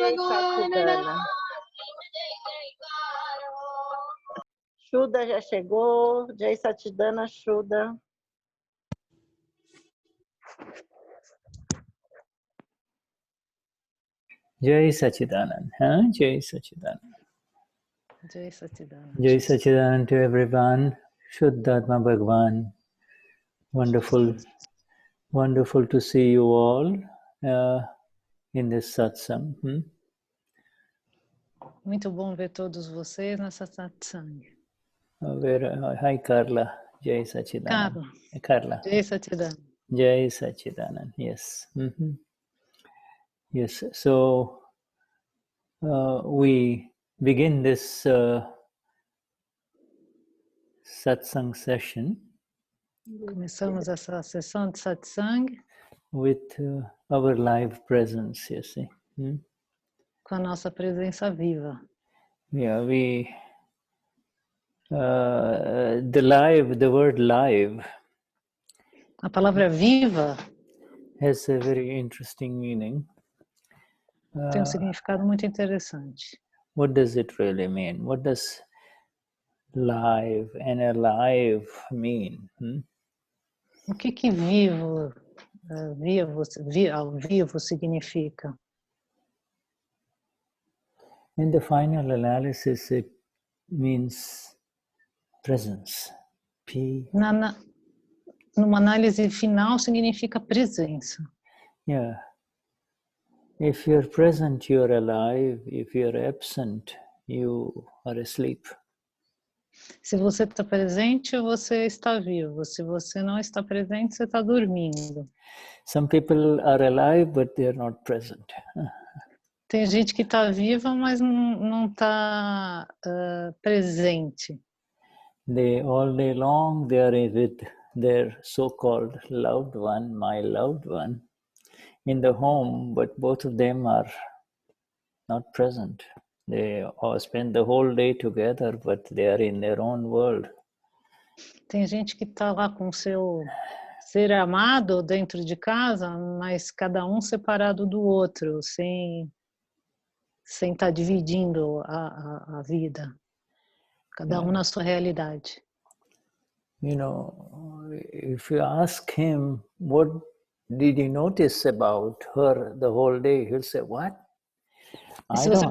Jai Satidana. Shuddha já chegou. Jai Satidana, Shuddha. Jai Sachidanand. Huh? Jai Sachidanand. Jai Satidana. Jai Sachidanand to everyone. Shuddhatma Bhagwan. Wonderful, wonderful to see you all in this satsang. Muito bom ver todos vocês nessa satsang. Hi Carla. Jai Sachidanand. Carla. Jai Satidana. Jai Sachidanand. Yes. Yes. So we begin this satsang session. Começamos essa sessão de satsang With our live presence, you see. com a nossa presença viva. Yeah, the word live A palavra viva has a very interesting meaning. tem significado muito interessante. What does it really mean? What does live and alive mean? O que vivo, vivo significa? In the final analysis, it means presence. Numa análise final, significa presença. Yeah. If you're present, you're alive. If you're absent, you are asleep. Se você está presente, você está vivo. Se você não está presente, você está dormindo. Some people are alive, but they're not present. Tem gente que está viva, mas não está presente. All day long, they are with their so-called loved one, my loved one, in the home, but both of them are not present. They all spend the whole day together, but they are in their own world. Tem gente que está lá com o seu ser amado dentro de casa, mas cada um separado do outro, sem estar dividindo a vida. Cada um na sua realidade. You know, if you ask him, what did you notice about her the whole day? He'll say, what? Se você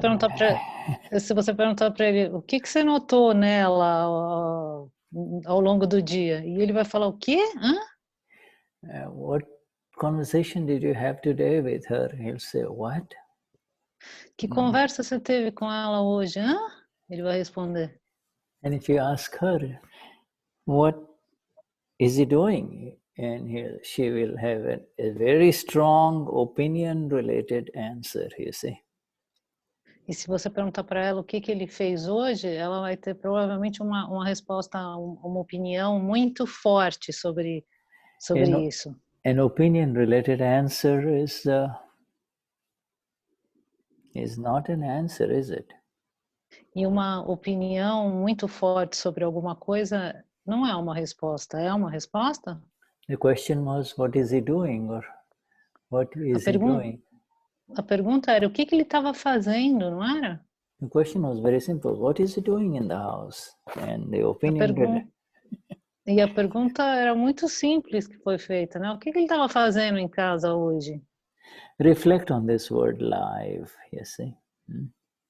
perguntar para ele, o que você notou nela ao longo do dia? E ele vai falar, o quê? What conversation did you have today with her? He'll say, what? Que conversa você teve com ela hoje? Ele vai responder. And if you ask her, what is he doing? And she will have a very strong opinion-related answer, you see. E se você perguntar para ela o que ele fez hoje, ela vai ter provavelmente uma resposta, uma opinião muito forte sobre isso. An opinion-related answer is not an answer, is it? E uma opinião muito forte sobre alguma coisa não é uma resposta. É uma resposta? The question was, what is he doing? Or what is he doing? A pergunta era, o que ele estava fazendo, não era? The question was very simple. What is he doing in the house? And the opinion... E a pergunta era muito simples que foi feita, né? O que ele estava fazendo em casa hoje? Reflect on this word live, you see.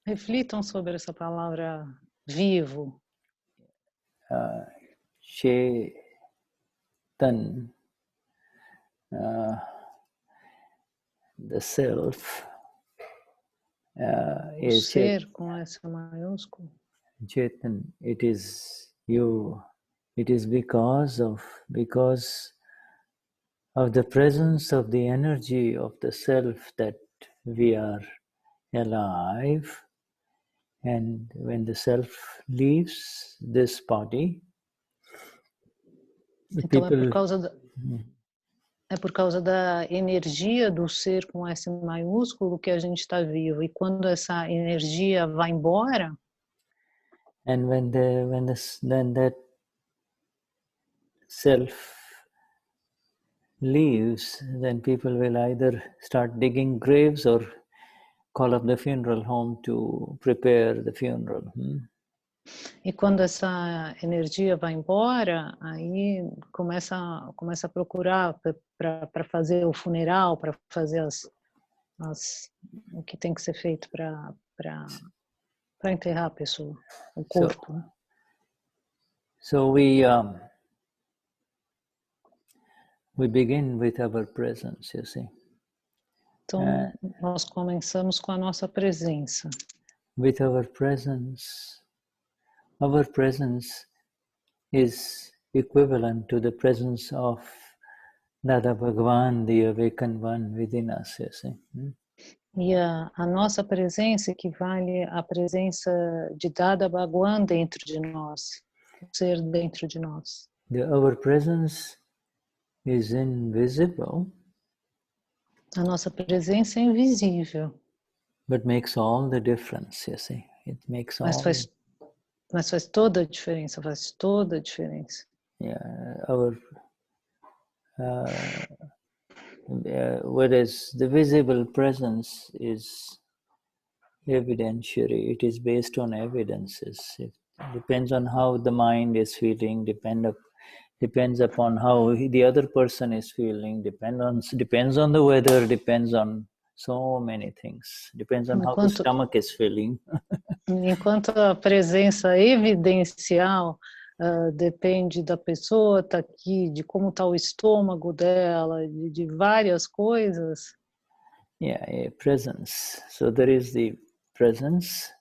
Reflitam sobre essa palavra vivo. Chetan, the self, is ser com S maiúsculo. Chetan, it is you. It is because of the presence of the energy of the self that we are alive. And when the self leaves this body, então é por causa da energia do ser com S maiúsculo que a gente está vivo. E quando essa energia vai embora, and when that self leaves, then people will either start digging graves or call up the funeral home to prepare the funeral. E quando essa energia vai embora, aí começa a procurar para fazer o funeral, para fazer o que tem que ser feito para enterrar a pessoa, o corpo. Né? So we begin with our presence, you see. Então, nós começamos com a nossa presença. With our presence is equivalent to the presence of Dadavani, the awakened one within us, you see. E a nossa presença equivale à presença de Dadavani dentro de nós, o ser dentro de nós. Our presence is invisible. A nossa presença é invisível. But makes all the difference, you see. It makes all. Mas faz toda a diferença, faz toda a diferença. Yeah, whereas the visible presence is evidentiary. It is based on evidences. It depends on how the mind is feeling. Depends upon how the other person is feeling. Depends on the weather. Depends on so many things. Depends on how the stomach is feeling. Enquanto a presença evidencial depende da pessoa, tá aqui, de como está o estômago dela, de várias coisas. Yeah, presence. So there is the presence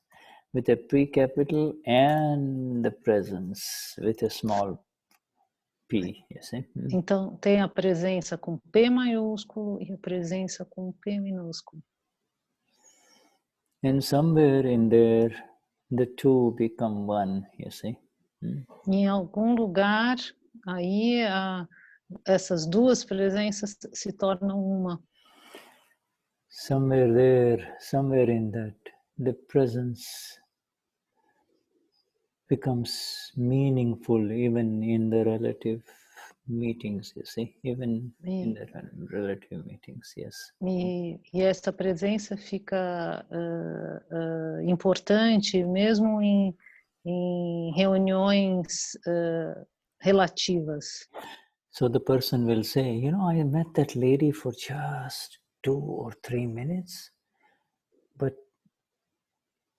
with a P capital and the presence with a small p, you see? Então tem a presença com P maiúsculo e a presença com P minúsculo. And somewhere in there, the two become one, you see? Em algum lugar, aí essas duas presenças se tornam uma. Somewhere there, somewhere in that, the presence becomes meaningful even in the relative meetings, you see? Even in the relative meetings, yes. E essa presença fica importante mesmo em reuniões relativas. So the person will say, you know, I met that lady for just 2 or 3 minutes, but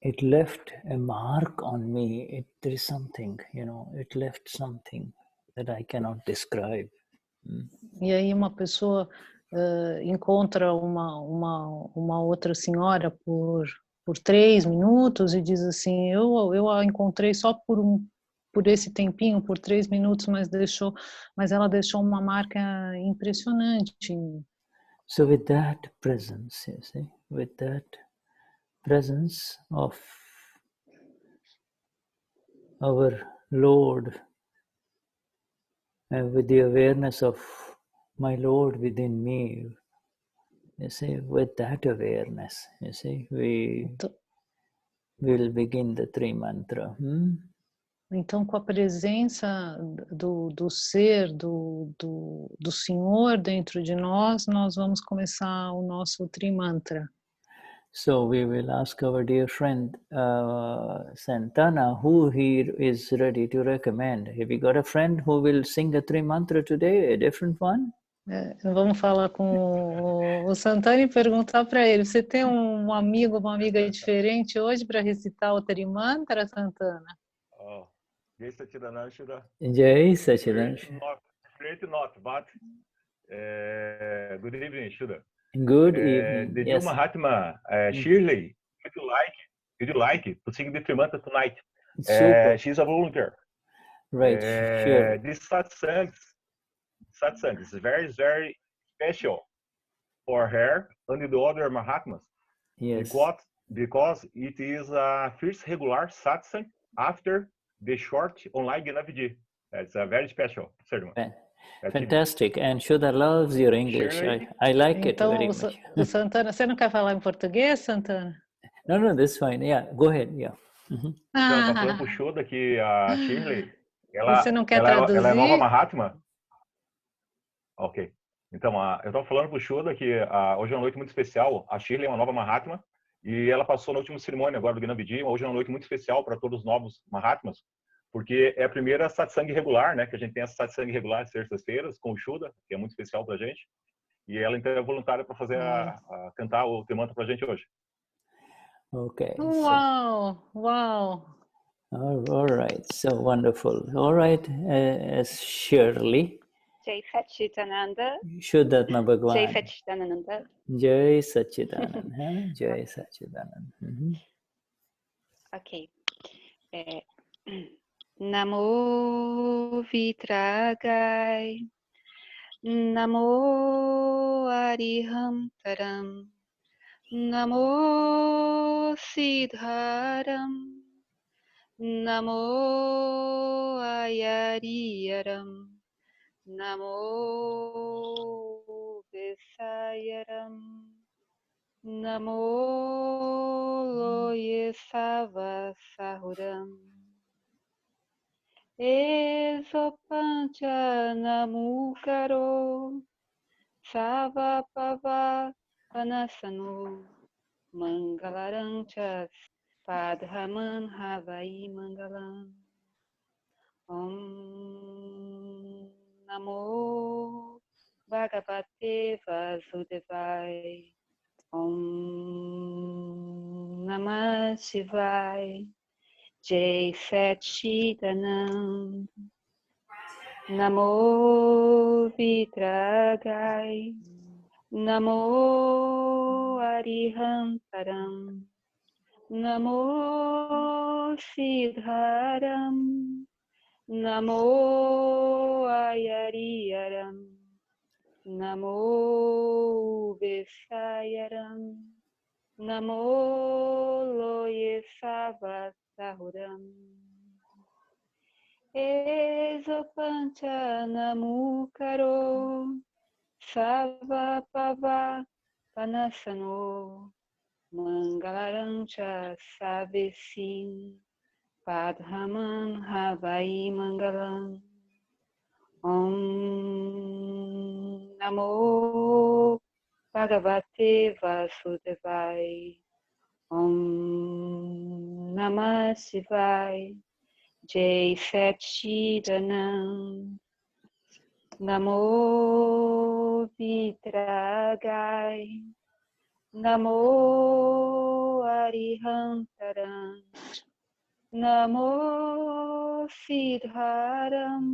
it left a mark on me. There is something, you know, it left something that I cannot describe. E aí uma pessoa encontra uma outra senhora por 3 minutos e diz assim, eu a encontrei só por esse tempinho, por 3 minutos, mas ela deixou uma marca impressionante em mim. So with that presence, you see, with that presence of our Lord, and with the awareness of my Lord within me, you see, with that awareness, you see, we will begin the Tri Mantra. Então, com a presença do ser, do Senhor dentro de nós, nós vamos começar o nosso Trimantra. So we will ask our dear friend Santana, who here is ready to recommend. Have you got a friend who will sing a Trimantra today, a different one? Vamos falar com o Santana e perguntar para ele, você tem um amigo, uma amiga diferente hoje para recitar o Trimantra, Santana? Oh, Jai Satchidananda Shuddha. Jai Satchidananda. Great not, but good evening, Shuddha. Good evening. The Yes. Mahatma, Shirley, would you like to sing the Trimantra tonight? Super. She's a volunteer. Right, sure. This satsang is very, very special for her and the other Mahatmas. Yes. Because it is a first regular satsang after the short online Gnan Vidhi. That's a very special ceremony. Fantastic. And Shuddha loves your English. I like it very much. Então, Santana, você não quer falar em português, Santana? No, that's fine. Yeah, go ahead. Yeah. Então, tá falando pro Shuddha que a Shirley, você não quer traduzir? ela é nova Mahatma. Ok. Então, eu estava falando pro Shuddha que hoje é uma noite muito especial. A Shirley é uma nova Mahatma E ela passou na última cerimônia agora do Gnan Vidhi. Hoje é uma noite muito especial para todos os novos Mahatmas, porque é a primeira satsang regular, né? Que a gente tem essa satsang regular às terças-feiras com o Shuddha, que é muito especial para a gente. E ela então é voluntária para fazer cantar o mantra para a gente hoje. Okay. Uau, uau. All right. So wonderful. All right. As Shirley. Jai Satchitananda. Shuddhatma Jai Bhagwan. Satchitananda. Jai Satchidanand. Huh? Jai Satchidanand. Mm-hmm. Ok. Namo Vitragai. Namo Arihantaram. Namo Siddharam. Namo Ayariyaram. Namo Vesayaram. Namo Loye Sava Sahuram. Esopancha Namukaro Sava Pava Panasano Mangalarancha Padhaman Havai Mangalam. Om Namo Bhagavate Vasudevai. Om Namah Shivaya. Jai Satchitanand. Namo Vitragai. Namo Arihantaram. Namo Siddharam. Namo Ayariyaram. Namo Vesayaram. Namo Loye Sava Sahuram. Esopancha Namukaro Sava Pava Panasano Mangalarancha Savesim Padhaman Havai Mangalam. Om Namo Bhagavate Vasudevai. Om Namah Shivaya. Jai Satchitanand. Namo Vitragai. Namo Arihantaram. Namo Siddharam.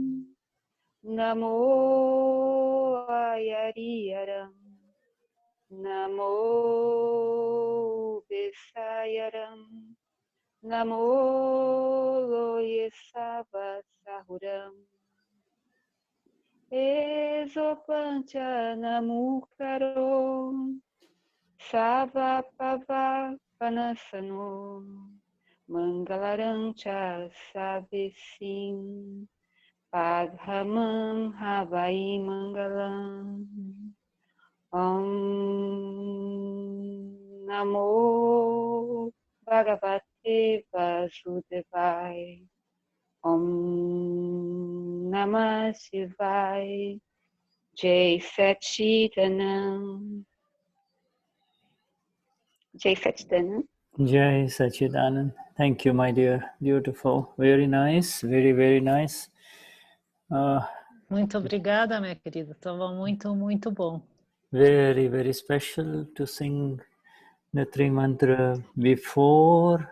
Namo Ayariyaram. Namo Vesayaram. Namo Loye Sava Sahuram. Esopancha Namukaro Sava Pava Panasano Mangalarancha Savesim Padhaman Havai Mangalam. Om Namo Bhagavate Vasudevai. Om Namah Shivaya. Jai Satchitanand. Jai Satchitanand. Jai Satchidanand. Thank you, my dear. Beautiful. Very nice. Very, very nice. Muito obrigada, minha querida. Estava muito, muito bom. Very, very special to sing the Tri Mantra before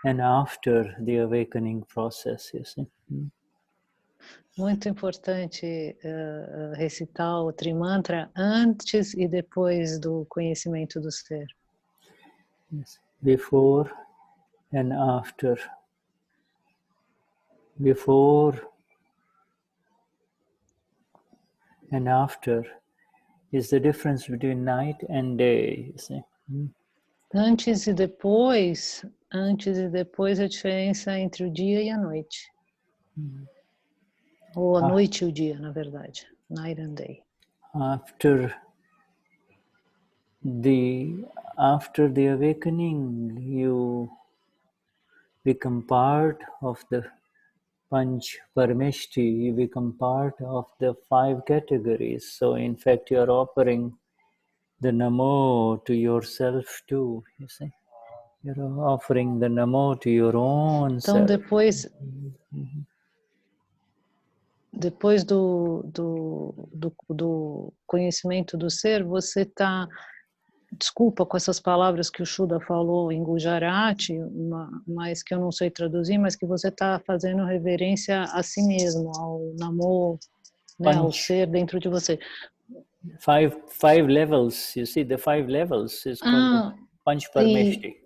and after the awakening process, you see. Muito importante recitar o Trimantra antes e depois do conhecimento do ser. Yes. Before and after. Before and after is the difference between night and day, you see. Antes e depois é a diferença entre o dia e a noite. Ou a noite e o dia, na verdade. Night and day. After the awakening, you become part of the Panch Parameshti, you become part of the 5 categories. So in fact, you are offering the Namo to yourself too, you see. You're offering the Namo to your own Então, self. depois do conhecimento do ser, você está, desculpa com essas palavras que o Shuddha falou em Gujarati, mas que eu não sei traduzir, mas que você está fazendo reverência a si mesmo, ao Namo, né, ao ser dentro de você. Five levels, you see, the 5 levels is called Panch Parameshti.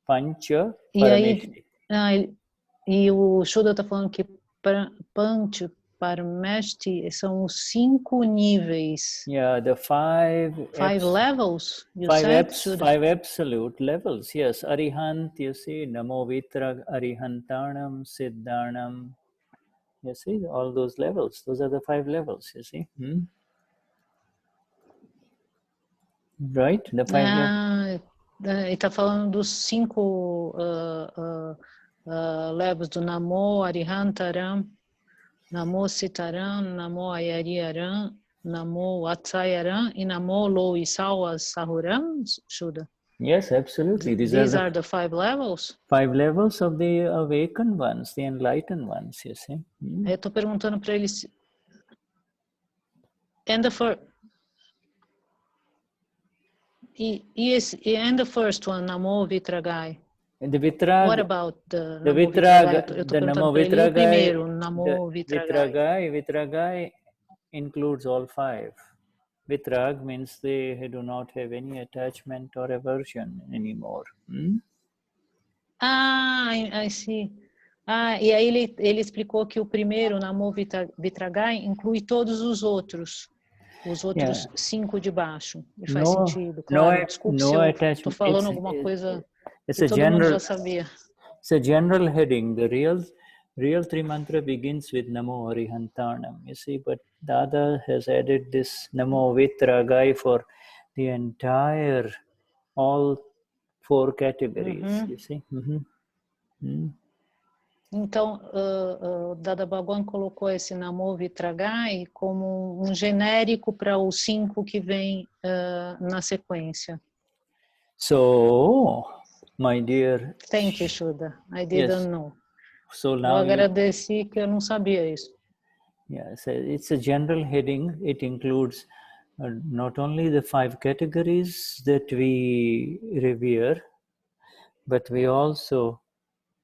Pancha Parameshti. E o Shuddha está falando que Pancha Parameshti são os 5 níveis. Yeah, the 5 levels, you said? Shuddha? 5 absolute levels, yes. Arihant, you see, Namo Vitrag, Arihantanam, Siddhanam. You see, all those levels. Those are the 5 levels, you see. Right? The 5 levels. Ele está falando dos 5 levels do Namo Arihantaram, Namo Sitaram, Namo Ayariaram, Namo Atsayaram e Namo Lo Isawas Sahuram, Shuddha? Yes, absolutely. These are the 5 levels? 5 levels of the awakened ones, the enlightened ones, you see. Eu estou perguntando para eles. And the first one, Namo Vitragai. The Vitrag, what about the Namo Vitragai? The Namo Vitragai, Vitragai includes all 5. Vitrag means they do not have any attachment or aversion anymore. I see. E aí ele explicou que o primeiro, Namo Vitragai, inclui todos os outros 5 de baixo. E faz sentido, claro. Desculpe se eu estou falando alguma coisa que todo mundo já sabia. It's a general heading. The real Trimantra begins with Namo Arihantanam, you see, but Dada has added this Namo Vitragai for the entire, all 4 categories, you see. Então, Dada Bhagwan colocou esse Namo Vitragai como um genérico para os 5 que vem na sequência. So, my dear... Thank you, Shuddha. I didn't know. So now eu agradeci que eu não sabia isso. Yeah, so it's a general heading. It includes not only the 5 categories that we revere, but we also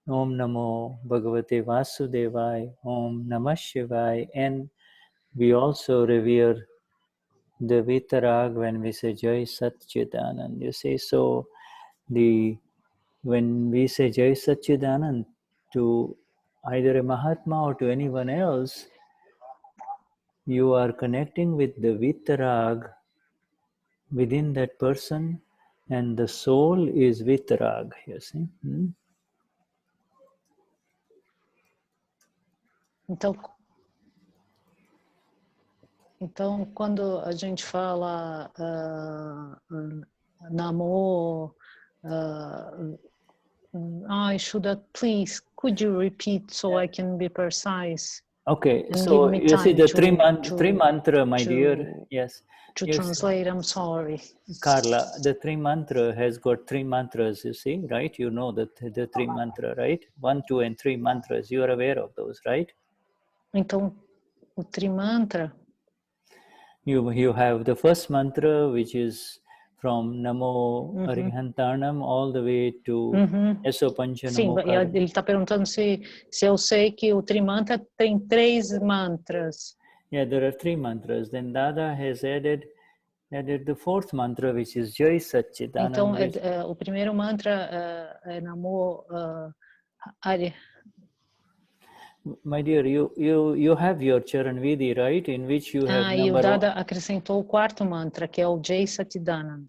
Om Namo Bhagavate Vasudevaya, Om Namah Shivaya, and we also revere the Vitarag when we say Jai Satchidanand. You see, so when we say Jai Satchidanand to either a Mahatma or to anyone else, you are connecting with the Vitarag within that person, and the soul is Vitarag, you see. Então, quando a gente fala Namo, Shuddha, please, could you repeat so I can be precise? Okay, so you see the three mantra, my dear, yes. To translate, I'm sorry. Carla, the 3 mantra has got 3 mantras, you see, right? You know that the 3 mantra, right? 1, 2, and 3 mantras. You are aware of those, right? Então, o Trimantra. You have the first mantra, which is from Namo Arihantanam all the way to Esopancha Namo. Sim, ele está perguntando se eu sei que o Trimantra tem 3 mantras. Yeah, there are 3 mantras. Then Dada has added the 4th mantra, which is Jai Satchidanand. Então, o primeiro mantra é Namo Ari. My dear, you have your Charan Vidhi, right? In which you have e o Dada acrescentou o 4º mantra, que é o Jai Satchidanand.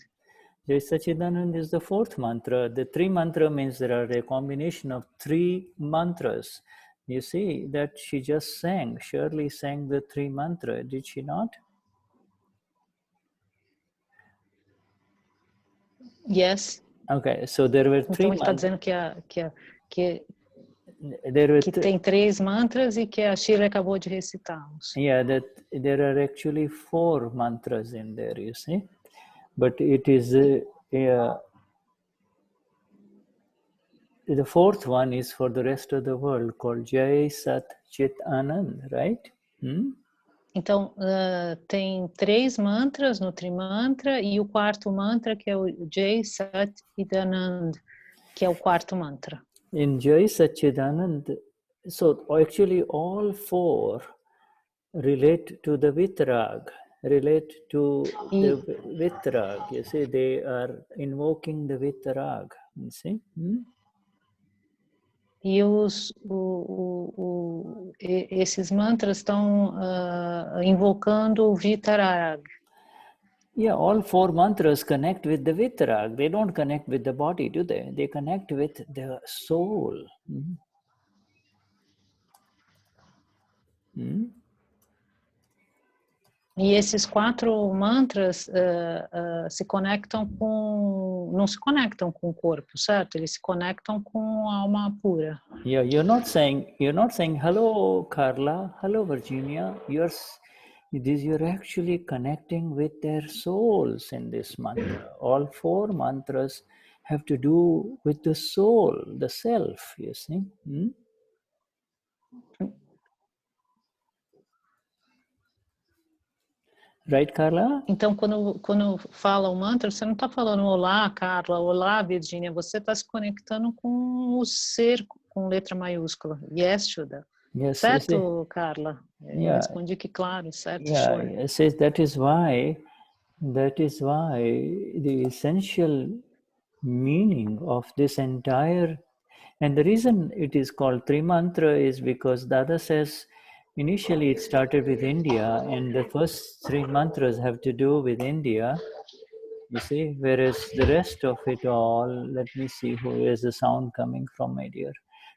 Jai Satchidanand is the 4th mantra. The 3 mantra means there are a combination of 3 mantras. You see that she just sang. Shirley sang the 3 mantra, did she not? Yes. Okay, so there were 3 então, ele está dizendo que tem 3 mantras e que a Shirley acabou de recitá-los. Yeah, that there are actually 4 mantras in there, you see. But it is the fourth one is for the rest of the world, called Jai Sat Chit Anand, right? Então, tem 3 mantras no Trimantra e o quarto mantra que é o Jai Sat Anand, que é o quarto mantra. In Jai Satchidanand, so actually all 4 relate to the Vitrag, relate to the Vitrag. You see, they are invoking the Vitrag. You see? E esses mantras estão invocando o Vitarag. Yeah, all 4 mantras connect with the Vitrag. They don't connect with the body, do they? They connect with the soul. E esses 4 mantras se conectam não se conectam com o corpo, certo? Eles se conectam com a alma pura. Yeah, you're not saying hello, Carla, hello, Virginia. You're actually connecting with their souls in this mantra. All 4 mantras have to do with the soul, the self, you see. Right, Carla? Então, quando fala o mantra, você não está falando olá, Carla, olá, Virginia, você está se conectando com o ser com letra maiúscula. Yes, Shuddha. Yes, certo, Carla? Yeah. Respondi que claro, certo? Yeah, Sure. it says that is why the essential meaning of this entire, and the reason it is called Trimantra is because Dada says initially it started with India, and the first 3 mantras have to do with India, you see, whereas the rest of it all, let me see who is the sound coming from, my dear.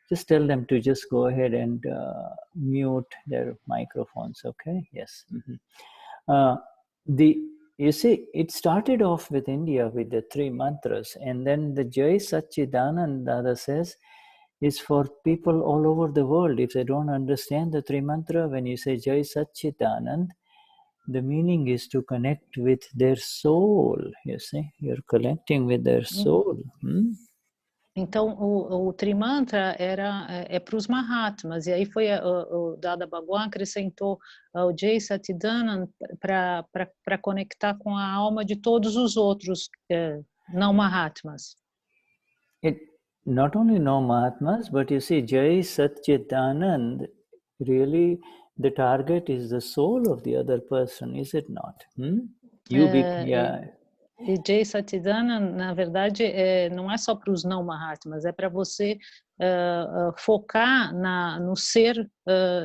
Just tell them to just go ahead and mute their microphones, okay? Yes. You see, it started off with India with the 3 mantras, and then the Jai Satchidanand, Dada says, is for people all over the world. If they don't understand the 3 mantra, when you say Jai Satchidanand, the meaning is to connect with their soul. You see, you're connecting with their soul. Então, o Trimantra é para os Mahatmas, e aí foi o Dada Bhagwan acrescentou o Jai Satchidanand para conectar com a alma de todos os outros não Mahatmas. Not only no Mahatmas, but you see, Jai Satchidanand, really the target is the soul of the other person, is it not? E Jai Satchidanand, na verdade, não é só para os não Mahatmas, é para você focar no ser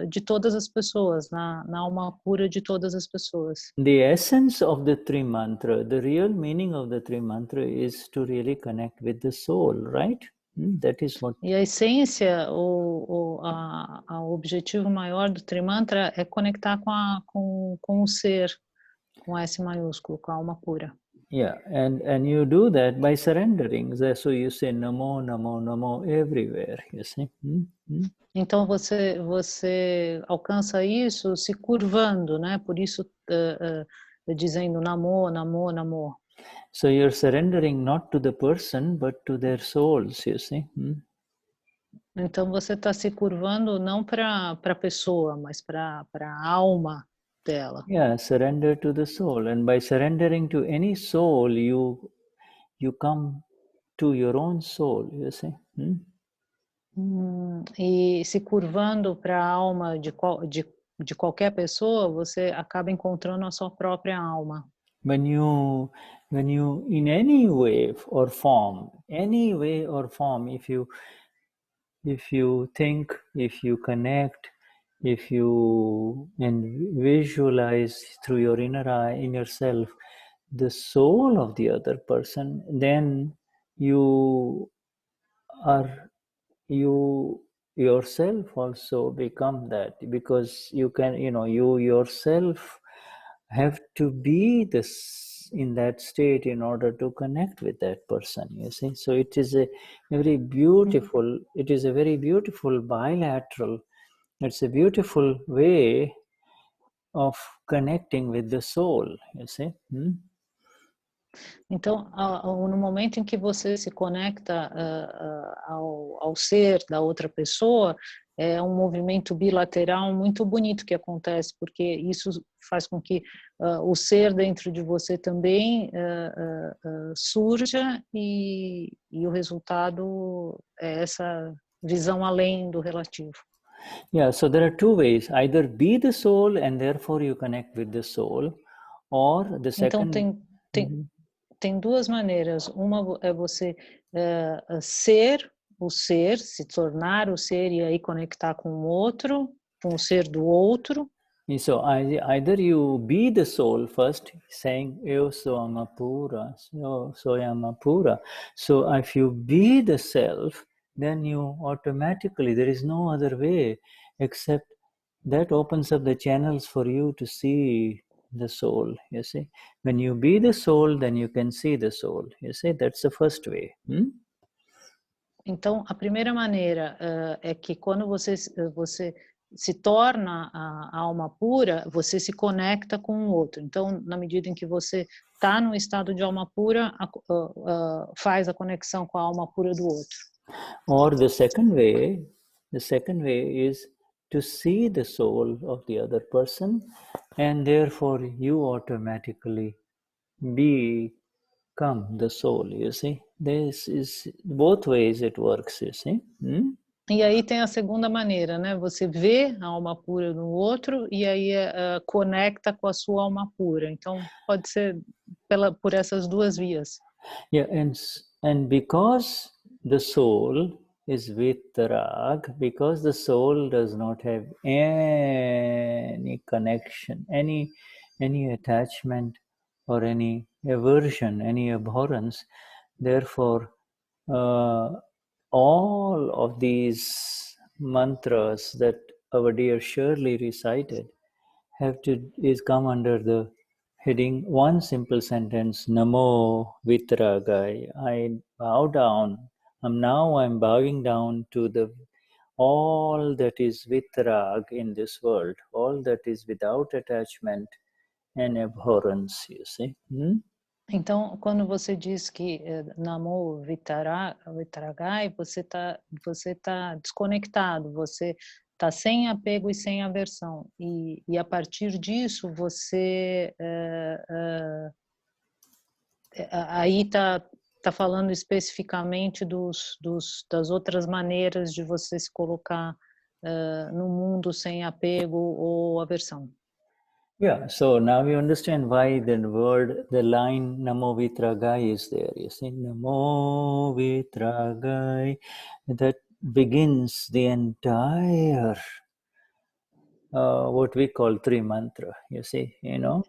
de todas as pessoas, na alma pura de todas as pessoas. The essence of the 3 mantra, the real meaning of the 3 mantra is to really connect with the soul, right? That is what... E a essência, o objetivo maior do Trimantra é conectar com o ser, com S maiúsculo, com a alma pura. Yeah, and you do that by surrendering. So you say Namo, Namo, Namo everywhere, you see. Então você alcança isso se curvando, né? Por isso dizendo Namo, Namo, Namo. So you're surrendering not to the person, but to their souls, you see. Então você está se curvando não para a pessoa, mas para a alma dela. Yeah, surrender to the soul, and by surrendering to any soul, you come to your own soul, you see. E se curvando para a alma de qualquer pessoa, você acaba encontrando a sua própria alma. When you in any way or form, if you think, if you connect, if you visualize through your inner eye, in yourself, the soul of the other person, then you yourself also become that, because you can, you yourself have to be in that state in order to connect with that person, you see. So it is a very beautiful, bilateral, it's a beautiful way of connecting with the soul, you see. Então, no momento em que você se conecta ao ser da outra pessoa, é um movimento bilateral muito bonito que acontece, porque isso faz com que o ser dentro de você também surja e o resultado é essa visão além do relativo. Yeah, so there are two ways: either be the soul and therefore you connect with the soul, or the Então second. tem duas maneiras. Uma é você ser o ser, se tornar o ser e aí conectar com o outro, com o ser do outro. So either you be the soul first, saying eu sou Amapura, sou Amapura. So if you be the self, then you automatically, there is no other way except that opens up the channels for you to see the soul, you see. When you be the soul, then you can see the soul, you see. That's the first way. Então, a primeira maneira é que quando você se torna a alma pura, você se conecta com o outro. Então, na medida em que você está no estado de alma pura, faz a conexão com a alma pura do outro. Or the second way is to see the soul of the other person, and therefore you automatically become the soul, you see. This is both ways it works, you see. E aí tem a segunda maneira, né? Você vê a alma pura no outro e aí conecta com a sua alma pura. Então pode ser por essas duas vias. Yeah, and because the soul is vitarag, because the soul does not have any connection, any attachment or any aversion, any abhorrence, therefore all of these mantras that our dear Shirley recited is come under the heading one simple sentence: Namo Vitragai. I bow down. I'm bowing down to the all that is vitrag in this world, all that is without attachment and abhorrence, you see. Então, quando você diz que Namo Vitragai, você tá desconectado, você tá sem apego e sem aversão. E a partir disso, você aí tá falando especificamente das outras maneiras de você se colocar no mundo sem apego ou aversão. Yeah, so now you understand why the line Namo Vitragai is there. You see, Namo Vitragai, that begins the entire what we call three mantra, you see, you know.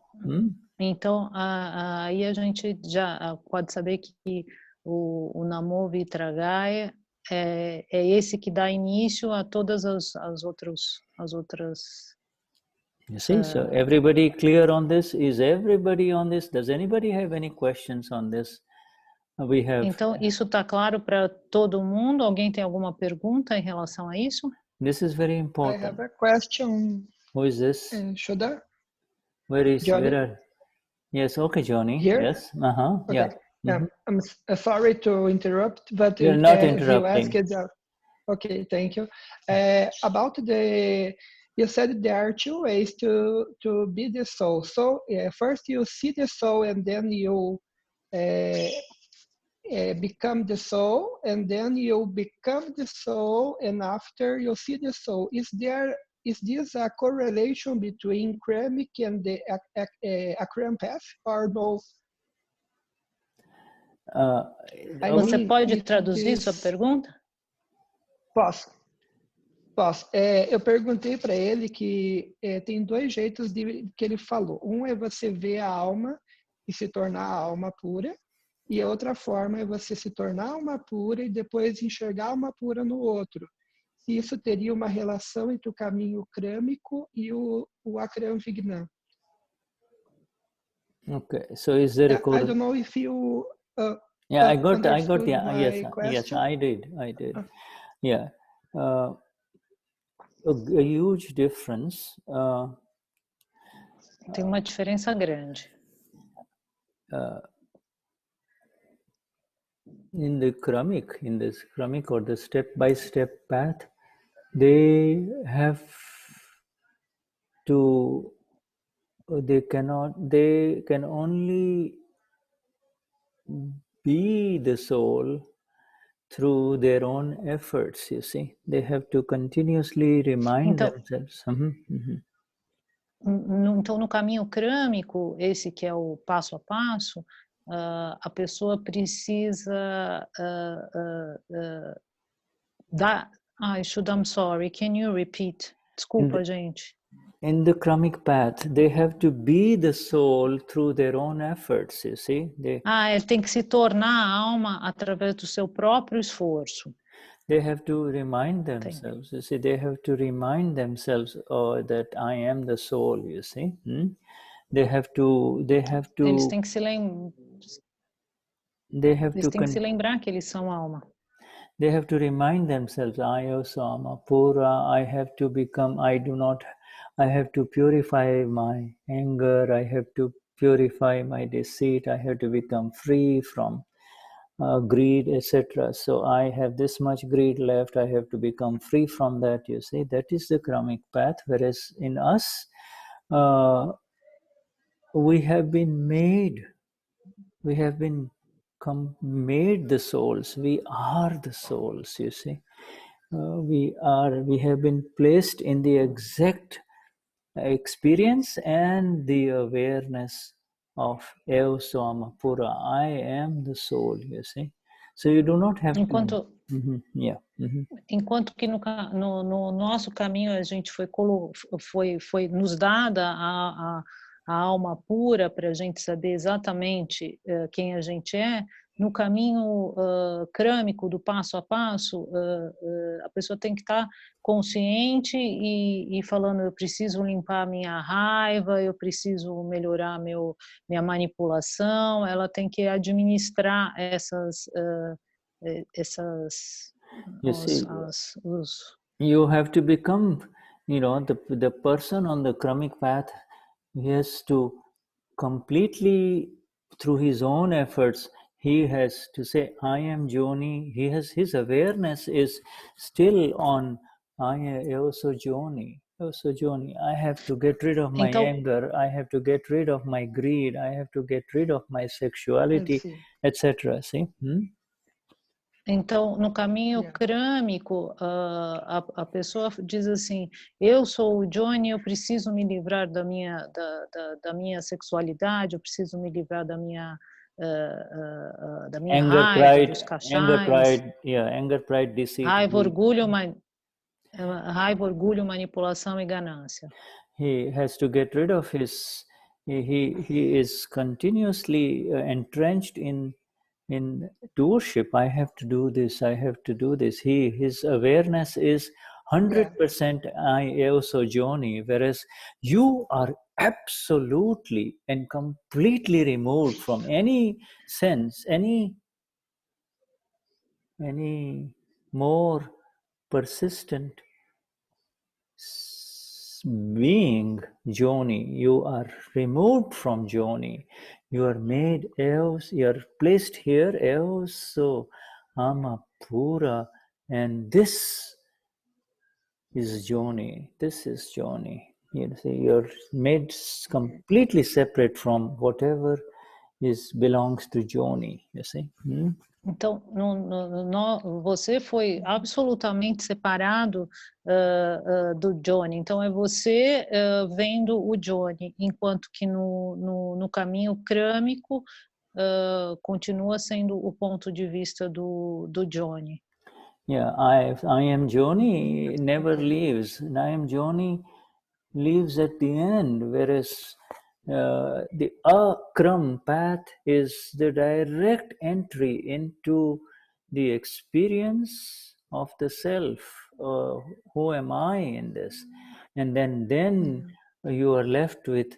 Então, aí a gente já pode saber que o Namo Vitragai é esse que dá início a todas as outras. You see, so everybody clear on this? Is everybody on this? Does anybody have any questions on this? Então, isso está claro para todo mundo? Alguém tem alguma pergunta em relação a isso? This is very important. I have a question. Who is this? Shuddha? Johnny? Yes, okay, Johnny. Here? Yes. Okay. Yeah. I'm sorry to interrupt, but You're not interrupting. you asked, okay, thank you. About you said there are two ways to be the soul. So first you see the soul and then you become the soul, and then you become the soul, and after you see the soul. Is this a correlation between Kramic and the Akram path, or no? Você pode traduzir sua pergunta? Posso. Eu perguntei para ele que tem dois jeitos que ele falou. Um é você ver a alma e se tornar a alma pura, e a outra forma é você se tornar alma pura e depois enxergar a alma pura no outro. Se isso teria uma relação entre o caminho crâmico e o Akram Vignan. Okay, so is there a I don't know if you I got the yes, I did. Yeah. A huge difference. Tem uma diferença grande. in the Kramik or the step-by-step path, they have to, they can only be the soul through their own efforts, you see. They have to continuously remind Então, themselves. então, no caminho crâmico, esse que é o passo a passo, a pessoa precisa dar... I'm sorry, can you repeat? Desculpa, gente. In the Kramik path, they have to be the soul through their own efforts, you see. Ele tem que se tornar a alma através do seu próprio esforço. They have to remind themselves, you see, they have to remind themselves that I am the soul, you see. They have to Eles têm que se lembrar que eles são alma. They have to remind themselves, I also am a Pura, I have to become, I have to purify my anger, I have to purify my deceit, I have to become free from greed, etc. So I have this much greed left, I have to become free from that, you see. That is the Kramik path, whereas in us, we have been made the souls. We are the souls, you see. We have been placed in the exact experience and the awareness of Eo Soma Pura. I am the soul, you see. So you do not have to... Mm-hmm. Enquanto que no nosso caminho a gente foi nos dada a alma pura para a gente saber exatamente quem a gente é, no caminho crâmico do passo a passo, a pessoa tem que estar consciente e falando, eu preciso limpar minha raiva, eu preciso melhorar minha manipulação, ela tem que administrar essas you see, you have to become, the person on the Kramik path. He has to completely, through his own efforts, he has to say, I am Joni. His awareness is still on, I am also Joni. I have to get rid of my anger. I have to get rid of my greed. I have to get rid of my sexuality, etc. See? Então, no caminho crâmico, a pessoa diz assim, eu sou o Johnny, eu preciso me livrar da minha sexualidade, eu preciso me livrar da minha anger, raiva, pride, dos cachais. Anger, pride, deceit. Raiva, orgulho, manipulação e ganância. He has to get rid of his, he is continuously entrenched in doership. I have to do this, I have to do this. His awareness is 100% I also Joni, whereas you are absolutely and completely removed from any sense, any more persistent being Joni. You are removed from Joni. You are made else, you are placed here else, so Amapura, and this is Joni. This is Joni. You see, you're made completely separate from whatever belongs to Joni. You see. Então, você foi absolutamente separado do Johnny. Então, é você vendo o Johnny, enquanto que no caminho crâmico continua sendo o ponto de vista do Johnny. Yeah, I am Joni never leaves. I am Joni lives at the end, whereas the Akram path is the direct entry into the experience of the self. Who am I in this? And then you are left with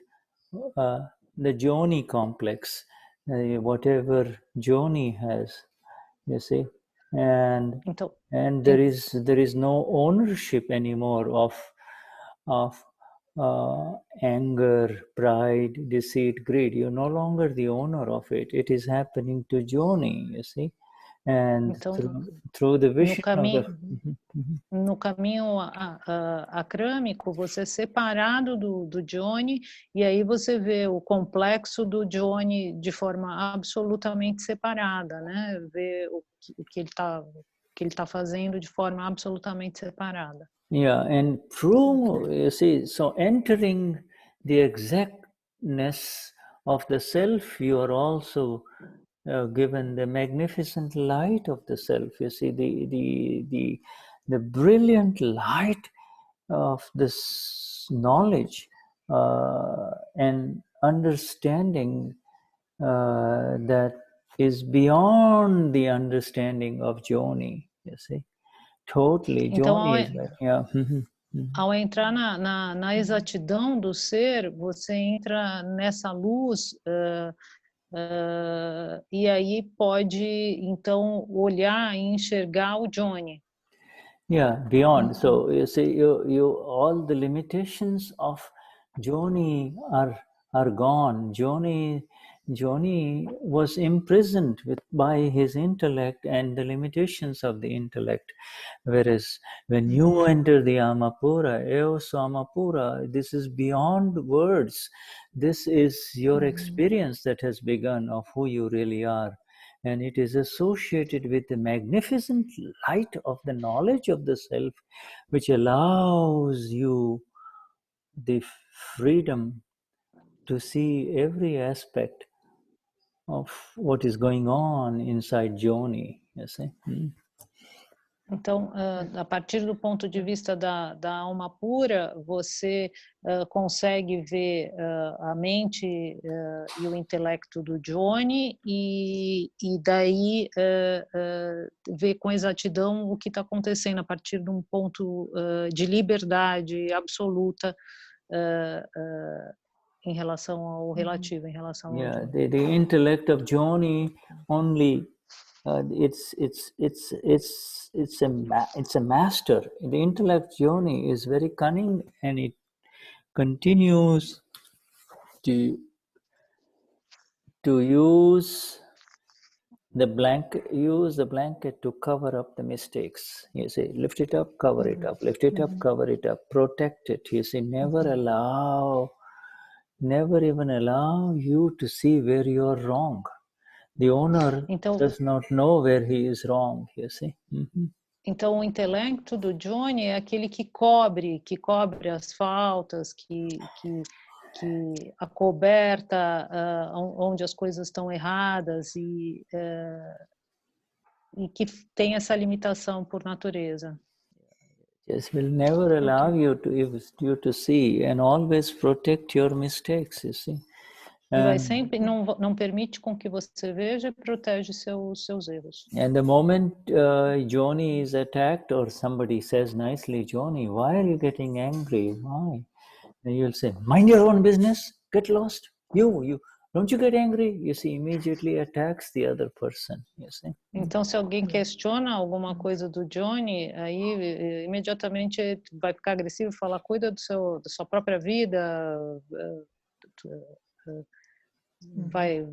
the Joni complex, whatever Joni has, you see. And there is no ownership anymore of anger, pride, deceit, greed. You're no longer the owner of it. It is happening to Joni, you see. And Então, through the vision no caminho acrâmico, você é separado do Johnny, e aí você vê o complexo do Johnny de forma absolutamente separada, né? Vê o que ele tá fazendo de forma absolutamente separada. Yeah, and through, you see, so entering the exactness of the self, you are also given the magnificent light of the self. You see, the brilliant light of this knowledge and understanding that is beyond the understanding of Joni. You see, totally. Então, Joni is like, yeah. Ao entrar na exatidão do ser, você entra nessa luz e aí pode, então, olhar e enxergar o Johnny. Yeah, beyond. So you see, all the limitations of Joni are gone. Joni was imprisoned by his intellect and the limitations of the intellect. Whereas when you enter the Amapura, Eos Amapura, this is beyond words. This is your experience that has begun of who you really are. And it is associated with the magnificent light of the knowledge of the self, which allows you the freedom to see every aspect of what is going on inside Joni, you see. Então, a partir do ponto de vista da alma pura, você consegue ver a mente e o intelecto do Johnny e daí ver com exatidão o que está acontecendo a partir de um ponto de liberdade absoluta em relação ao relativo, em relação ao Yeah, Johnny. the intellect of Joni only it's a master. The intellect Joni is very cunning, and it continues to use the blanket to cover up the mistakes. You see, lift it up, cover it up, lift it up, cover it up, protect it. You see, never even allow you to see where you are wrong. The owner does not know where he is wrong, you see. Então, o intelecto do Johnny é aquele que cobre as faltas, que acoberta onde as coisas estão erradas e que tem essa limitação por natureza. Yes, will never allow you to see and always protect your mistakes, you see. E vai sempre, não permite com que você veja e protege seus erros. And the moment Joni is attacked or somebody says nicely, Joni, why are you getting angry? Why? And you'll say, mind your own business, get lost. You, don't you get angry? You see, immediately attacks the other person, you see. Então, se alguém questiona alguma coisa do Johnny, aí imediatamente vai ficar agressivo e falar, cuida da sua própria vida, vai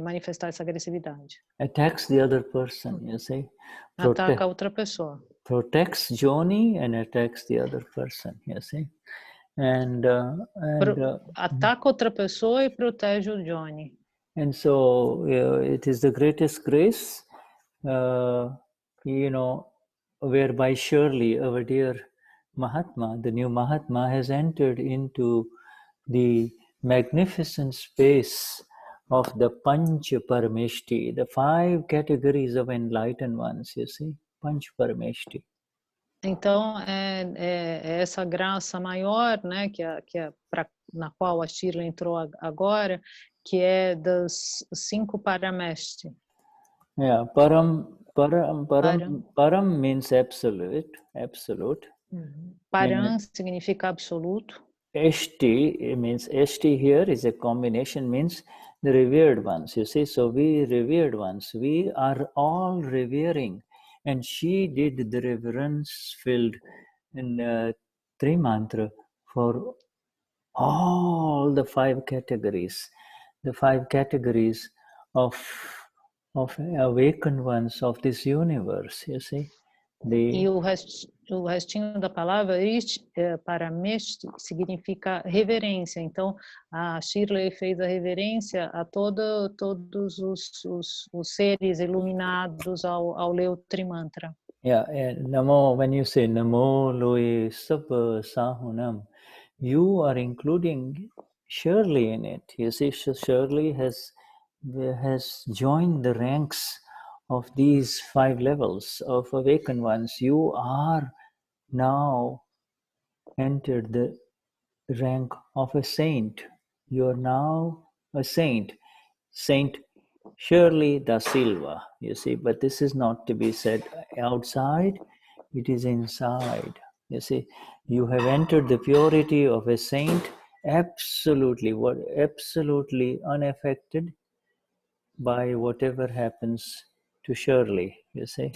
manifestar essa agressividade. Attacks the other person, you see. Ataca a outra pessoa. Protects Joni and attacks the other person, you see. Ataca outra pessoa e protege o Johnny. And so it is the greatest grace, whereby surely our dear Mahatma, the new Mahatma, has entered into the magnificent space of the Panch Parameshti, the 5 categories of enlightened ones, you see, Panch Parameshti. Então, é essa graça maior, né, na qual a Shirla entrou agora, que é das 5 Parameshti. Yeah, Param means absolute. Param significa absoluto. Eshti means Eshti here is a combination, means the revered ones, you see. So we revered ones, we are all revering. And she did the reverence-filled in 3 mantra for all the 5 categories. The 5 categories of of awakened ones of this universe, you see. E o restinho da palavra parameshti significa reverência. Então, a Shirley fez a reverência a todos os seres iluminados ao ler o Trimantra. Yeah, and Namo, when you say Namo Loe Sabha Sahunam, you are including Shirley in it. You see, Shirley has joined the ranks of these 5 levels of awakened ones. You are now entered the rank of a saint. You are now a saint. Saint Shirley da Silva, you see, but this is not to be said outside, it is inside. You see, you have entered the purity of a saint, absolutely unaffected by whatever happens to Shirley, you see.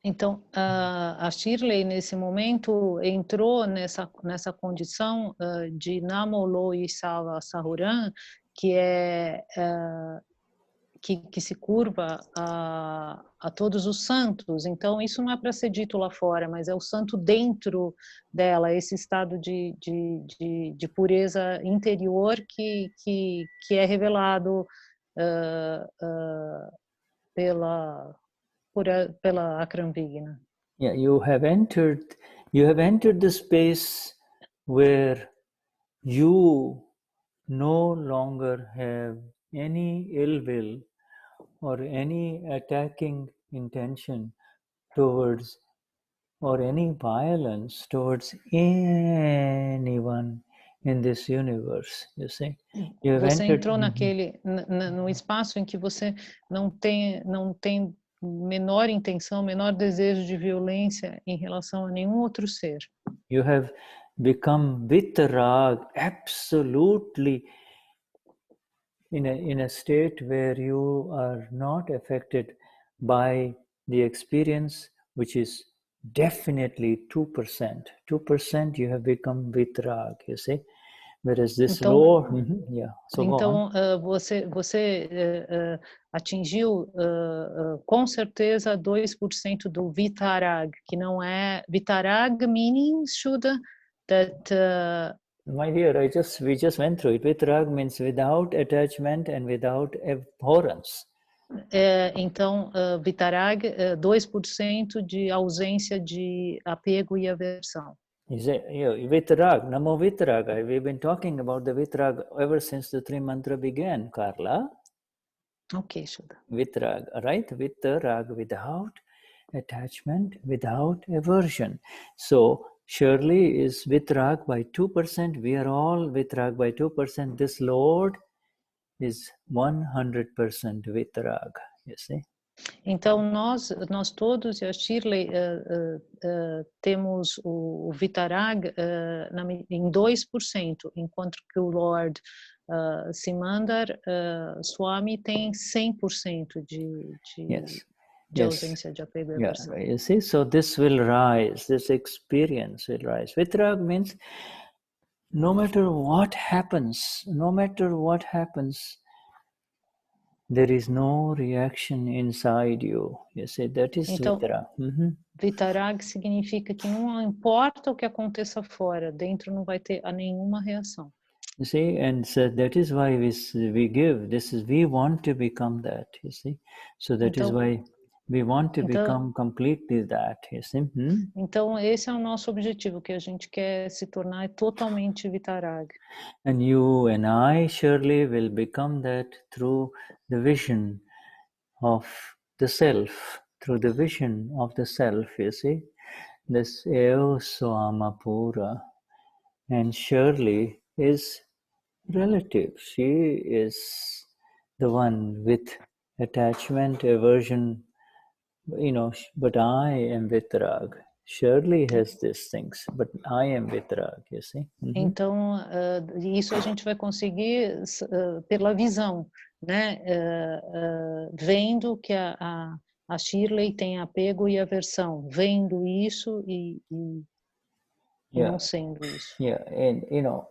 Então, a Shirley, nesse momento, entrou nessa condição de Namolo e Salva Sahuran, que é que se curva a todos os santos. Então, isso não é para ser dito lá fora, mas é o santo dentro dela, esse estado de pureza interior que é revelado pela Akram Vignan. Yeah, you have entered the space where you no longer have any ill will or any attacking intention towards or any violence towards anyone in this universe, you see. You have Você entered, entrou no espaço em que você não tem menor intenção, menor desejo de violência em relação a nenhum outro ser. You have become vitarag, absolutely in a state where you are not affected by the experience, which is definitely 2%. 2% you have become vitarag, you see. Whereas this Então, lower, yeah. So então você atingiu com certeza 2% do vitarag, que não é vitarag, meaning Shuddha, that my dear, we just went through it. Vitarag means without attachment and without abhorrence. Então, vitarag, 2% de ausência de apego e aversão. Vitarag, Namo Vitarag. We've been talking about the Vitarag ever since the three mantra began, Carla. Okay, Shuddha. Vitarag, right? Vitarag, without attachment, without aversion. So, Shirley is Vitarag by 2%. We are all Vitarag by 2%. This Lord is 100% Vitarag, you see. Então, nós todos, e a Shirley, temos o Vitarag em 2%, enquanto que o Lord Simandar Swami tem 100% de ausência de apego e aversão. You see, so this will rise, this experience will rise. Vitarag means no matter what happens, there is no reaction inside you. You see, that is então, Vitarag. Vitarag significa que não importa o que aconteça fora, dentro não vai ter nenhuma reação. You see, and so that is why we give. We want to become that, you see. So that is why we want to become completely that, you see. Então, esse é o nosso objetivo, que a gente quer se tornar totalmente Vitarag. And you and I surely will become that through the vision of the self, you see. This Eo Swama Pura. And Shirley is relative. She is the one with attachment, aversion, but I am Vitarag. Shirley has these things, but I am Vitarag, you see. Então, isso a gente vai conseguir pela visão, né? Vendo que a Shirley tem apego e aversão, vendo isso e não sendo isso. Yeah, and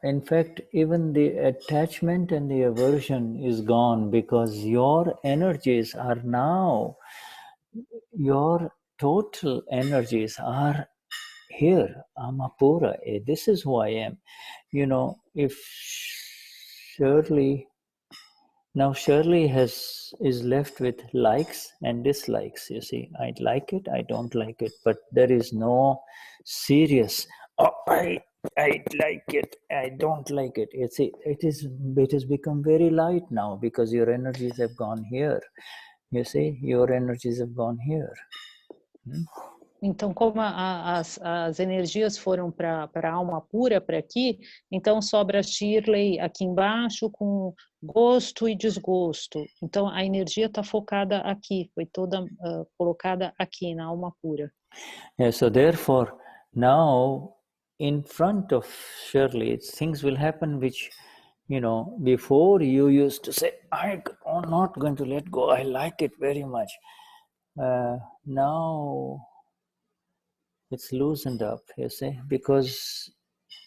in fact, even the attachment and the aversion is gone because your energies are now, your total energies are here. Amapura. This is who I am. If Shirley Now Shirley is left with likes and dislikes. You see, I like it, I don't like it, but there is no serious. Oh, I like it, I don't like it. It has become very light now because your energies have gone here. You see, your energies have gone here. Então, como as energias foram para a alma pura, para aqui, então sobra Shirley aqui embaixo com gosto e desgosto. Então, a energia está focada aqui, foi toda colocada aqui na alma pura. Yeah, so therefore, now in front of Shirley, things will happen which, before you used to say, I'm not going to let go, I like it very much. Now it's loosened up, you see, because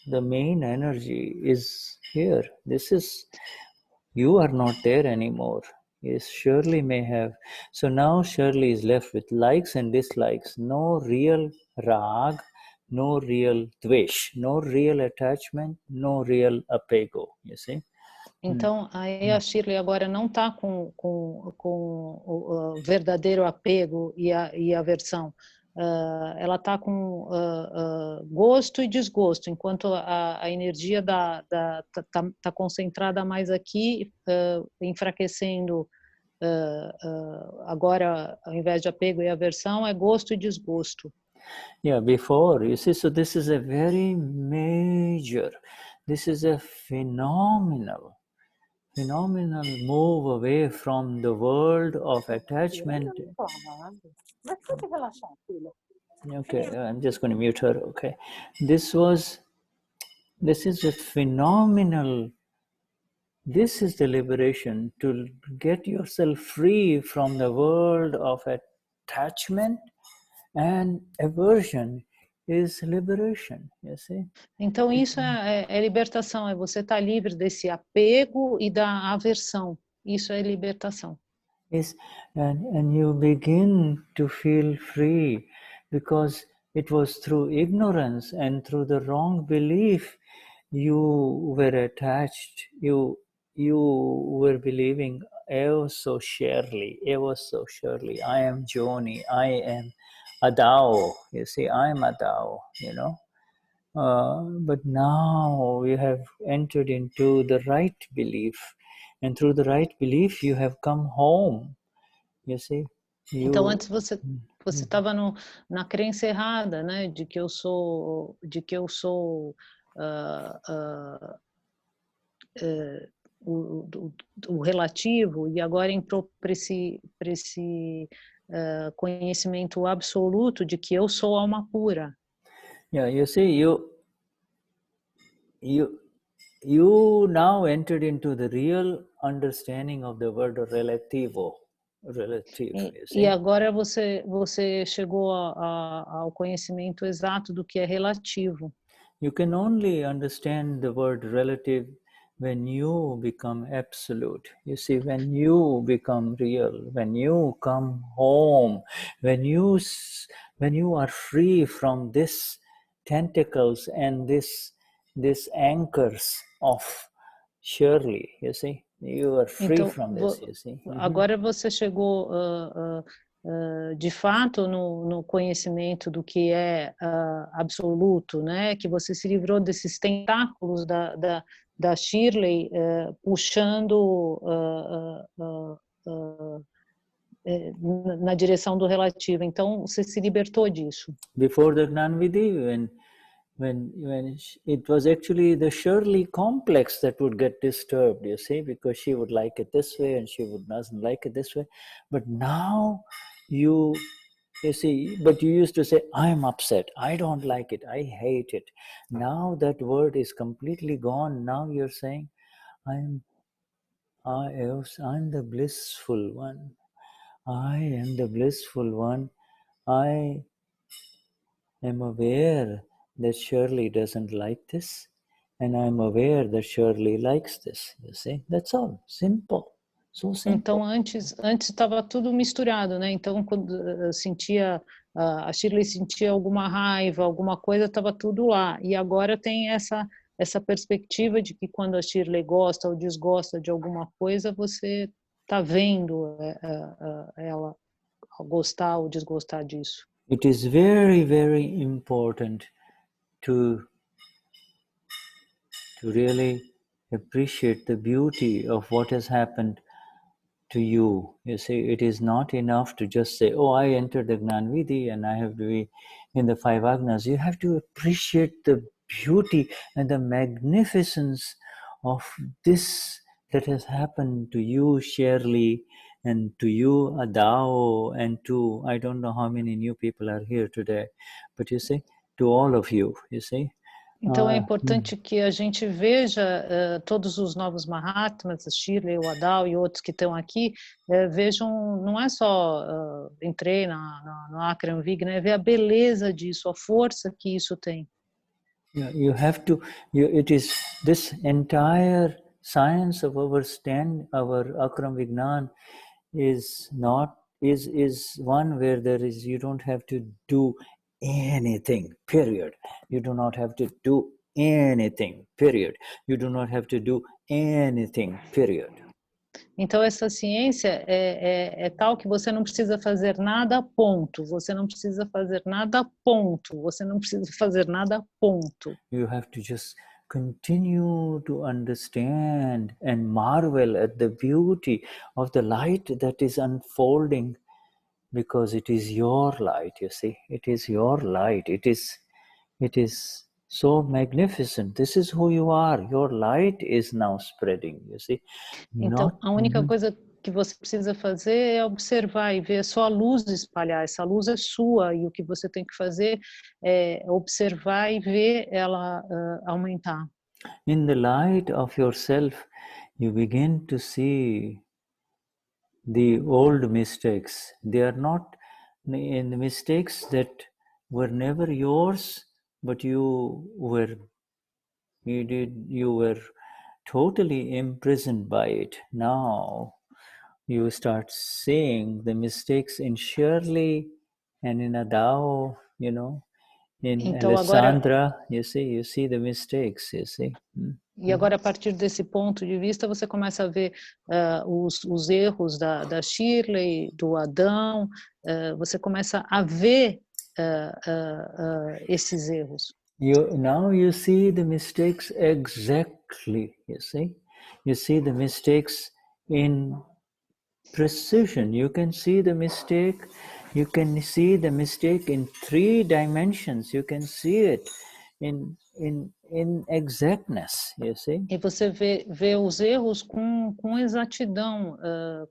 the main energy is here. You are not there anymore. Yes, Shirley may have. So now Shirley is left with likes and dislikes. No real rag, no real dvesh, no real attachment, no real apego, you see. Então, aí a Shirley agora não está com o verdadeiro apego e aversão. Ela está com gosto e desgosto, enquanto a energia tá concentrada mais aqui, enfraquecendo agora, ao invés de apego e aversão, é gosto e desgosto. Yeah, before, you see, so this is a very major, this is a phenomenal move away from the world of attachment. Okay, I'm just going to mute her. Okay, this is a phenomenal. This is the liberation to get yourself free from the world of attachment and aversion is liberation, you see. Então isso é libertação, é você estar livre desse apego e da aversão. Isso é libertação. Yes, and you begin to feel free because it was through ignorance and through the wrong belief you were attached. You were believing ever so surely, I am Joni, I am Adao. You see, I am Adao, but now you have entered into the right belief, and through the right belief you have come home. You see. Então antes você estava na crença errada, né, de que eu sou o relativo, e agora entrou para esse conhecimento absoluto de que eu sou alma pura. Yeah, you see, you now entered into the real understanding of the word relativo. E agora você chegou ao conhecimento exato do que é relativo. You can only understand the word relative when you become absolute. You see, when you become real, when you come home, when you are free from this tentacles and this anchors of Shirley, you see, you are free from this, you see. Agora você chegou de fato no conhecimento do que é absoluto, né? Que você se livrou desses tentáculos da Shirley puxando na direção do relativo. Então você se libertou disso. Before the Gnan Vidhi, when it was actually the Shirley complex that would get disturbed, you see, because she would like it this way and she doesn't like it this way. But now you see, but you used to say, I'm upset, I don't like it, I hate it. Now that word is completely gone. Now you're saying, I'm the blissful one. I am the blissful one. I am aware that Shirley doesn't like this, and I'm aware that Shirley likes this. You see, that's all. Simple. So simple. Então, antes estava tudo misturado, né? Então, quando eu sentia, a Shirley sentia alguma raiva, alguma coisa, estava tudo lá. E agora tem essa perspectiva de que quando a Shirley gosta ou desgosta de alguma coisa, você está vendo ela gostar ou desgostar disso. It is very, very important to really appreciate the beauty of what has happened to you. You see, it is not enough to just say, oh, I entered the Gnan Vidhi and I have to be in the 5 agnas. You have to appreciate the beauty and the magnificence of this that has happened to you, Shirley, and to you, Adao, and to, I don't know how many new people are here today, but you see, to all of you, you see. Então, é importante que a gente veja todos os novos Mahatmas, a Shirley, o Adal e outros que estão aqui, vejam, não é só entrei no Akram Vignan, é ver a beleza disso, a força que isso tem. Yeah, you have to, it is this entire science of our Akram Vignan is one where you don't have to do anything, period. You do not have to do anything, period. You do not have to do anything, period. Então, essa ciência é tal que você não precisa fazer nada, ponto. Você não precisa fazer nada, ponto. Você não precisa fazer nada, ponto. You have to just continue to understand and marvel at the beauty of the light that is unfolding, because it is your light, you see. It is your light. It is so magnificent. This is who you are. Your light is now spreading, you see. Então, a única coisa que você precisa fazer é observar e ver só a luz espalhar. Essa luz é sua e o que você tem que fazer é observar e ver ela aumentar. In the light of yourself, you begin to see the old mistakes. They are not in the mistakes that were never yours, but you were totally imprisoned by it. Now you start seeing the mistakes in Shirley and in Adao, you know, in Então, Alessandra, agora, you see the mistakes, you see. E agora, a partir desse ponto de vista, você começa a ver os erros da Shirley, do Adão, você começa a ver esses erros. Now you see the mistakes exactly, you see. You see the mistakes in precision. You can see the mistake. You can see the mistake in 3 dimensions. You can see it in exactness, you see. E você vê os erros com exatidão,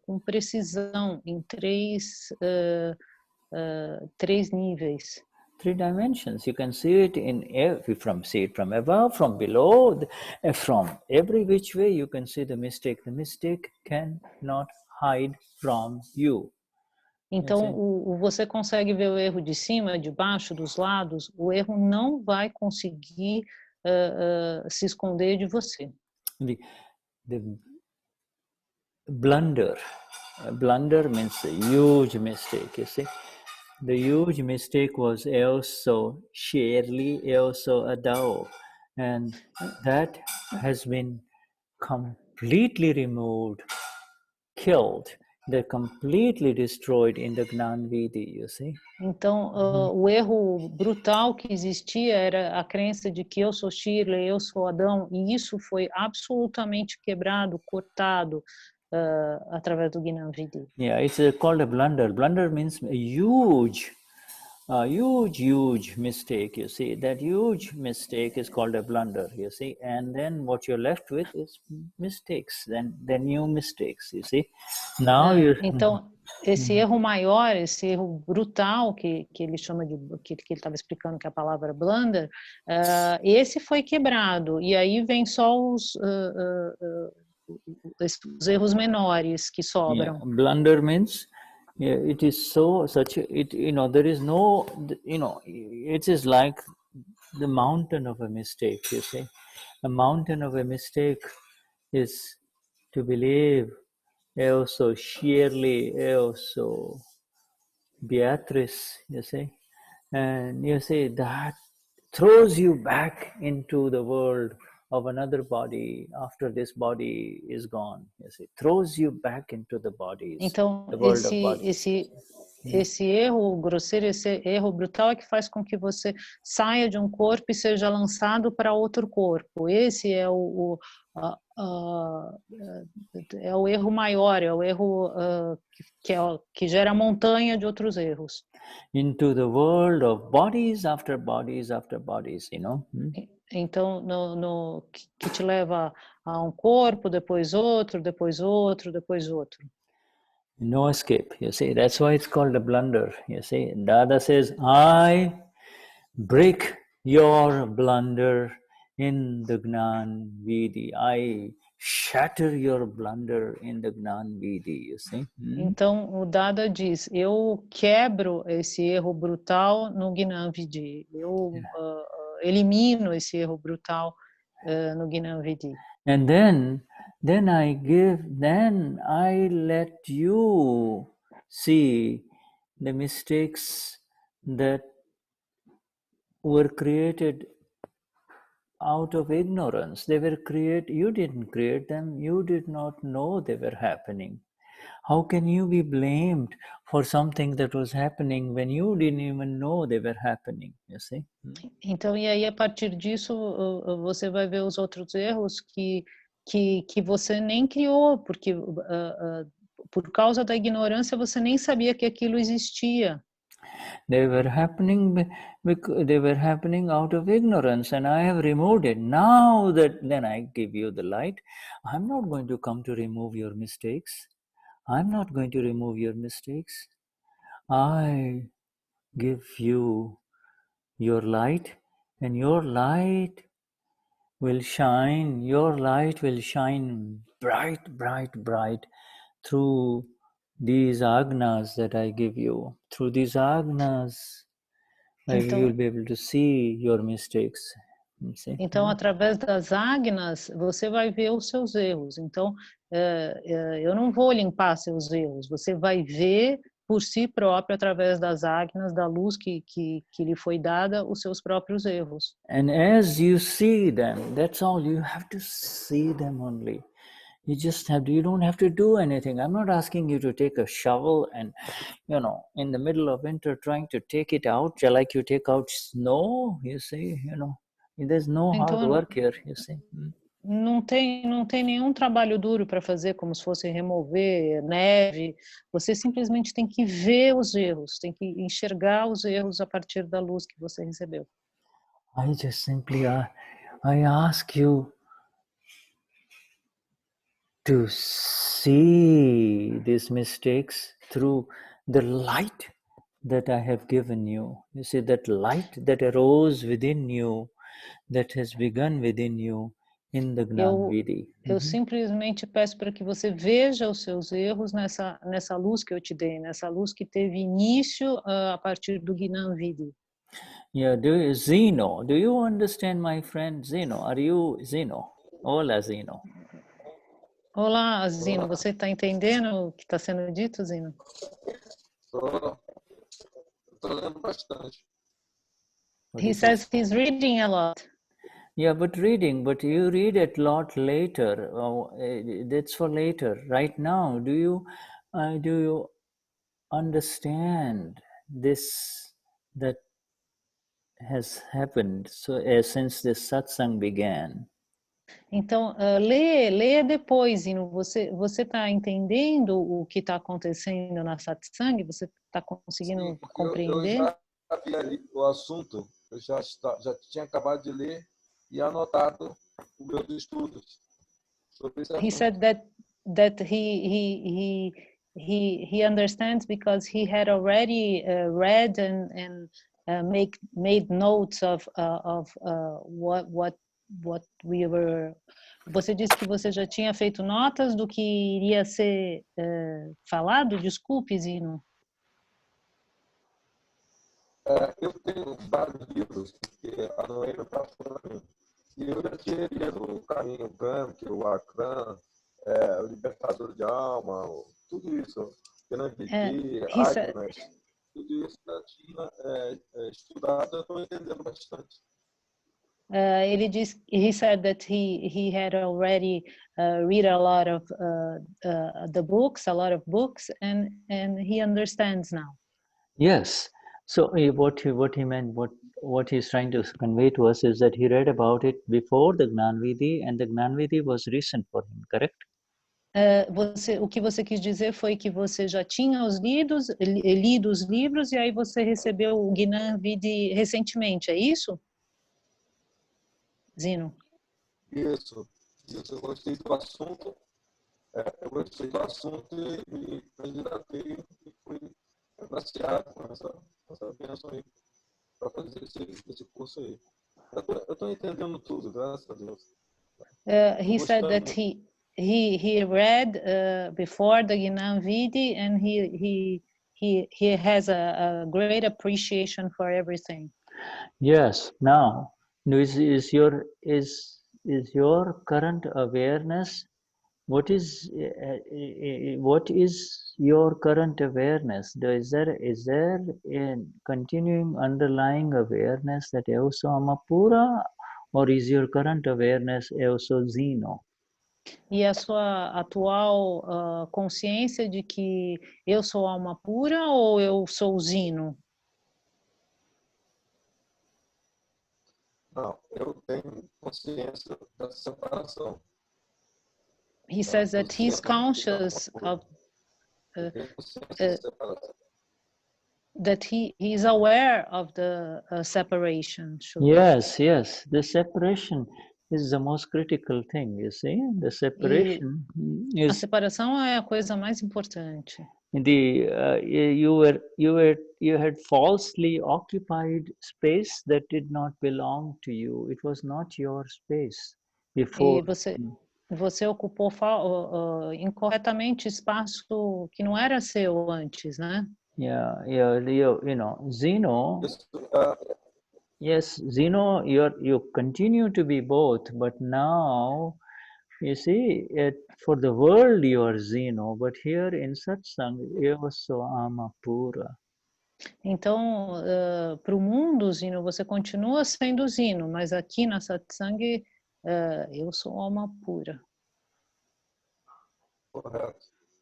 com precisão, em 3 níveis. 3 dimensions. You can see it see it from above, from below, from every which way. You can see the mistake. The mistake cannot hide from you. Então, você consegue ver o erro de cima, de baixo, dos lados. O erro não vai conseguir se esconder de você. The blunder means a huge mistake, you see. The huge mistake was also Shirley, also Adao, and that has been completely removed, killed. They're completely destroyed in the Gnan Vidhi, you see. Então, o erro brutal que existia era a crença de que eu sou Shirley, eu sou Adão, e isso foi absolutamente quebrado, cortado através do Gnan Vidhi. Yeah, it's called a blunder. Blunder means a huge mistake, you see. That huge mistake is called a blunder, you see. And then what you're left with is mistakes, then new mistakes, you see. Now Então, esse erro maior, esse erro brutal, que ele chama de, que ele estava explicando que a palavra blunder, esse foi quebrado. E aí vem só os erros menores que sobram. Yeah, blunder means it is there is no, it is like the mountain of a mistake, you see. A mountain of a mistake is to believe, eu sou Shirley, eu sou Beatrice, you see. And you see, that throws you back into the world of another body after this body is gone. You see, throws you back into the bodies, Então, the world of bodies. esse erro grosseiro, esse erro brutal é que faz com que você saia de um corpo e seja lançado para outro corpo. Esse é é o erro maior, é o erro que gera montanha de outros erros. Into the world of bodies after bodies after bodies, you know. Então, que te leva a um corpo, depois outro, depois outro, depois outro. No escape, you see. That's why it's called a blunder, you see. Dada says, I break your blunder in the Gnan Vidhi. I shatter your blunder in the Gnan Vidhi, you see. Então, o Dada diz, eu quebro esse erro brutal no Gnan Vidhi. Eu elimino esse erro brutal no Gnan Vidhi. And then I let you see the mistakes that were created out of ignorance. They were created, you didn't create them, you did not know they were happening. How can you be blamed for something that was happening when you didn't even know they were happening, you see? Então, e aí a partir disso, você vai ver os outros erros que você nem criou, porque por causa da ignorância você nem sabia que aquilo existia. They were happening out of ignorance, and I have removed it. Now that then I give you the light, I'm not going to come to remove your mistakes. I'm not going to remove your mistakes. I give you your light, and your light will shine. Your light will shine bright, bright, bright through these agnas that I give you. Through these agnas, Então, you'll be able to see your mistakes. Então, através das agnas, você vai ver os seus erros. Então, eu não vou limpar seus erros. Você vai ver por si próprio, através das agnas, da luz que lhe foi dada, os seus próprios erros. And as you see them, that's all. You have to see them only. You just have to, you don't have to do anything. I'm not asking you to take a shovel and, in the middle of winter trying to take it out, like you take out snow, you see, There's no hard work here, you see. Não tem nenhum trabalho duro para fazer, como se fosse remover neve. Você simplesmente tem que ver os erros, tem que enxergar os erros a partir da luz que você recebeu. I just simply, I ask you to see these mistakes through the light that I have given you. You see, that light that arose within you, that has begun within you in the Gnan Vidhi. Eu simplesmente peço para que você veja os seus erros nessa luz que eu te dei, nessa luz que teve início a partir do Gnan Vidhi. Yeah, Zeno, do you understand, my friend Zeno? Are you Zeno? Olá, Zeno. Olá, Zeno, você está entendendo o que está sendo dito, Zeno? Estou lendo bastante. He says he's reading a lot. Yeah, but you read a lot later. That's for later. Right now, do you understand this that has happened since this satsang began? Então, leia depois, Zeno. Você está entendendo o que está acontecendo na satsang? Você está conseguindo compreender? Eu já havia lido o assunto. Eu já tinha acabado de ler e anotado os meus estudos sobre esse assunto. He said that he understands because he had already read and made notes of what we were. Você disse que você já tinha feito notas do que iria ser falado? Desculpe, Zeno. Eu tenho vários livros, porque a Noemi passou para mim. E eu já tinha lido o Caminho Branco, o Akram, o Libertador de Alma, tudo isso, Gnan Vidhi, He said, Agnes, tudo isso eu tinha estudado, eu estou entendendo bastante. he said that he had already read a lot of the books, a lot of books, and he understands now. Yes. So what he meant, what he's trying to convey to us is that he read about it before the Gnan Vidhi, and the Gnan Vidhi was recent for him, correct? O que você quis dizer foi que você já tinha lido os livros e aí você recebeu o Gnan Vidhi recentemente, é isso? Zino? Isso, eu gostei do assunto, e me candidatei e fui agraciado com essa bênção aí, para fazer esse curso aí. Eu estou entendendo tudo, graças a Deus. He said that he read before the Gnan Vidhi and he has a great appreciation for everything. Yes. Now, is your current awareness, what is your current awareness? Is there a continuing underlying awareness that eu sou alma pura, or is your current awareness eu sou zino? E a sua atual consciência de que eu sou alma pura ou eu sou zino? Não, eu tenho consciência da separação. He says that he's conscious of that he is aware of the separation. Yes, the separation is the most critical thing, you see. The separation A separação é a coisa mais importante. You had falsely occupied space that did not belong to you. It was not your space before. E você ocupou incorretamente espaço que não era seu antes, né? Yeah, you know, Zeno. Yes, Zeno, you continue to be both, but now, you see, for the world you are Zeno, but here in Satsang, eu sou alma pura. Então, para o mundo, Zino, você continua sendo Zino, mas aqui na Satsang, eu sou alma pura.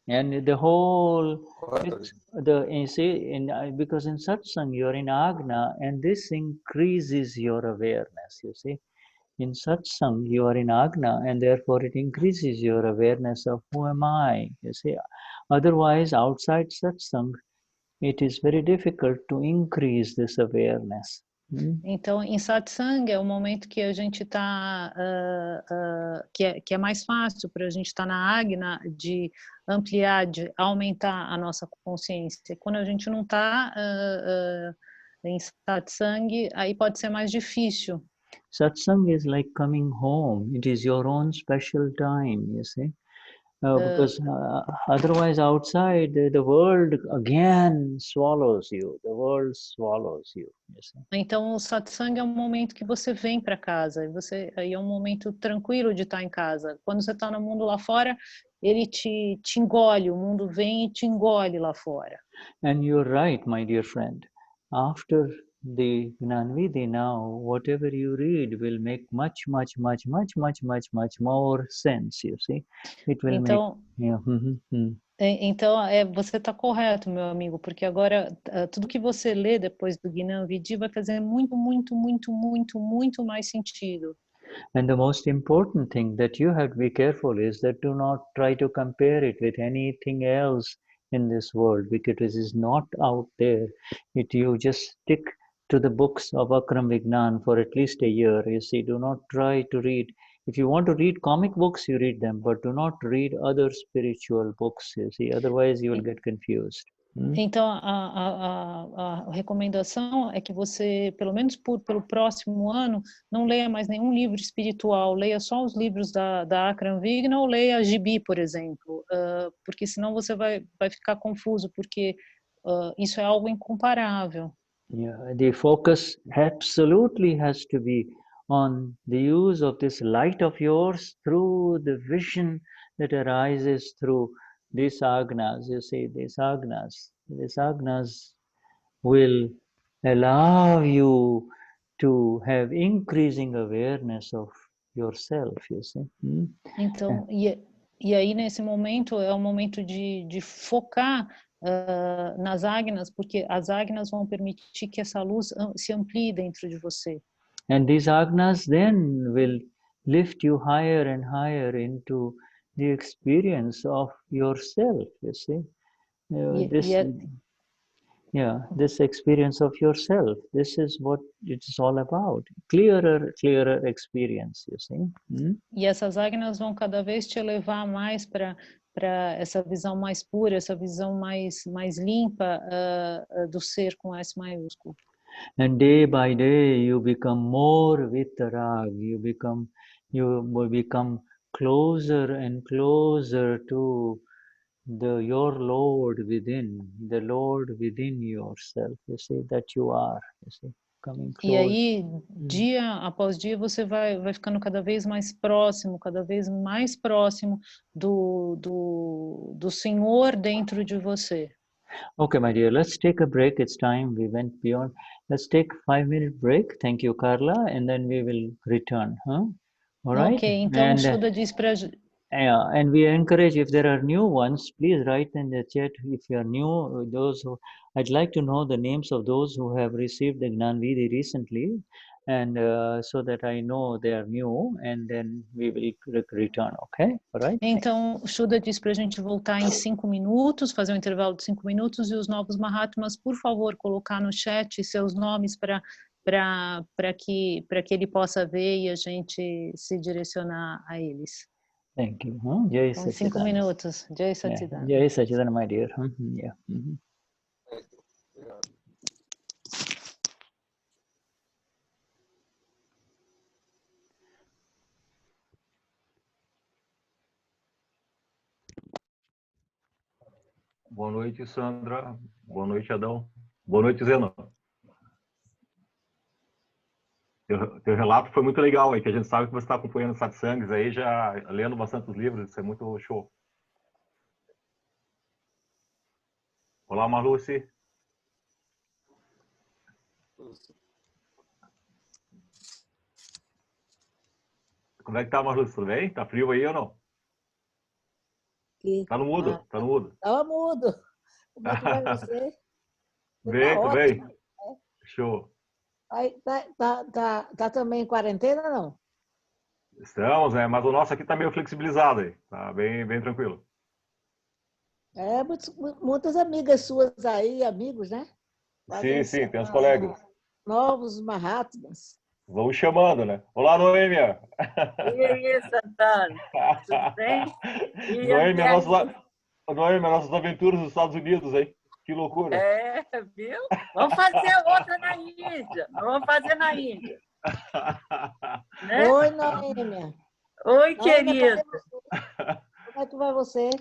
And the whole, you see, because in Satsang you are in Agna, and this increases your awareness, you see. In Satsang you are in Agna, and therefore it increases your awareness of who am I, you see. Otherwise, outside Satsang, it is very difficult to increase this awareness. Então, em Satsang é o momento que a gente está, que é mais fácil para a gente estar na Agna, de ampliar, de aumentar a nossa consciência. Quando a gente não está em Satsang, aí pode ser mais difícil. Satsang is like coming home. It is your own special time, you see. Because otherwise outside, the world again swallows you. The world swallows you. Então, o satsang é um momento que você vem para casa. Aí é um momento tranquilo de estar em casa. Quando você está no mundo lá fora, ele te engole. O mundo vem e te engole lá fora. And you're right, my dear friend. After the Gnan Vidhi now, whatever you read will make much more sense, you see. It will então, make... Então, você está correto, meu amigo, porque agora tudo que você lê depois do Gnan Vidhi vai fazer muito mais sentido. And the most important thing that you have to be careful is that do not try to compare it with anything else in this world, because it is not out there. You just stick to the books of Akram Vignan for at least a year. You see, do not try to read. If you want to read comic books, you read them, but do not read other spiritual books, you see, otherwise you will get confused. Então, a recomendação é que você, pelo menos pelo próximo ano, não leia mais nenhum livro espiritual, leia só os livros da Akram Vignan ou leia a Gibi, por exemplo, porque senão você vai ficar confuso, porque isso é algo incomparável. Yeah, the focus absolutely has to be on the use of this light of yours through the vision that arises through these agnas. You see, these agnas will allow you to have increasing awareness of yourself, you see. Então, e aí nesse momento é o momento de focar nas agnas, porque as agnas vão permitir que essa luz se amplie dentro de você. And these agnas then will lift you higher and higher into the experience of yourself, you see. This experience of yourself. This is what it's all about. Clearer experience, you see. E essas agnas vão cada vez te levar mais para essa visão mais pura, essa visão mais limpa do ser com S maiúsculo. And day by day you become more vitarag, you will become closer and closer to your Lord within, the Lord within yourself, you see, that you are, you see, coming close. E aí, dia após dia, você vai ficando cada vez mais próximo do Senhor dentro de você. Okay, my dear, let's take a break. It's time. We went beyond. Let's take a 5-minute break. Thank you, Carla, and then we will return. Huh? All right. Ok, então Shuddha diz para yeah, and we encourage, if there are new ones, please write in the chat if you are new. I'd like to know the names of those who have received the Gnan Vidhi recently, and so that I know they are new, and then we will return. Okay, all right. Então, o Shuddha diz para a gente voltar em 5 minutos, fazer um intervalo de 5 minutos, e os novos Mahatmas, por favor, colocar no chat seus nomes para que ele possa ver e a gente se direcionar a eles. Thank you. Jai Então, 5 minutos. Jai Satchidana. Jai Satchidana, my dear. Yeah. Boa noite, Sandra. Boa noite, Adão. Boa noite, Zeno. Teu relato foi muito legal aí, que a gente sabe que você está acompanhando satsangs aí, já lendo bastante os livros, isso é muito show. Olá, Marluce. Como é que tá, Marluce? Tudo bem? Tá frio aí ou não? Aqui. Tá no mudo, tá no mudo. Tava mudo. Como é que vai você? Bem, tudo bem. Show. Tá também em quarentena, não? Estamos, né? Mas o nosso aqui tá meio flexibilizado aí. Tá bem tranquilo. Muitas amigas suas aí, amigos, né? Sim, tem os colegas. Novos Mahatmas. Vamos chamando, né? Olá, Noêmia. E aí, Santana? Tudo bem? Noêmia, nossas aventuras nos Estados Unidos, hein? Que loucura. Viu? Vamos fazer outra na Índia. Vamos fazer na Índia. Né? Oi, Noêmia. Oi, querida. Como é que vai você?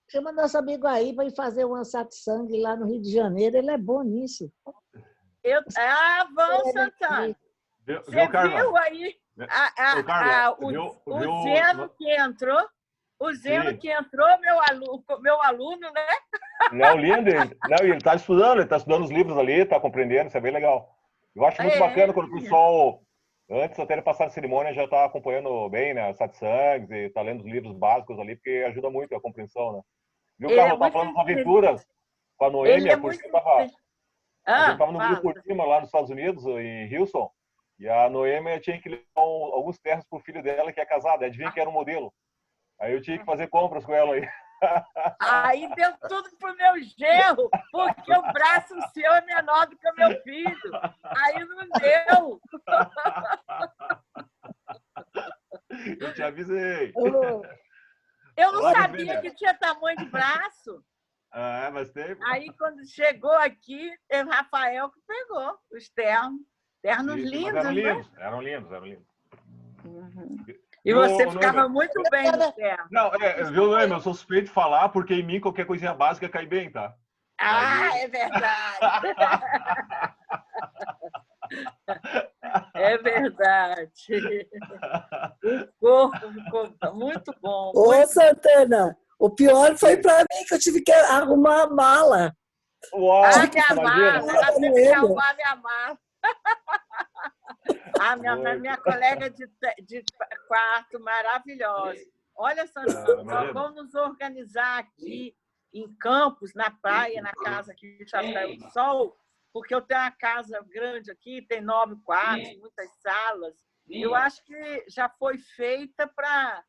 Chama nosso amigo aí para ir fazer um satsang lá no Rio de Janeiro. Ele é bom nisso. Vamos, Santana. Você viu aí o Zeno que entrou? O Zeno que entrou, meu aluno, né? Não, lindo. Ele está estudando os livros ali, está compreendendo, isso é bem legal. Eu acho muito bacana quando o pessoal, antes até de passar a cerimônia, já está acompanhando bem, né, satsangs, e está lendo os livros básicos ali, porque ajuda muito a compreensão, né? Viu, Carla? Eu estava falando das aventuras com a Noêmia, a gente estava no grupo por cima, lá nos Estados Unidos, em Houston, e a Noêmia tinha que levar alguns ternos para o filho dela, que é casado, adivinha que era um modelo. Aí eu tinha que fazer compras com ela aí. Aí deu tudo pro meu genro, porque o braço seu é menor do que o meu filho. Aí não deu. Eu te avisei. Eu não sabia que tinha tamanho de braço. Mas tem. Aí quando chegou aqui, o Rafael que pegou os ternos. Ternos lindos, eram lindos. Uhum. E você ficava muito bem no terno. Não, viu, Noêmia? Eu sou suspeito de falar, porque em mim qualquer coisinha básica cai bem, tá? Ah, é verdade. É verdade. O corpo ficou muito bom. Ô, Muito... Santana, o pior foi para mim que eu tive que arrumar a mala. Uau, minha mala, ela teve que arrumar minha mala. Minha colega de quarto maravilhosa. Olha, Santana, nós vamos nos organizar aqui em Campos, na praia, na casa aqui de Chapéu do Sol, porque eu tenho uma casa grande aqui, tem 9 quartos, muitas salas. Eu acho que já foi feita para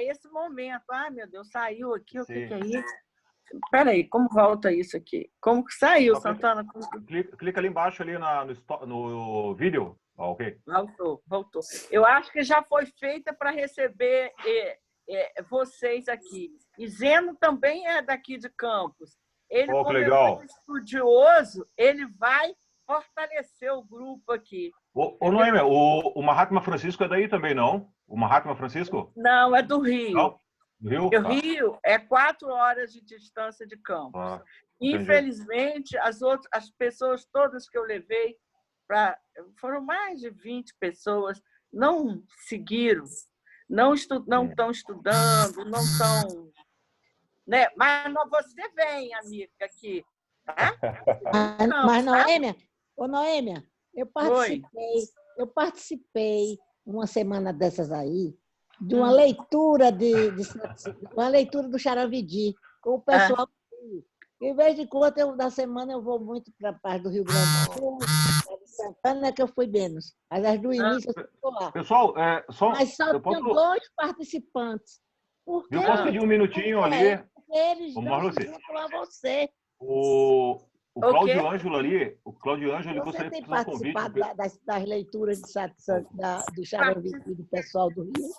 esse momento. Ai, meu Deus, saiu aqui, o que é isso? Espera aí, como volta isso aqui? Como que saiu, Santana? Clica ali embaixo ali no vídeo. Ok. Voltou. Eu acho que já foi feita para receber vocês aqui. E Zeno também é daqui de Campos. Ele, como legal. É muito estudioso, ele vai fortalecer o grupo aqui. Noêmia, o Mahatma Francisco é daí também, não? O Mahatma Francisco? Não, é do Rio. Não? Do Rio? O Rio é 4 horas de distância de Campos. Infelizmente, as pessoas todas que eu levei, foram mais de 20 pessoas, não seguiram, não estão estudando, não estão... Né? Mas você vem, amiga, aqui. Tá? Mas Noêmia, eu participei uma semana dessas aí de uma leitura uma leitura do Charavidi com o pessoal. Em vez de quando da semana eu vou muito para a parte do Rio Grande do Sul, de Santana, que eu fui menos. Aliás, do início eu estou lá. Pessoal, mas só tinham 2 participantes. Eu posso pedir um minutinho ali? Eles não se juntam a você. O Cláudio Ângelo ali, ele gostaria de fazer um convite. Você tem participado das leituras de satsang do Charavidi do pessoal do Rio?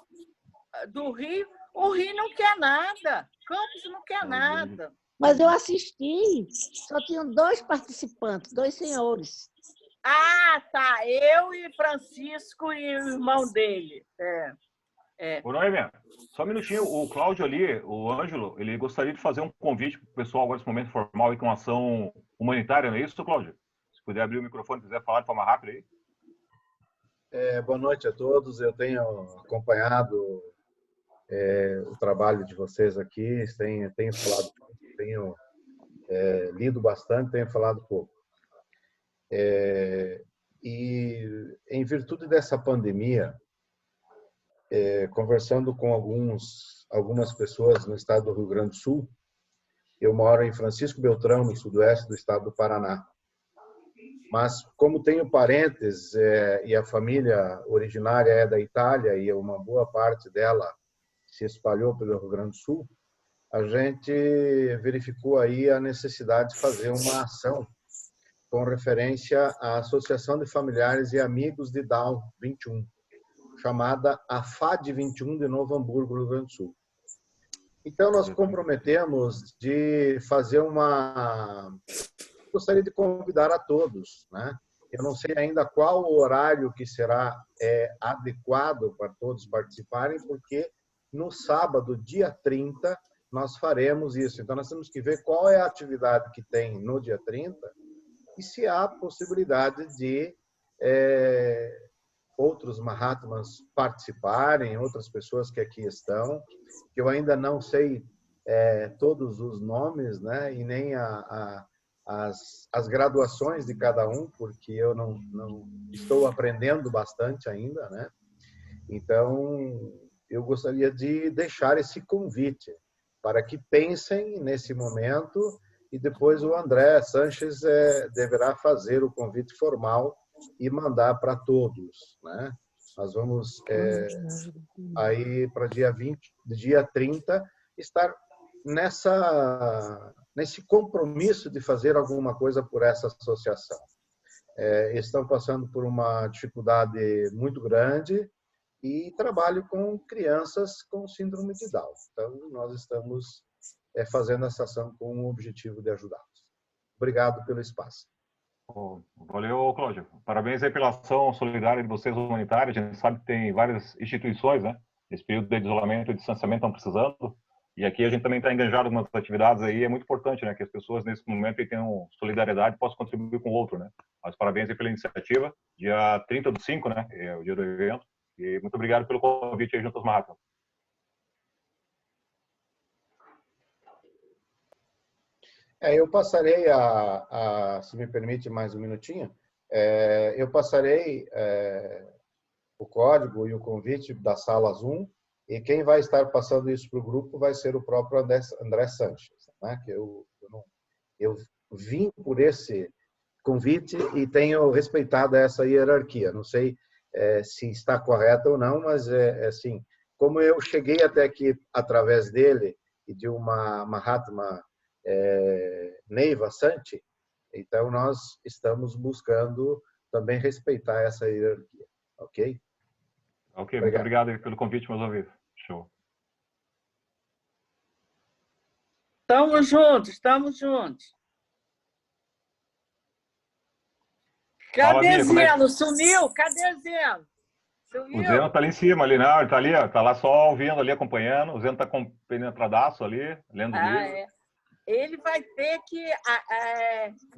Do Rio? O Rio não quer nada. Campos não quer nada. Mas eu assisti. Só tinham 2 participantes, 2 senhores. Ah, tá. Eu e Francisco e o irmão dele. Noêmia, só um minutinho. O Cláudio ali, o Ângelo, ele gostaria de fazer um convite para o pessoal agora nesse momento formal e com ação humanitária, não é isso, Cláudio? Se puder abrir o microfone, quiser falar de forma rápida aí. Boa noite a todos. Eu tenho acompanhado o trabalho de vocês aqui, tenho falado, tenho lido bastante, tenho falado pouco. E em virtude dessa pandemia, conversando com algumas pessoas no estado do Rio Grande do Sul, eu moro em Francisco Beltrão, no sudoeste do estado do Paraná. Mas como tenho parentes e a família originária é da Itália e uma boa parte dela se espalhou pelo Rio Grande do Sul, a gente verificou aí a necessidade de fazer uma ação com referência à Associação de Familiares e Amigos de Down 21, chamada AFAD 21 de Novo Hamburgo, Rio Grande do Sul. Então, nós comprometemos de fazer Gostaria de convidar a todos, né? Eu não sei ainda qual o horário que será adequado para todos participarem, porque no sábado, dia 30, nós faremos isso. Então, nós temos que ver qual é a atividade que tem no dia 30 e se há possibilidade de outros Mahatmas participarem, outras pessoas que aqui estão, que eu ainda não sei todos os nomes, né? E nem as graduações de cada um, porque eu não estou aprendendo bastante ainda, né? Então, eu gostaria de deixar esse convite para que pensem nesse momento e depois o André Sanches deverá fazer o convite formal e mandar para todos, né? Nós vamos aí para dia 30 estar nesse compromisso de fazer alguma coisa por essa associação. Estão passando por uma dificuldade muito grande e trabalho com crianças com síndrome de Down. Então, nós estamos fazendo essa ação com o objetivo de ajudá-los. Obrigado pelo espaço. Valeu, Cláudio. Parabéns aí pela ação solidária de vocês humanitária. A gente sabe que tem várias instituições, né? Nesse período de isolamento e distanciamento estão precisando. E aqui a gente também está enganjado em algumas atividades aí, é muito importante, né, que as pessoas nesse momento tenham solidariedade e possam contribuir com o outro, né. Mas parabéns aí pela iniciativa. Dia 30/5, né, é o dia do evento. E muito obrigado pelo convite aí junto aos Mahatmas. Eu passarei se me permite mais um minutinho, eu passarei o código e o convite da sala Zoom, e quem vai estar passando isso para o grupo vai ser o próprio André Sanches, né? Que eu vim por esse convite e tenho respeitado essa hierarquia. Não sei se está correta ou não, mas assim, como eu cheguei até aqui através dele e de uma Mahatma Neiva Santi, então nós estamos buscando também respeitar essa hierarquia, ok? Ok, muito obrigado pelo convite mais uma vez. Show. Estamos juntos, estamos juntos. Cadê Zeno? Sumiu? Cadê Zeno? Sumiu? O Zeno está ali em cima, ali, não, ele está ali, está lá só ouvindo ali, acompanhando. O Zeno está penetradaço ali, lendo livro. É. Ele vai ter que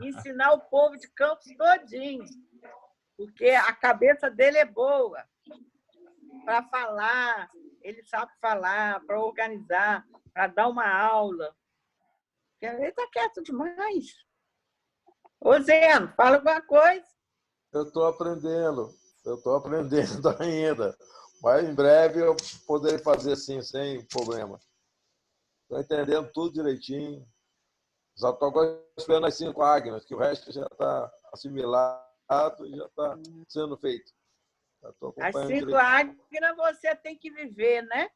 ensinar o povo de Campos todinho, porque a cabeça dele é boa para falar, ele sabe falar, para organizar, para dar uma aula. Ele está quieto demais. Ô, Zeno, fala alguma coisa. Eu estou aprendendo ainda. Mas em breve eu poderei fazer assim, sem problema. Estou entendendo tudo direitinho. Só estou esperando as 5 águias, que o resto já está assimilado e já está sendo feito. As 5 águias você tem que viver, né?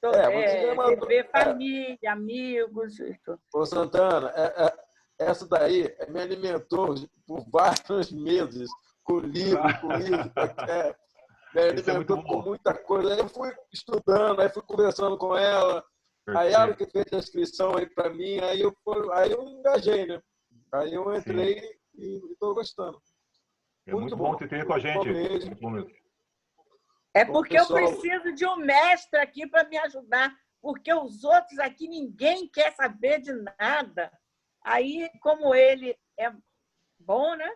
Viver família, amigos. Ô, Santana, essa daí me alimentou por vários meses, com livro, me alimentou com muita coisa. Aí eu fui estudando, aí fui conversando com ela. Aí ela que fez a inscrição aí para mim, aí eu engajei, né? Aí eu entrei e estou gostando. É muito bom ter com a gente. É porque eu preciso de um mestre aqui para me ajudar, porque os outros aqui ninguém quer saber de nada. Aí, como ele é bom, né?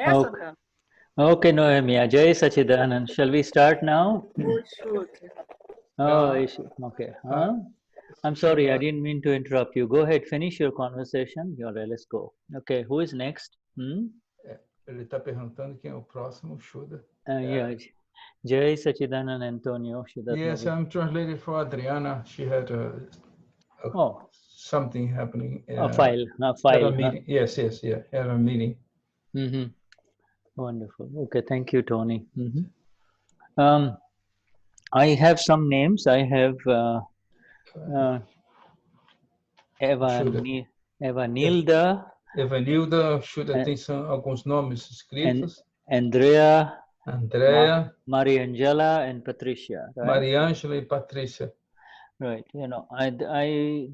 Santana? Okay, Noemia. Jai Sachidanand. Shall we start now? Okay. I'm sorry, I didn't mean to interrupt you. Go ahead, finish your conversation. Let's go. Okay, who is next? Ele está perguntando quem é o próximo, Shuddha. Yeah. Jai Sachidanand Antonio. Yes, I'm translating for Adriana. She had something happening. A file. Had a meeting. Yes, had a meeting. Wonderful. Okay, thank you, Tony. I have some names. I have Evanilda. Evanilda, Shuddha tem alguns nomes escritos. Andrea, Mariangela and Patricia. Right? Mariangela e Patrícia. Right.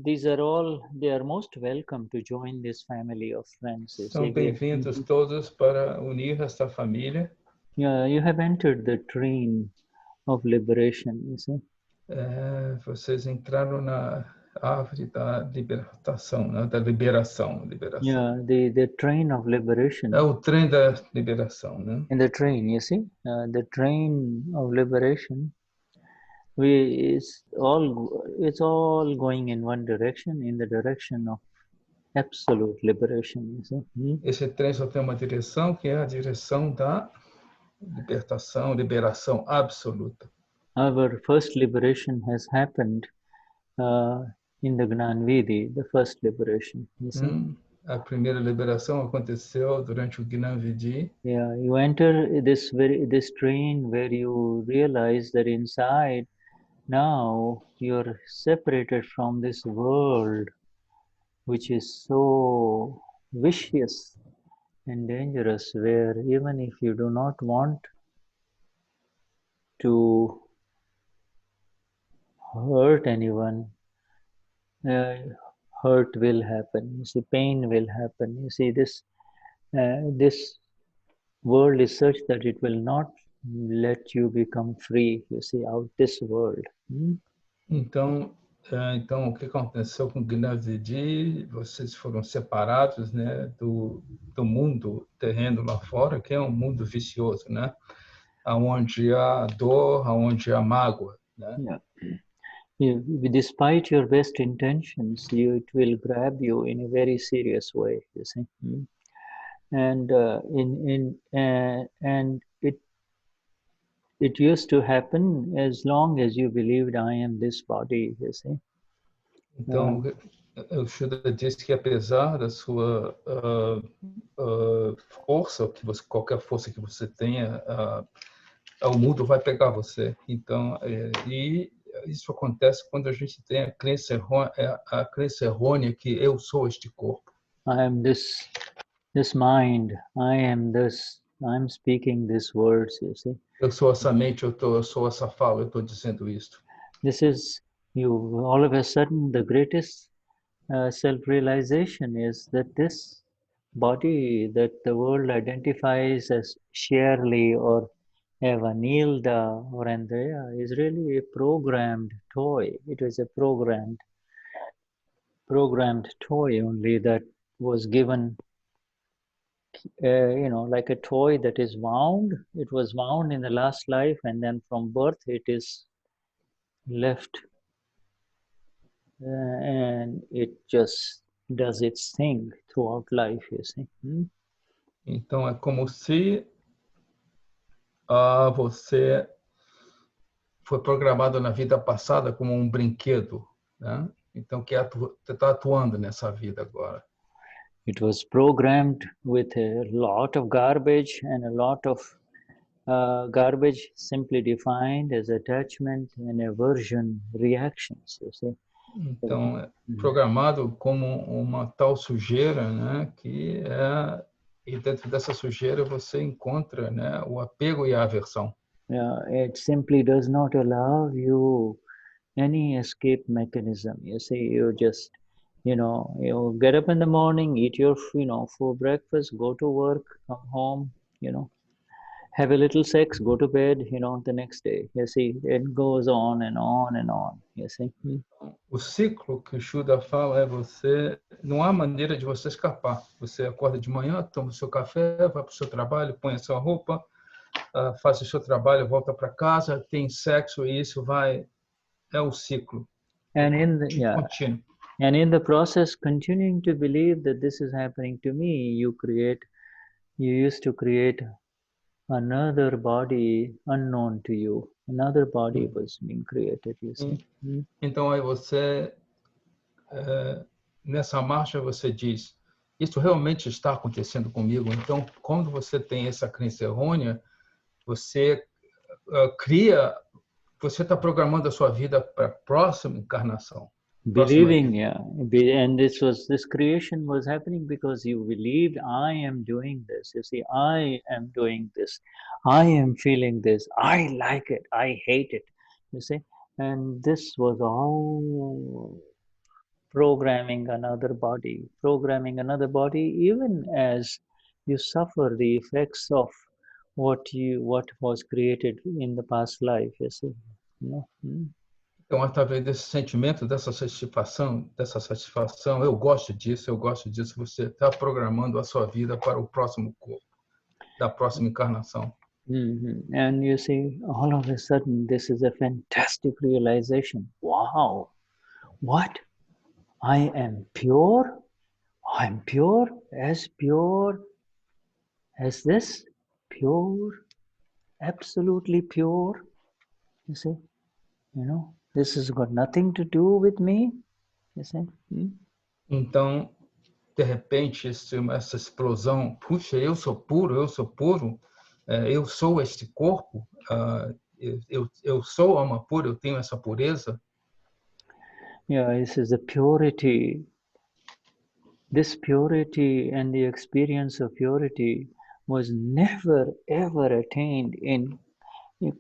These are all, they are most welcome to join this family of friends. São bem-vindos todos para unir esta família. Yeah, you have entered the train of liberation, you see. Vocês entraram na árvore da libertação, né? Da liberação. Yeah, the train of liberation. É o trem da liberação, né? In the train, you see, the train of liberation. It's all going in one direction, in the direction of absolute liberation. You see? Esse trem só tem uma direção, que é a direção da libertação, liberação absoluta. Our first liberation has happened in the Gnan Vidhi, the first liberation. You see? A primeira liberação aconteceu durante o Gnan Vidhi. Yeah, you enter this train where you realize that inside now you're separated from this world, which is so vicious and dangerous, where even if you do not want to hurt anyone, hurt will happen. You see, pain will happen. You see, this world is such that it will not let you become free. You see, out this world. Então, Então, o que aconteceu com Gnan Vidhi? Vocês foram separados, né, do mundo terreno lá fora, que é um mundo vicioso, né? Onde há dor, onde há mágoa, né? Yeah. Despite your best intentions, it will grab you in a very serious way, you see. And and it used to happen as long as you believed I am this body, you see. Então, o Shuddha disse que apesar da sua força, qualquer força que você tenha, o mundo vai pegar você. Então, e isso acontece quando a gente tem a crença errônea que eu sou este corpo. I am this mind. I am this. I'm speaking these words. You see. Eu sou essa mente. Eu sou essa fala. Eu estou dizendo isto. This is you. All of a sudden, the greatest self-realization is that this body that the world identifies as Shirley or Evanilda or Andrea is really a programmed toy. It was a programmed toy only that was given, like a toy that is wound. It was wound in the last life, and then from birth it is left, and it just does its thing throughout life, you see. Então, é como se você foi programado na vida passada como um brinquedo, né? Então, que você está atuando nessa vida agora. It was programmed with a lot of garbage, and a lot of garbage simply defined as attachment and aversion reactions, you see. Então, é programado como uma tal sujeira, né? E dentro dessa sujeira você encontra, né, o apego e a aversão. It simply does not allow you any escape mechanism. You see, you just, you get up in the morning, eat your, full breakfast, go to work, come home, have a little sex, go to bed, the next day. You see, it goes on and on and on. You see. O ciclo que o Shuddha fala não há maneira de você escapar. Você acorda de manhã, toma o seu café, vai para o seu trabalho, põe a sua roupa, faz o seu trabalho, volta para casa, tem sexo e isso é o ciclo. And in the process, continuing to believe that this is happening to me, you used to create another body unknown to you. Another body was being created, you see. Então aí você, nessa marcha você diz, isso realmente está acontecendo comigo. Então, quando você tem essa crença errônea, você você está programando a sua vida para a próxima encarnação. Believing, and this creation was happening because you believed, I am doing this. You see, I am doing this. I am feeling this. I like it. I hate it. You see, and this was all programming another body, even as you suffer the effects of what was created in the past life. You see, Então, através desse sentimento, dessa satisfação, eu gosto disso, você está programando a sua vida para o próximo corpo, da próxima encarnação. And you see, all of a sudden, this is a fantastic realization. Wow, what? I am pure? I'm pure as this? Pure, absolutely pure, you see, this has got nothing to do with me, you see. Então, de repente, essa explosão, puxa, eu sou puro, eu sou este corpo, eu sou alma pura, eu tenho essa pureza. This is the purity. This purity and the experience of purity was never ever attained in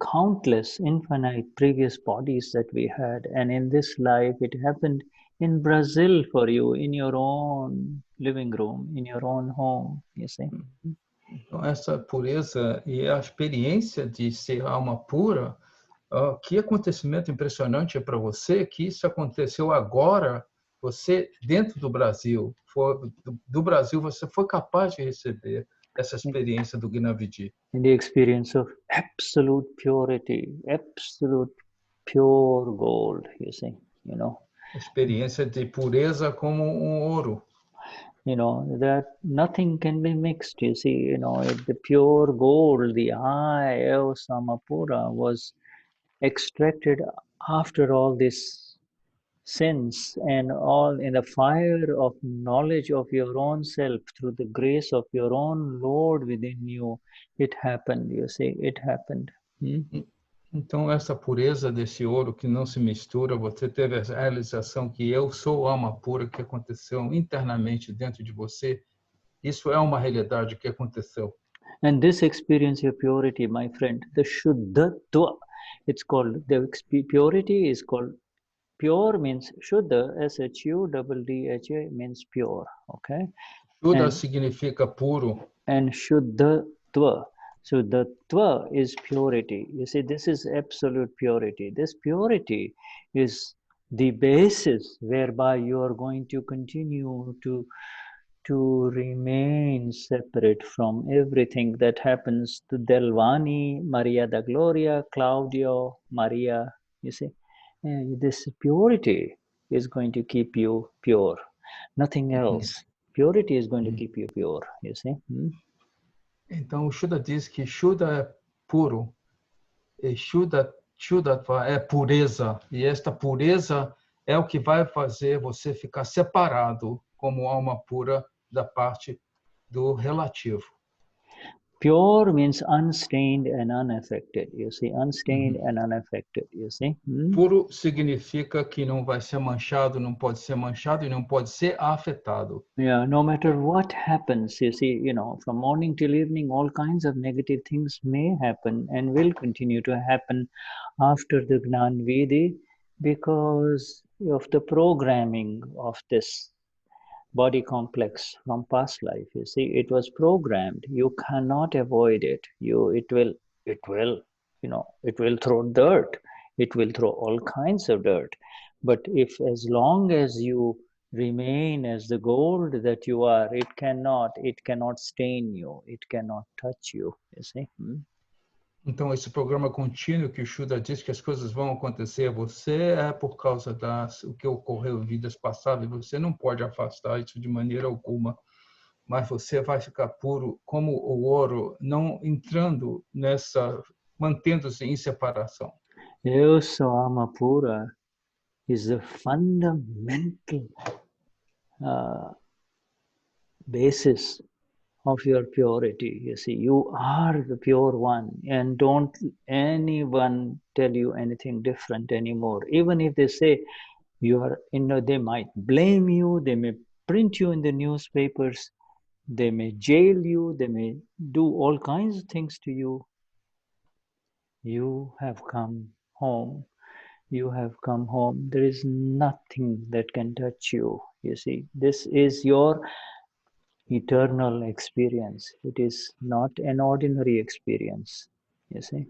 countless infinite previous bodies that we had, and in this life it happened in Brazil for you, in your own living room, in your own home, you see. Então, essa pureza e a experiência de ser alma pura Que acontecimento impressionante é para você que isso aconteceu agora, você dentro do Brasil, do Brasil você foi capaz de receber essa experiência do Gnan Vidhi. In the experience of absolute purity, absolute pure gold, you see, you know. Experiência de pureza como ouro. You know, that nothing can be mixed, you see, you know, the pure gold, the eye of Samapura was extracted after all these sins and all in the fire of knowledge of your own self through the grace of your own Lord within you. It happened, you see, it happened. Então, essa pureza desse ouro que não se mistura, você teve a realização que eu sou alma pura, que aconteceu internamente dentro de você. Isso é uma realidade que aconteceu. And this experience of purity, my friend, the Shuddhatma, it's called, the purity is called, pure means Shuddha, S-H-U-D-D-H-A means pure, okay? Shuddha significa puro. And Shuddhatma. So the Tva is purity. You see, this is absolute purity. This purity is the basis whereby you are going to continue to remain separate from everything that happens to Delvani, Maria da Gloria, Claudio, Maria. You see, this purity is going to keep you pure. Nothing else. Purity is going to keep you pure. You see. Então, o Shuddha diz que Shuddha é puro, e Shuddhatma é pureza, e esta pureza é o que vai fazer você ficar separado como alma pura da parte do relativo. Pure means unstained and unaffected, you see, unstained and unaffected, you see. Puro significa que não vai ser manchado, não pode ser manchado e não pode ser afetado. Yeah, no matter what happens, you see, you know, from morning till evening, all kinds of negative things may happen and will continue to happen after the Gnan Vidhi because of the programming of this body complex from past life. You see, it was programmed. You cannot avoid it. It will, you know, it will throw dirt. It will throw all kinds of dirt. But if as long as you remain as the gold that you are, it cannot stain you. It cannot touch you. You see. Então, esse programa contínuo que o Shuddha diz que as coisas vão acontecer a você é por causa do que ocorreu em vidas passadas. Você não pode afastar isso de maneira alguma, mas você vai ficar puro como o ouro, não entrando nessa, mantendo-se em separação. Eu sou alma pura is the fundamental basis of your purity. You see, you are the pure one, and don't anyone tell you anything different anymore. Even if they say you are, you know, they might blame you, they may print you in the newspapers, they may jail you, they may do all kinds of things to you. You have come home. You have come home. There is nothing that can touch you. You see, this is your eternal experience. It is not an ordinary experience. You see?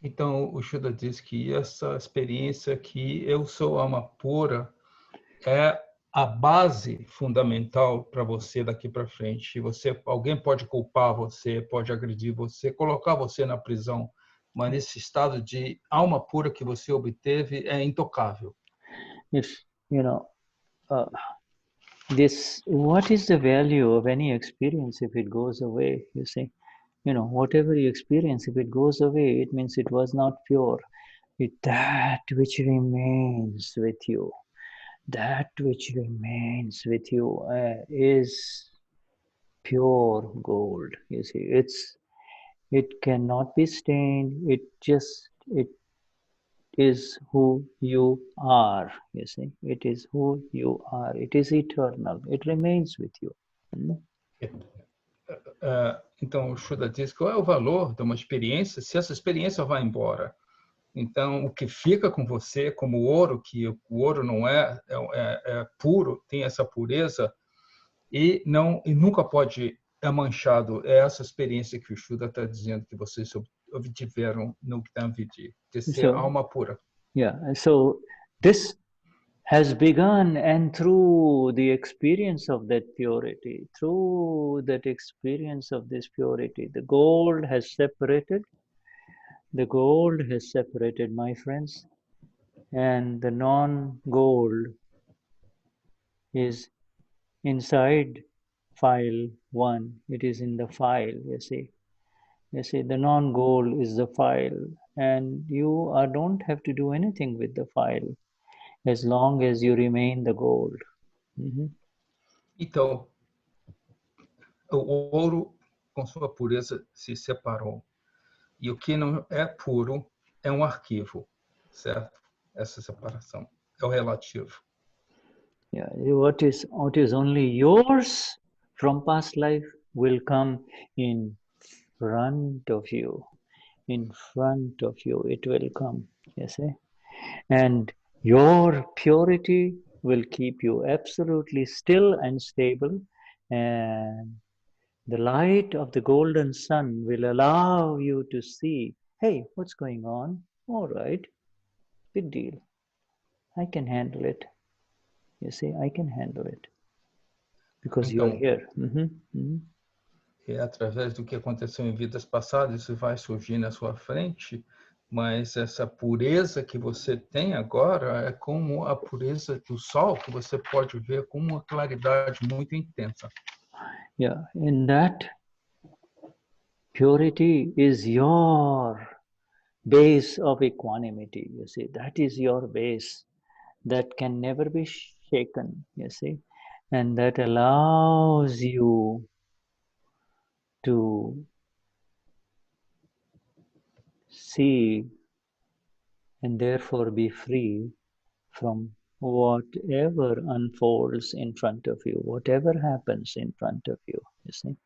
Então, o Shuddha diz que essa experiência que eu sou alma pura é a base fundamental para você daqui para frente. Alguém pode culpar você, pode agredir você, colocar você na prisão, mas esse estado de alma pura que você obteve é intocável. If, you know, what is the value of any experience if it goes away? You see, you know, whatever you experience, if it goes away, it means it was not pure. That which remains with you, is pure gold. You see, it cannot be stained. It is who you are. You see, it is who you are. It is eternal. It remains with you. Então, o Shuddha diz qual é o valor de uma experiência se essa experiência vai embora. Então, o que fica com você, como ouro, que o ouro não é puro, tem essa pureza, e nunca pode é manchado. É essa experiência que o Shuddha está dizendo que vocês obtiveram no Gnan Vidhi, de ser alma pura. Yeah, so this has begun, and through the experience of that purity, through that experience of this purity, the gold has separated. The gold has separated, my friends, and the non-gold is inside file 1. It is in the file, you see. You see, the non-gold is the file, and you don't have to do anything with the file as long as you remain the gold. Então, o ouro, com sua pureza, se separou. E o que não é puro é arquivo, certo? Essa separação é o relativo. Yeah, what is only yours from past life will come in front of you. In front of you, it will come, you see. And your purity will keep you absolutely still and stable, and the light of the golden sun will allow you to see, hey, what's going on? All right, big deal. I can handle it. You see, I can handle it. Because Então, you're here. É através do que aconteceu em vidas passadas, isso vai surgir na sua frente, mas essa pureza que você tem agora é como a pureza do sol, que você pode ver com uma claridade muito intensa. Yeah, in that purity is your base of equanimity, you see. That is your base that can never be shaken, you see. And that allows you to see and therefore be free from whatever unfolds in front of you, whatever happens in front of you, you see.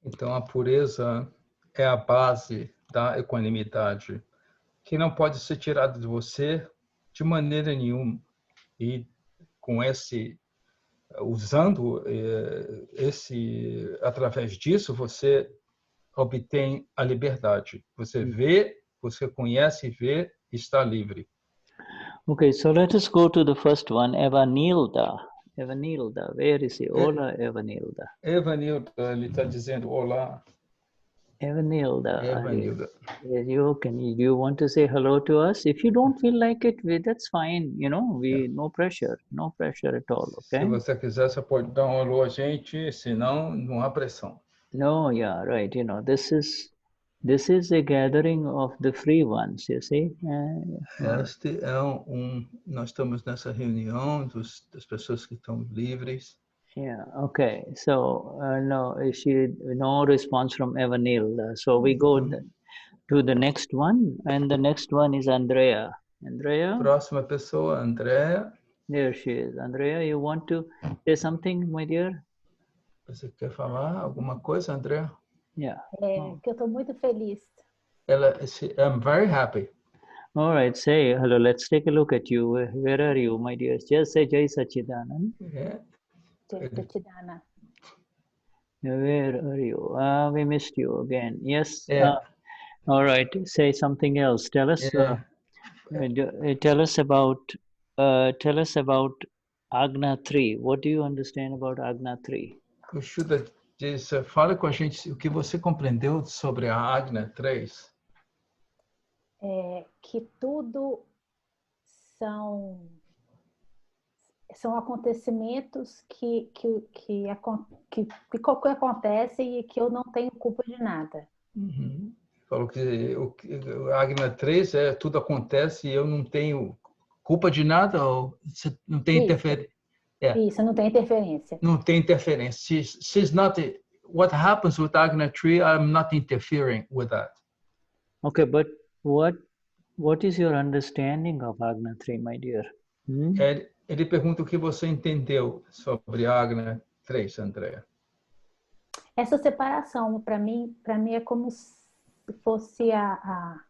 Então, a pureza é a base da equanimidade, que não pode ser tirada de você de maneira nenhuma. E com usando através disso, você obtém a liberdade. Você vê, você conhece e vê, está livre. Okay, so let us go to the first one, Evanilda. Evanilda, where is he? Hola, Evanilda. Evanilda, ele está dizendo olá. Evanilda, Evanilda. do you want to say hello to us? If you don't feel like it, that's fine. You know, no pressure at all. Okay. Se você quiser, você pode dar alô a gente. Senão, não há pressão. No, yeah, right. You know, this is a gathering of the free ones. You see. Este é nós estamos nessa reunião das pessoas que estão livres. Yeah, okay. So, no response from Evanilda. So we go to the next one, and the next one is Andrea. Andrea? Próxima pessoa, Andrea. There she is. Andrea, you want to say something, my dear? Você quer falar alguma coisa, Andrea? Yeah. Que eu estou muito feliz. I'm very happy. All right, say hello. Let's take a look at you. Where are you, my dear? Just say Jai Sachidanand. Yeah. Jai Sachidanand. Where are you? We missed you again. Yes. Yeah. All right. Say something else. Tell us. Tell us about Agna 3. What do you understand about Agna 3? O Shuddha diz, fala com a gente o que você compreendeu sobre a Agna 3. Que tudo são acontecimentos que acontecem e que eu não tenho culpa de nada. Falou que a Agna 3 tudo acontece e eu não tenho culpa de nada, ou não tem interferência. Isso, não tem interferência. Não tem interferência. She's not, what happens with Agna 3, I'm not interfering with that. Okay, but what is your understanding of Agna 3, my dear? Ele pergunta o que você entendeu sobre Agna 3, Andrea. Essa separação, para mim é como se fosse a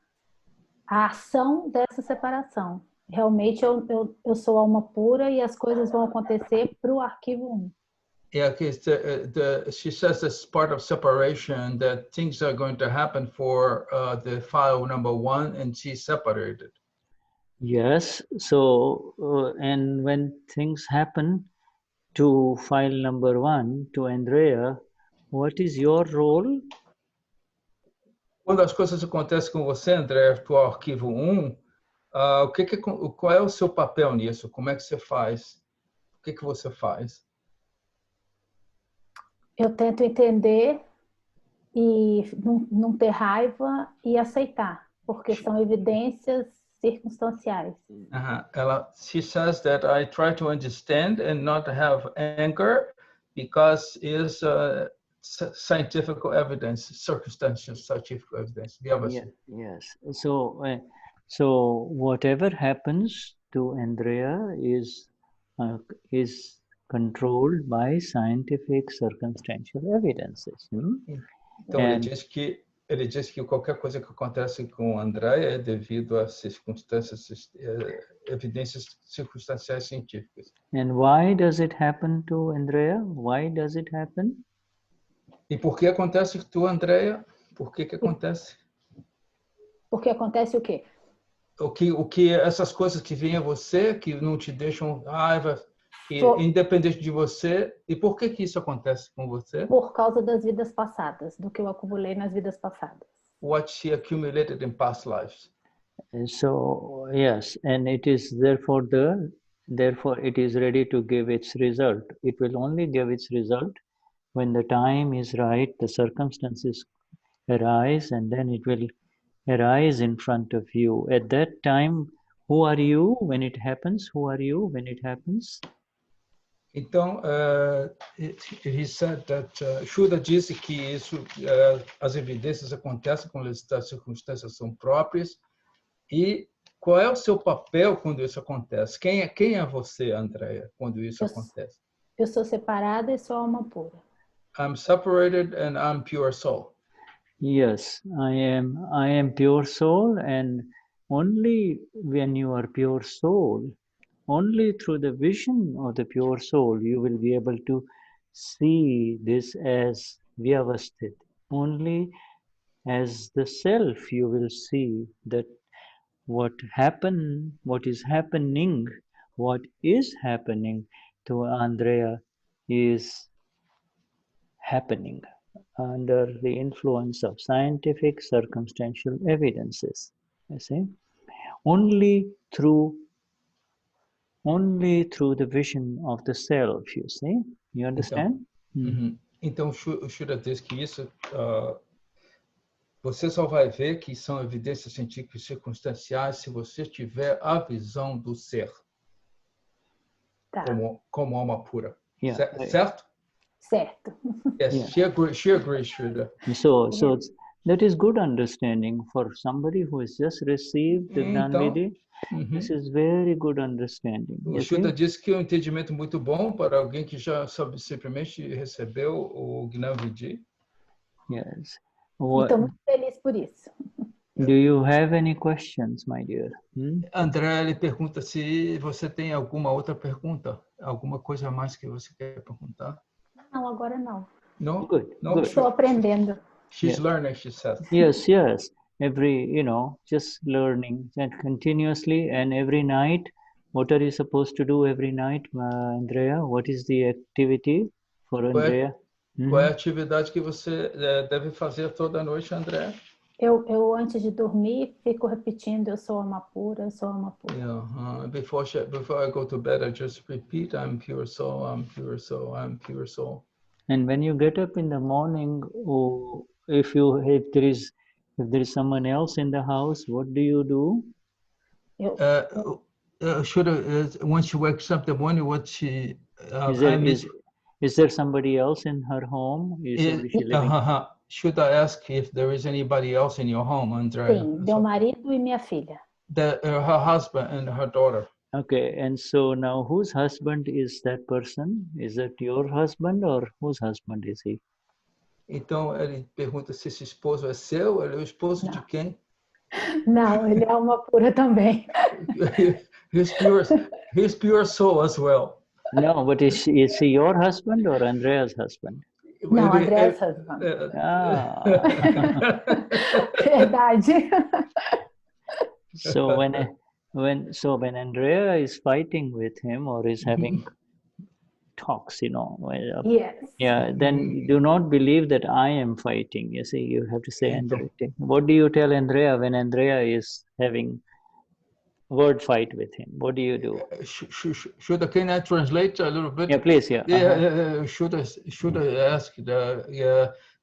ação dessa separação. Realmente eu sou alma pura e as coisas vão acontecer para o arquivo 1. Yeah, okay. She says it's part of separation, that things are going to happen for the file number 1, and she's separated. Yes. So, and when things happen to file number 1, to Andrea, what is your role? Quando as coisas acontecem com você, André, para o arquivo 1, qual é o seu papel nisso? Como é que você faz? O que você faz? Eu tento entender e não ter raiva e aceitar, porque são evidências circunstanciais. She says that I try to understand and not have anger because it's scientific evidence, circumstantial scientific evidence. Yes. So whatever happens to Andrea is controlled by scientific circumstantial evidences. Então ele diz que qualquer coisa que acontece com o André é devido a circunstâncias, evidências circunstanciais científicas. And why does it happen to Andrea? Why does it happen? E por que acontece com tu, Andrea? Por que acontece? Porque acontece o quê? O que essas coisas que vêm a você, que não te deixam raiva, independente de você, e por que isso acontece com você? Por causa das vidas passadas, do que eu acumulei nas vidas passadas. What she accumulated in past lives. So yes, and it is therefore it is ready to give its result. It will only give its result when the time is right, the circumstances arise, and then it will arise in front of you. At that time, who are you when it happens? Who are you when it happens? Então, he said that Shuddha disse que isso, as evidências acontecem quando as circunstâncias são próprias. E qual é o seu papel quando isso acontece? Quem é você, Andrea, quando isso acontece? Eu sou separada e sou alma pura. I'm separated and I'm pure soul. Yes, I am pure soul, and only when you are pure soul, only through the vision of the pure soul, you will be able to see this as vyavasthit. Only as the self you will see that what is happening to Andrea is happening under the influence of scientific circumstantial evidences. You see? Only through the vision of the self, you see? You understand? Então, o Shuddha diz que isso você só vai ver que são evidências científicas circunstanciais se você tiver a visão do ser como alma pura. Certo? Certo. Yes, yeah. She agrees, Shuddha. So that is good understanding for somebody who has just received the Gnan Vidhi. This is very good understanding. O Shuddha disse que é um entendimento muito bom para alguém que já simplesmente recebeu o Gnan Vidhi. Yes. Estou muito feliz por isso. Do you have any questions, my dear? André, ele pergunta se você tem alguma outra pergunta, alguma coisa a mais que você quer perguntar. Não, agora não. No? Good. Estou aprendendo. She's learning, she says. Yes. Just learning and continuously, and every night. What are you supposed to do every night, Andrea? What is the activity for Andrea? Qual é a atividade que você deve fazer toda noite, André? Eu antes de dormir, fico repetindo, eu sou alma pura, eu sou alma pura. Yeah, before I go to bed, I just repeat, I'm pure soul, I'm pure soul, I'm pure soul. And when you get up in the morning, if there is someone else in the house, what do you do? When she wakes up in the morning, what she... Is there somebody else in her home? Should I ask if there is anybody else in your home, Andrea? Sim, meu marido e minha filha. Her husband and her daughter. Okay, and so now whose husband is that person? Is that your husband or whose husband is he? Então ele pergunta se esse esposo é seu, ele é o esposo de quem? Não, ele é alma pura também. He's pure soul as well. No, but is he your husband or Andrea's husband? Não, Andrea's husband. Ah. Verdade. So when Andrea is fighting with him or is having talks, Yes. yeah, then do not believe that I am fighting. You see, you have to say Andrea. What do you tell Andrea when Andrea is having word fight with him? What do you do? Can I translate a little bit? Yeah, please. Yeah. Should I ask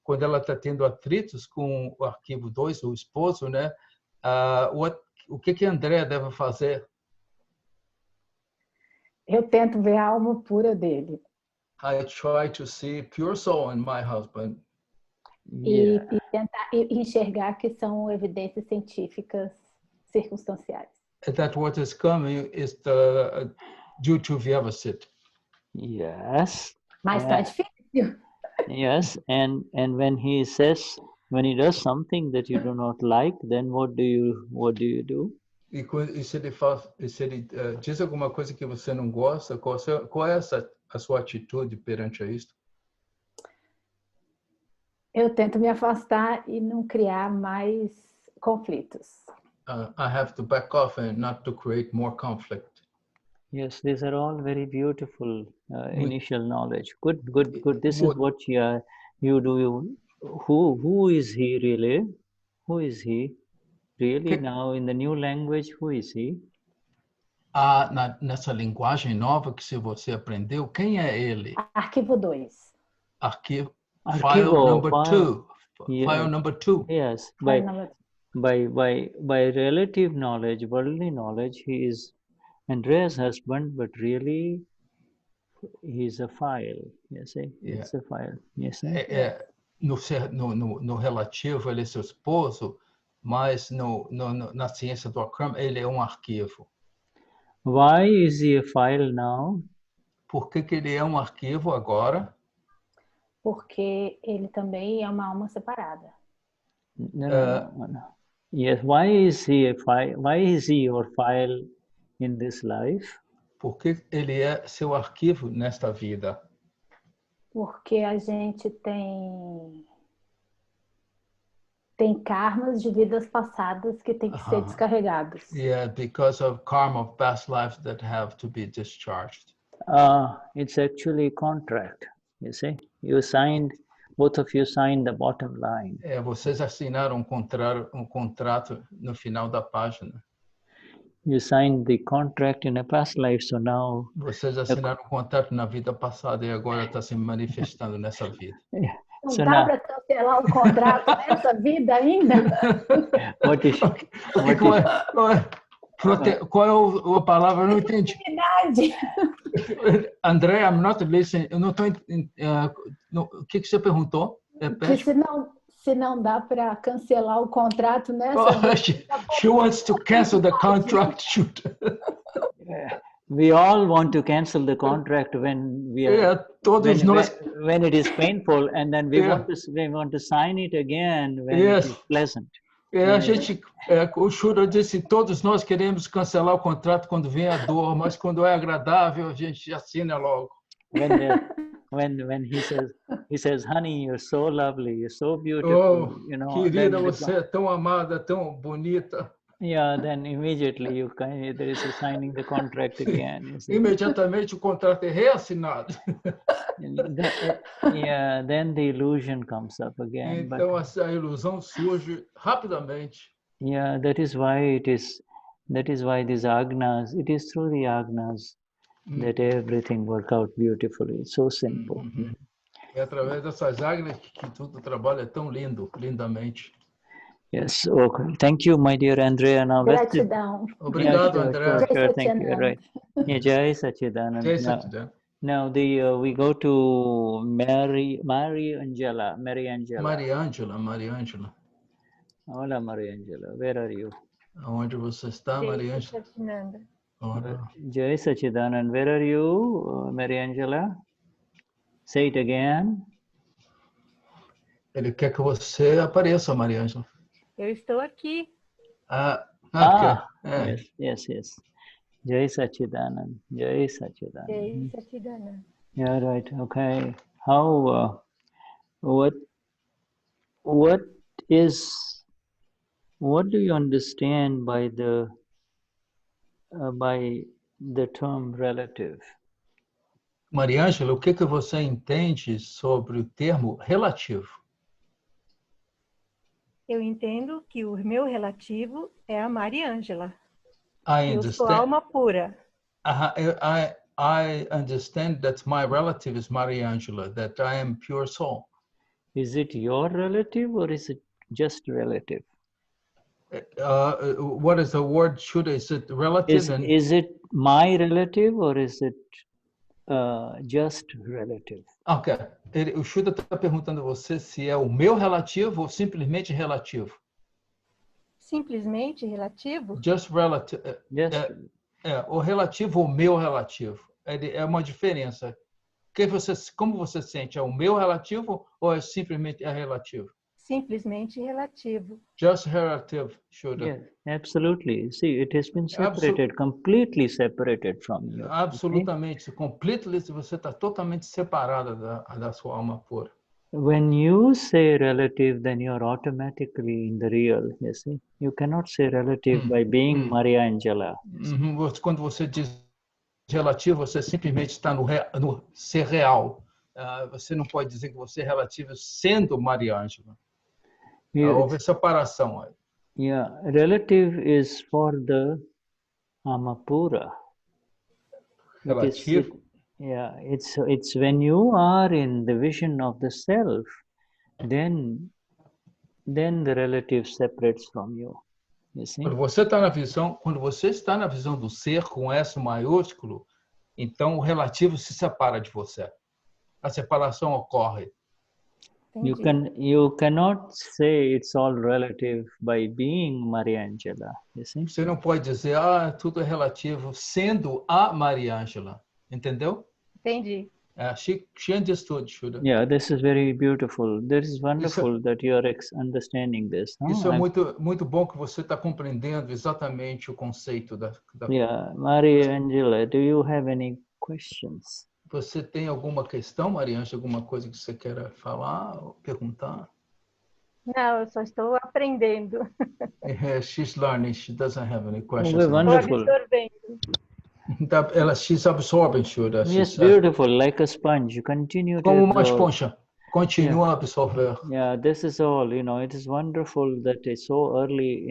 quando ela está tendo atritos com o arquivo 2, o esposo, né? O que a Andrea deve fazer? Eu tento ver a alma pura dele. I try to see pure soul in my husband. E tentar enxergar que são evidências científicas circunstanciais. That what is coming is due to Vyavasit. Yes. Mas está difícil. Yes, and when he does something that you do not like, then what do you do? E se ele diz alguma coisa que você não gosta, qual é a sua atitude perante a isto? Eu tento me afastar e não criar mais conflitos. I have to back off and not to create more conflict. Yes, these are all very beautiful initial knowledge. Good. This is what you do. Who is he really? Who is he really now in the new language? Who is he? Nessa linguagem nova que você aprendeu, quem é ele? Arquivo 2. File number 2. Yeah. File number 2. Yes. By relative knowledge, worldly knowledge, he is Andrea's husband, but really he's a file. You see, it's a file. Yes. No relativo, ele é seu esposo, mas na ciência do Akram, ele é arquivo. Why is he a file now? Por que ele é arquivo agora? Porque ele também é uma alma separada. No. Yes. Why is he a file? Why is he your file in this life? Por que ele é seu arquivo nesta vida? Porque a gente tem karmas de vidas passadas que tem que ser descarregados. Yeah, because of karma of past lives that have to be discharged. It's actually a contract. You see, both of you signed the bottom line. Vocês assinaram contrato no final da página. You signed the contract in a past life, so now. Vocês assinaram contrato na vida passada e agora está se manifestando nessa vida. Não dá para cancelar um contrato nessa vida ainda? Qual é a palavra? Eu não entendi. André, I'm not listening. Eu não estou. O que você perguntou? Se não dá para cancelar o contrato nessa vida. She wants to cancel the contract. We all want to cancel the contract when we are. When it is painful, and then we want to sign it again when it is pleasant. O Shuddha disse, todos nós queremos cancelar o contrato quando vem a dor, mas quando é agradável a gente assina logo. When he says, honey, you're so lovely, you're so beautiful, querida, você é tão amada, tão bonita. Yeah, then immediately there is a signing the contract again. Imediatamente o contrato é reassinado. Then the illusion comes up again. Então a ilusão surge rapidamente. Yeah, that is why these agnas, it is through the agnas that everything works out beautifully. It's so simple. É através dessas agnas que tudo trabalha tão lindamente. Yes, okay. Thank you, my dear Andrea. Now, gratidão. Obrigado, Andrea. Sure, thank you. Right. Yeah, Jai Sachidanand. Jai Sachidanand. Now we go to Mary Angela. Hola, Maria Angela. Where are you? Onde você está, Maria Angela? Jai Sachidanand. Where are you, Maria Angela? Say it again. Ele quer que você apareça, Maria Angela. Eu estou aqui. Yes. Jai Sachidanand. Jai Sachidanand. Jai Sachidanand. Yeah, right. Okay. How? What do you understand by the term relative? Mariângela, o que você entende sobre o termo relativo? Eu entendo que o meu relativo é a Mariângela. I Eu sou understand. alma pura. I understand that my relative is Mariângela, that I am pure soul. Is it your relative or is it just relative? What is the word? Is it relative? Is it my relative or is it just relative? Ok. O Shuddha está perguntando a você se é o meu relativo ou simplesmente relativo. Simplesmente relativo? Just relative. O relativo ou meu relativo. É uma diferença. Como você sente? É o meu relativo ou é simplesmente relativo? Simplesmente relativo. Just relative, Shuddha. Yes, absolutely. See, it has been separated, completely separated from you. Absolutamente. Okay? Completely, você está totalmente separada da sua alma pura. When you say relative, then you are automatically in the real, you see. You cannot say relative by being Maria Angela. Quando você diz relativo, você simplesmente está no ser real. Você não pode dizer que você é relativo sendo Maria Angela. Houve separação aí. Yeah, relative is for the Amapura. Relativo. It's when you are in the vision of the self, then the relative separates from you. You see? Quando você está na visão do ser com S maiúsculo, então o relativo se separa de você. A separação ocorre. You cannot say it's all relative by being Maria Angela. You see? Você não pode dizer tudo é relativo sendo a Maria Angela. Entendeu? Entendi. She understood, Shuddha. Yeah, this is very beautiful. This is wonderful that you are understanding this. Isso é muito bom que você está compreendendo exatamente o conceito da. Yeah, Maria Angela, do you have any questions? Você tem alguma questão, Maria Angela, alguma coisa que você queira falar ou perguntar? Não, eu só estou aprendendo. She's learning. She doesn't have any questions. Oh, wonderful. Estou absorvendo. She's absorbing, Shuddha. Yes, beautiful, like a sponge. You continue Como to uma absorb. esponja. Continua a absorver. Yeah, this is all, it is wonderful that it's so early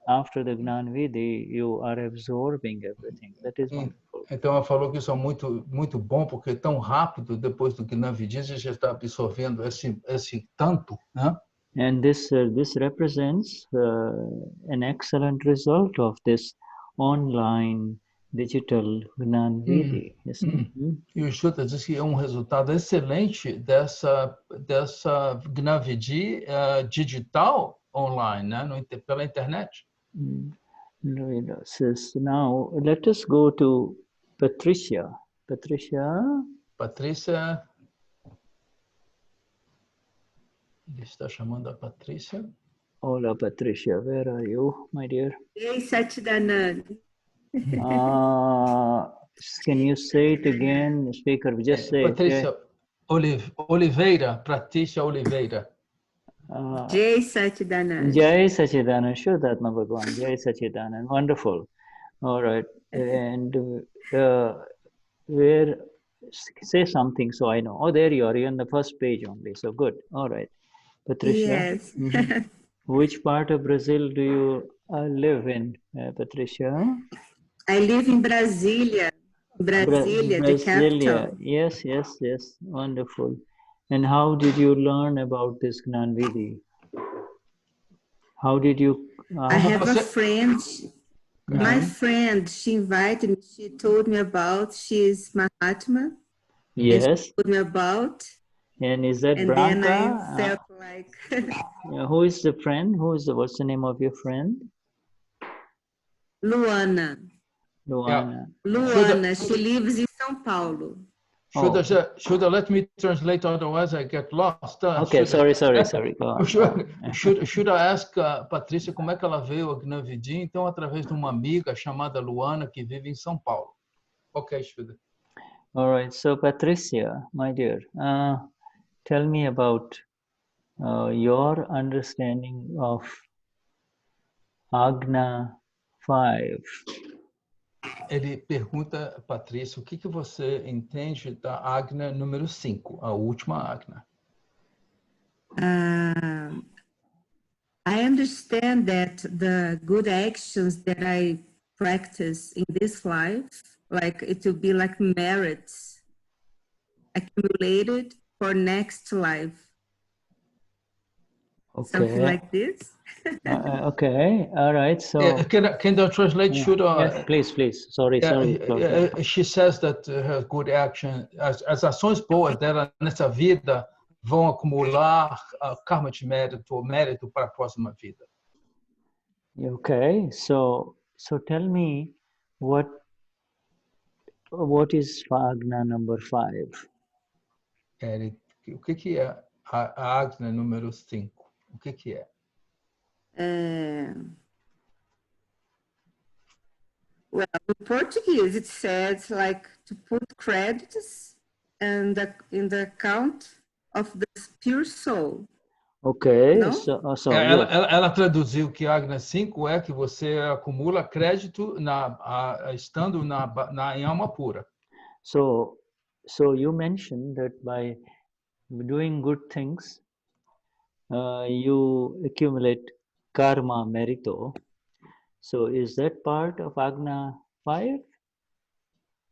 after the Gnan Vidhi, you are absorbing everything. That is wonderful. Então, ela falou que isso é muito bom, porque tão rápido, depois do Gnan Vidhi, você já está absorvendo esse tanto, né? And this represents an excellent result of this online digital Gnan Vidhi. E o Shuddha diz que é um resultado excelente dessa Gnan Vidhi digital online, né? Pela internet. Now, let us go to Patricia. Patrícia. Ele está chamando a Patrícia. Hola, Patricia. Where are you, my dear? Jai Sachidanand. Can you say it again, speaker? Just say Patrícia Oliveira. Patrícia Oliveira. Jai Sachidanand. Jai Sachidanand. Shuddhatma Bhagwan. Jai Sachidanand. Wonderful. All right. And where? Say something so I know. Oh, there you are. You're on the first page only. So good. All right. Patricia. Yes. Which part of Brazil do you live in, Patricia? I live in Brasília. Brasília, the capital. Yes. Wonderful. And how did you learn about this Gnan Vidhi? How did you... I have a friend. My friend, she invited me. She told me about. She's Mahatma. Yes. And she told me about. And is that and Branca? then I felt like... who is the friend? What's the name of your friend? Luana. Luana. Luana, she lives in São Paulo. Shuddha, let me translate, otherwise I get lost. Okay, sorry. Go on. Should I ask Patrícia como é que ela veio a Gnan Vidhi? Então, através de uma amiga chamada Luana, que vive em São Paulo. Ok, Shuddha. All right, so Patricia, my dear, tell me about your understanding of Agna 5. Ele pergunta, Patrícia, o que você entende da Agna número 5, a última Agna? I understand that the good actions that I practice in this life, like it will be like merits accumulated for next life. Okay. Something like this. Okay, all right. So can I translate? Yes, please. Sorry. She says that her good action, as ações boas dela nessa vida vão acumular karma de mérito para a próxima vida. Okay, so tell me what is Agna number 5? O que é a Agna número 5? O que é? Well, in Portuguese, it says like to put credits in the account of the pure soul. Ok, no? Ela traduziu que Agna 5 é que você acumula crédito estando em alma pura. So you mentioned that by doing good things, you accumulate karma merito. So is that part of Agna 5?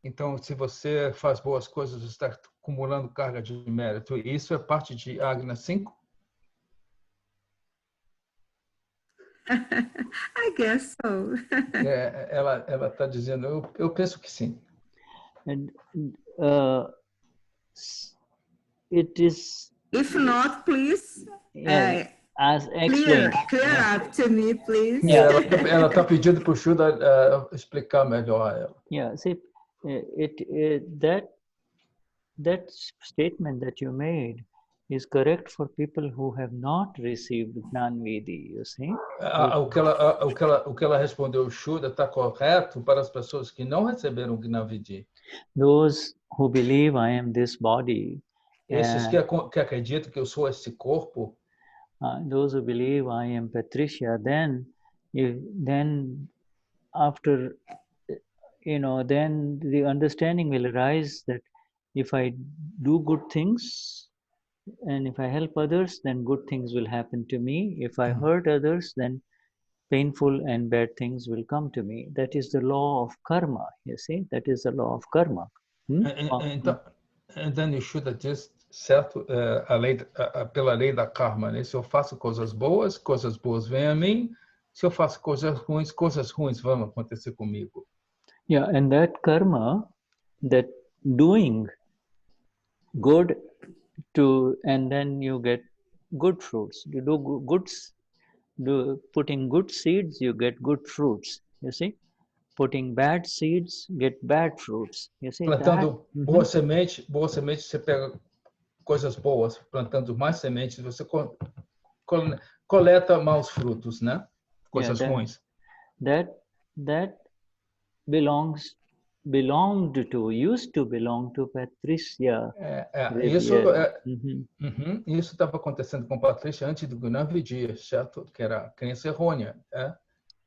Então, se você faz boas coisas, você está acumulando carga de mérito. Isso é parte de Agna 5? I guess so. Ela está dizendo, eu penso que sim. And it is. If not, please. As explained. Clear up to me, please. Ela está pedindo para o Shuddha explicar melhor a ela. Yeah, see, that statement that you made is correct for people who have not received Gnan Vidhi, you see? O que ela respondeu, Shuddha, está correto para as pessoas que não receberam Gnan Vidhi. Those who believe I am this body. Esses que acreditam que eu sou esse corpo. Those who believe I am Patricia, then after, then the understanding will arise that if I do good things and if I help others, then good things will happen to me. If I hurt others, then painful and bad things will come to me. That is the law of karma, you see? That is the law of karma. And then you should have just certo pela lei da karma, né? Se eu faço coisas boas vêm a mim. Se eu faço coisas ruins vão acontecer comigo. Yeah, and that karma, that doing good and then you get good fruits. You do putting good seeds, you get good fruits. You see, putting bad seeds, get bad fruits. You see, plantando boa semente, você pega coisas boas. Plantando mais sementes, você coleta maus frutos, né? Coisas ruins. That used to belong to Patricia. Isso estava acontecendo com Patrícia antes do Gnan Vidhi, certo? Que era a crença errônea.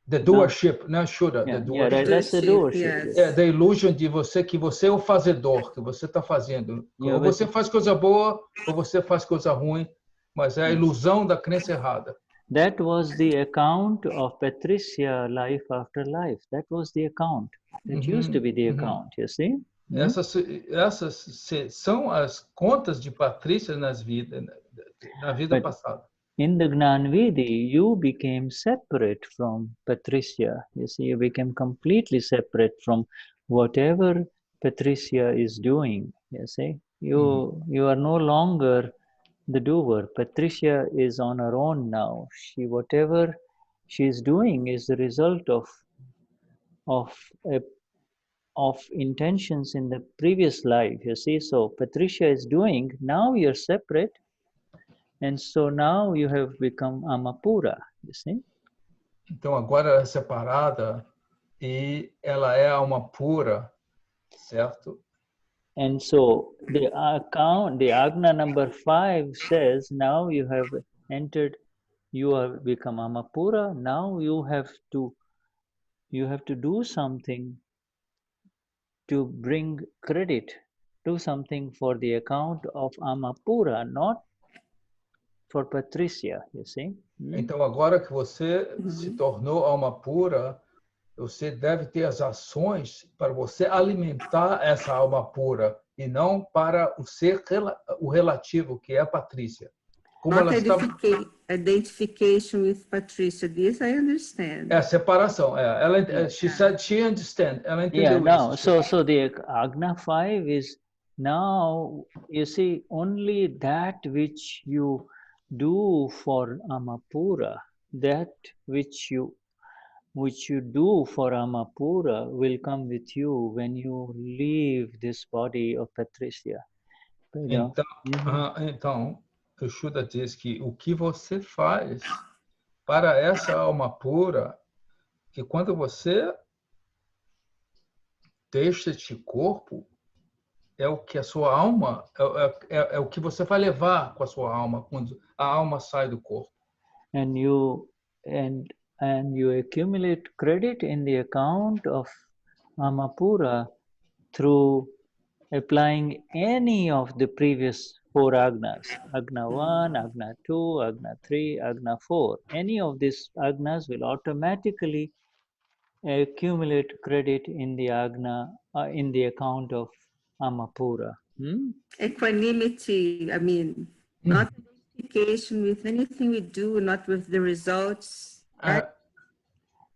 The doership, né, Shuddha? The doership. That's the doership. The illusion de que você é o fazedor, que você está fazendo. Ou você faz coisa boa, ou você faz coisa ruim, mas é a ilusão da crença errada. That was the account of Patricia life after life. That was the account. That used to be the account, you see? Essas são as contas de Patrícia na vida passada. In the Gnan Vidhi, you became separate from Patricia. You see, you became completely separate from whatever Patricia is doing. You see, you are no longer the doer. Patricia is on her own now. Whatever she is doing is the result of a of intentions in the previous life, you see. So Patricia is doing, now you're separate, and so now you have become Amapura, you see. Então agora ela é separada e ela é alma pura, certo? And so the Agna number 5 says, now you have entered, you have become Amapura, now you have to do something to bring credit, do something for the account of Amapura, not for Patricia, you see. Então agora que você se tornou alma pura, você deve ter as ações para você alimentar essa alma pura e não para o ser o relativo, que é a Patrícia. Como Not ela estava... identification with Patricia. This I understand. É a separação. She said she understand. Ela entendeu isso. So the Agna 5 is now, you see, only that which you do for Amapura, that which you do for Amapura will come with you when you leave this body of Patricia. Então, o Shuddha diz que o que você faz para essa alma pura, que quando você deixa este corpo, é o que a sua alma, é o que você vai levar com a sua alma quando a alma sai do corpo. And you accumulate credit in the account of Amapura through applying any of the previous 4 Agnas, Agna 1, Agna 2, Agna 3, Agna 4. Any of these Agnas will automatically accumulate credit in the Agna, in the account of Amapura. Equanimity, I mean, not identification with anything we do, not with the results.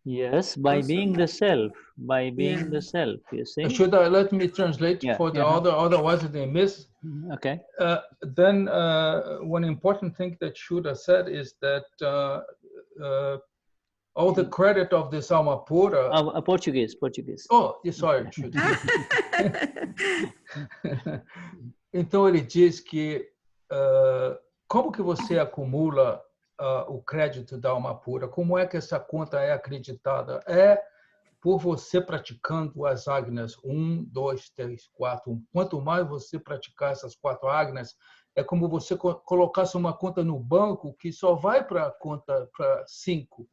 Yes, by being the self, the self, you see. Should I let me translate for the otherwise they miss? Okay. Then one important thing that Shuddha said is that all the credit of this alma pura. Portuguese. Oh, sorry, Shuddha. Então ele diz que como que você acumula o crédito da alma pura? Como é que essa conta é acreditada? É por você praticando as agnas 1, 2, 3, 4. Quanto mais você praticar essas 4 agnas, é como você colocasse uma conta no banco que só vai para a conta para 5.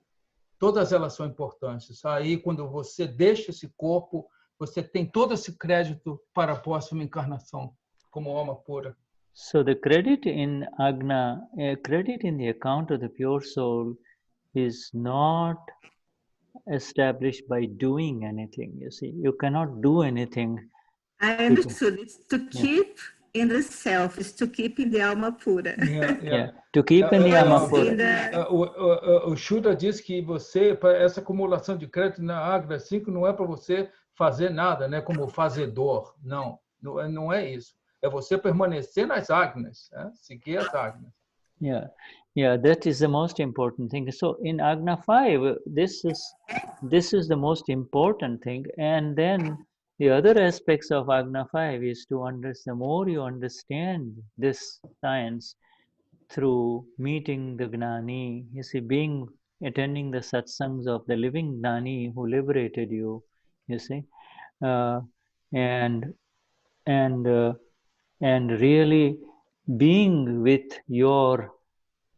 Todas elas são importantes. Aí, quando você deixa esse corpo, você tem todo esse crédito para a próxima encarnação, como alma pura. So the credit in Agna, credit in the account of the pure soul is not established by doing anything. You see, you cannot do anything. I understood. It's to keep in the self, is to keep in the alma pura. To keep in the alma pura. O Shuddha diz que você, essa acumulação de crédito na Agna 5 não é para você fazer nada, né? Como fazedor. Não é isso. É você permanecer nas agnas, seguir as agnas. Yeah, that is the most important thing. So in Agna 5, this is the most important thing. And then the other aspects of Agna 5 is to understand, the more you understand this science through meeting the Gnani, you see, attending the satsangs of the living Gnani who liberated you, you see, and really being with your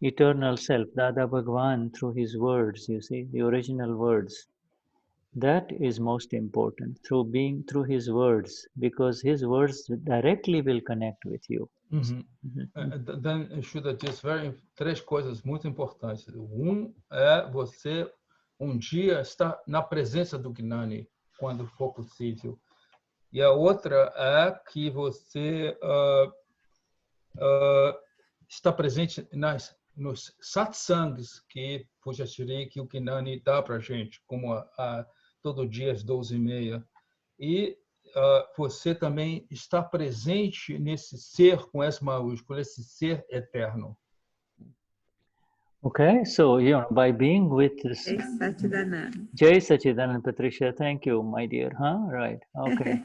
eternal self, Dada Bhagwan, through his words, you see, the original words. That is most important, through his words, because his words directly will connect with you. Then Shuddha diz 3 coisas muito importantes. É você dia estar na presença do Gnani, quando for possível. E a outra é que você está presente nos satsangs que que o Gnani dá para a gente, como todo dia às 12h30. E você também está presente nesse ser com S maiúsculo, esse ser eterno. Okay, so by being with this Jai Satchidananda. Jai Sachidanand, Patricia, thank you, my dear. Huh? Right. Okay.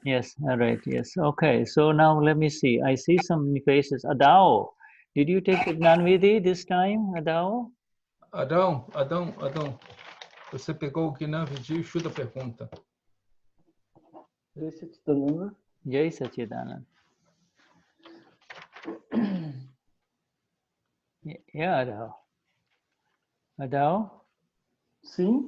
Yes. All right. Yes. Okay. So now let me see. I see some faces. Adao, did you take the Gnan Vidhi this time, Adao? Adão. Você pegou o Gnan Vidhi e Shuddha pergunta. Jai Sachidanand. Jai Sachidanand. Yeah, Adao. Adao? Sim.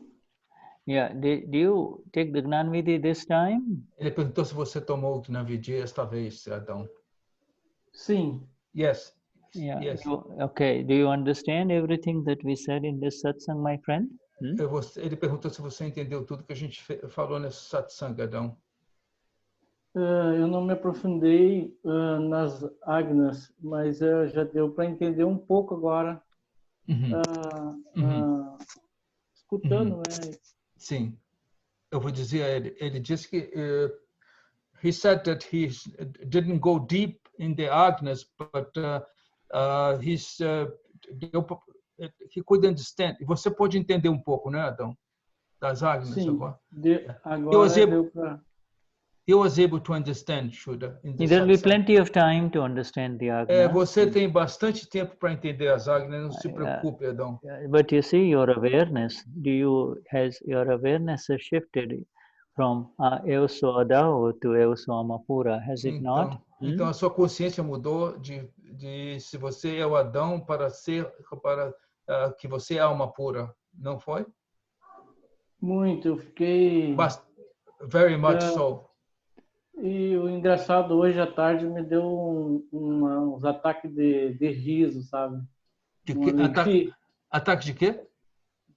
Yeah. Did you take the Gnan Vidhi this time? Ele perguntou se você tomou o Gnan Vidhi esta vez, Adão. Sim. Yes. Yeah. Yes. Okay. Do you understand everything that we said in this satsang, my friend? Ele perguntou se você entendeu tudo que a gente falou nesse satsang, Adão. Eu não me aprofundei nas agnas, mas já deu para entender um pouco agora, escutando, né? Sim. Eu vou dizer a ele. Ele disse que he said that he didn't go deep in the agnas, but he could understand. Você pode entender um pouco, né, Adão? Das agnas. Sim. Agora. Agora deu para. He was able to understand, Shuddha. There will be plenty of time to understand the agnas. Você tem bastante tempo para entender as agnas, não se preocupe, Adão. But you see, your awareness, has your awareness has shifted from Euso Adao to Euso Amapura, has it not? Então a sua consciência mudou de se você é o Adão para que você é alma pura, não foi? Muito, eu fiquei. Very much so. E o engraçado, hoje à tarde me deu uns ataques de riso, sabe? Ataque de quê?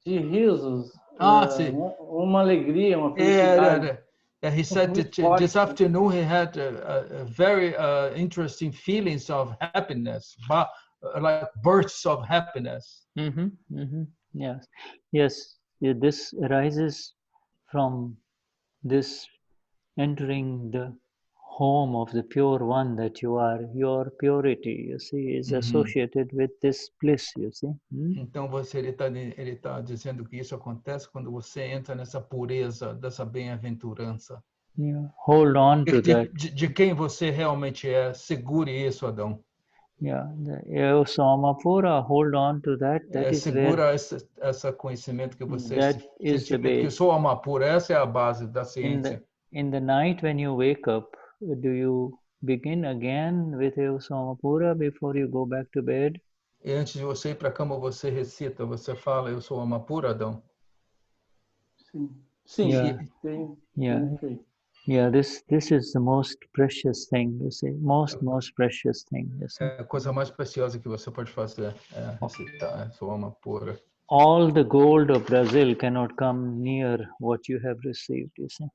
De risos. Sim. Uma alegria, uma felicidade. He said that this afternoon he had a very interesting feelings of happiness, like bursts of happiness. Yes. This arises from this entering the home of the pure one that you are. Your purity, you see, is associated with this bliss, you see. Então ele tá dizendo que isso acontece quando você entra nessa pureza, dessa bem-aventurança. Yeah. Hold on to that. De quem você realmente é, segure isso, Adão. Yeah, eu sou Amapura, hold on to that. That is segura esse conhecimento que você sentimento que eu sou Amapura, essa é a base da ciência. In the night when you wake up, do you begin again with Eu sou Amapura before you go back to bed? E antes de você ir para a cama, você recita, você fala Eu sou Amapura, Adão? Sim. Yeah, this is the most precious thing, you see. Most precious thing, you see. É a coisa mais preciosa que você pode fazer, recitar, sou Amapura. All the gold of Brazil cannot come near what you have received, you see.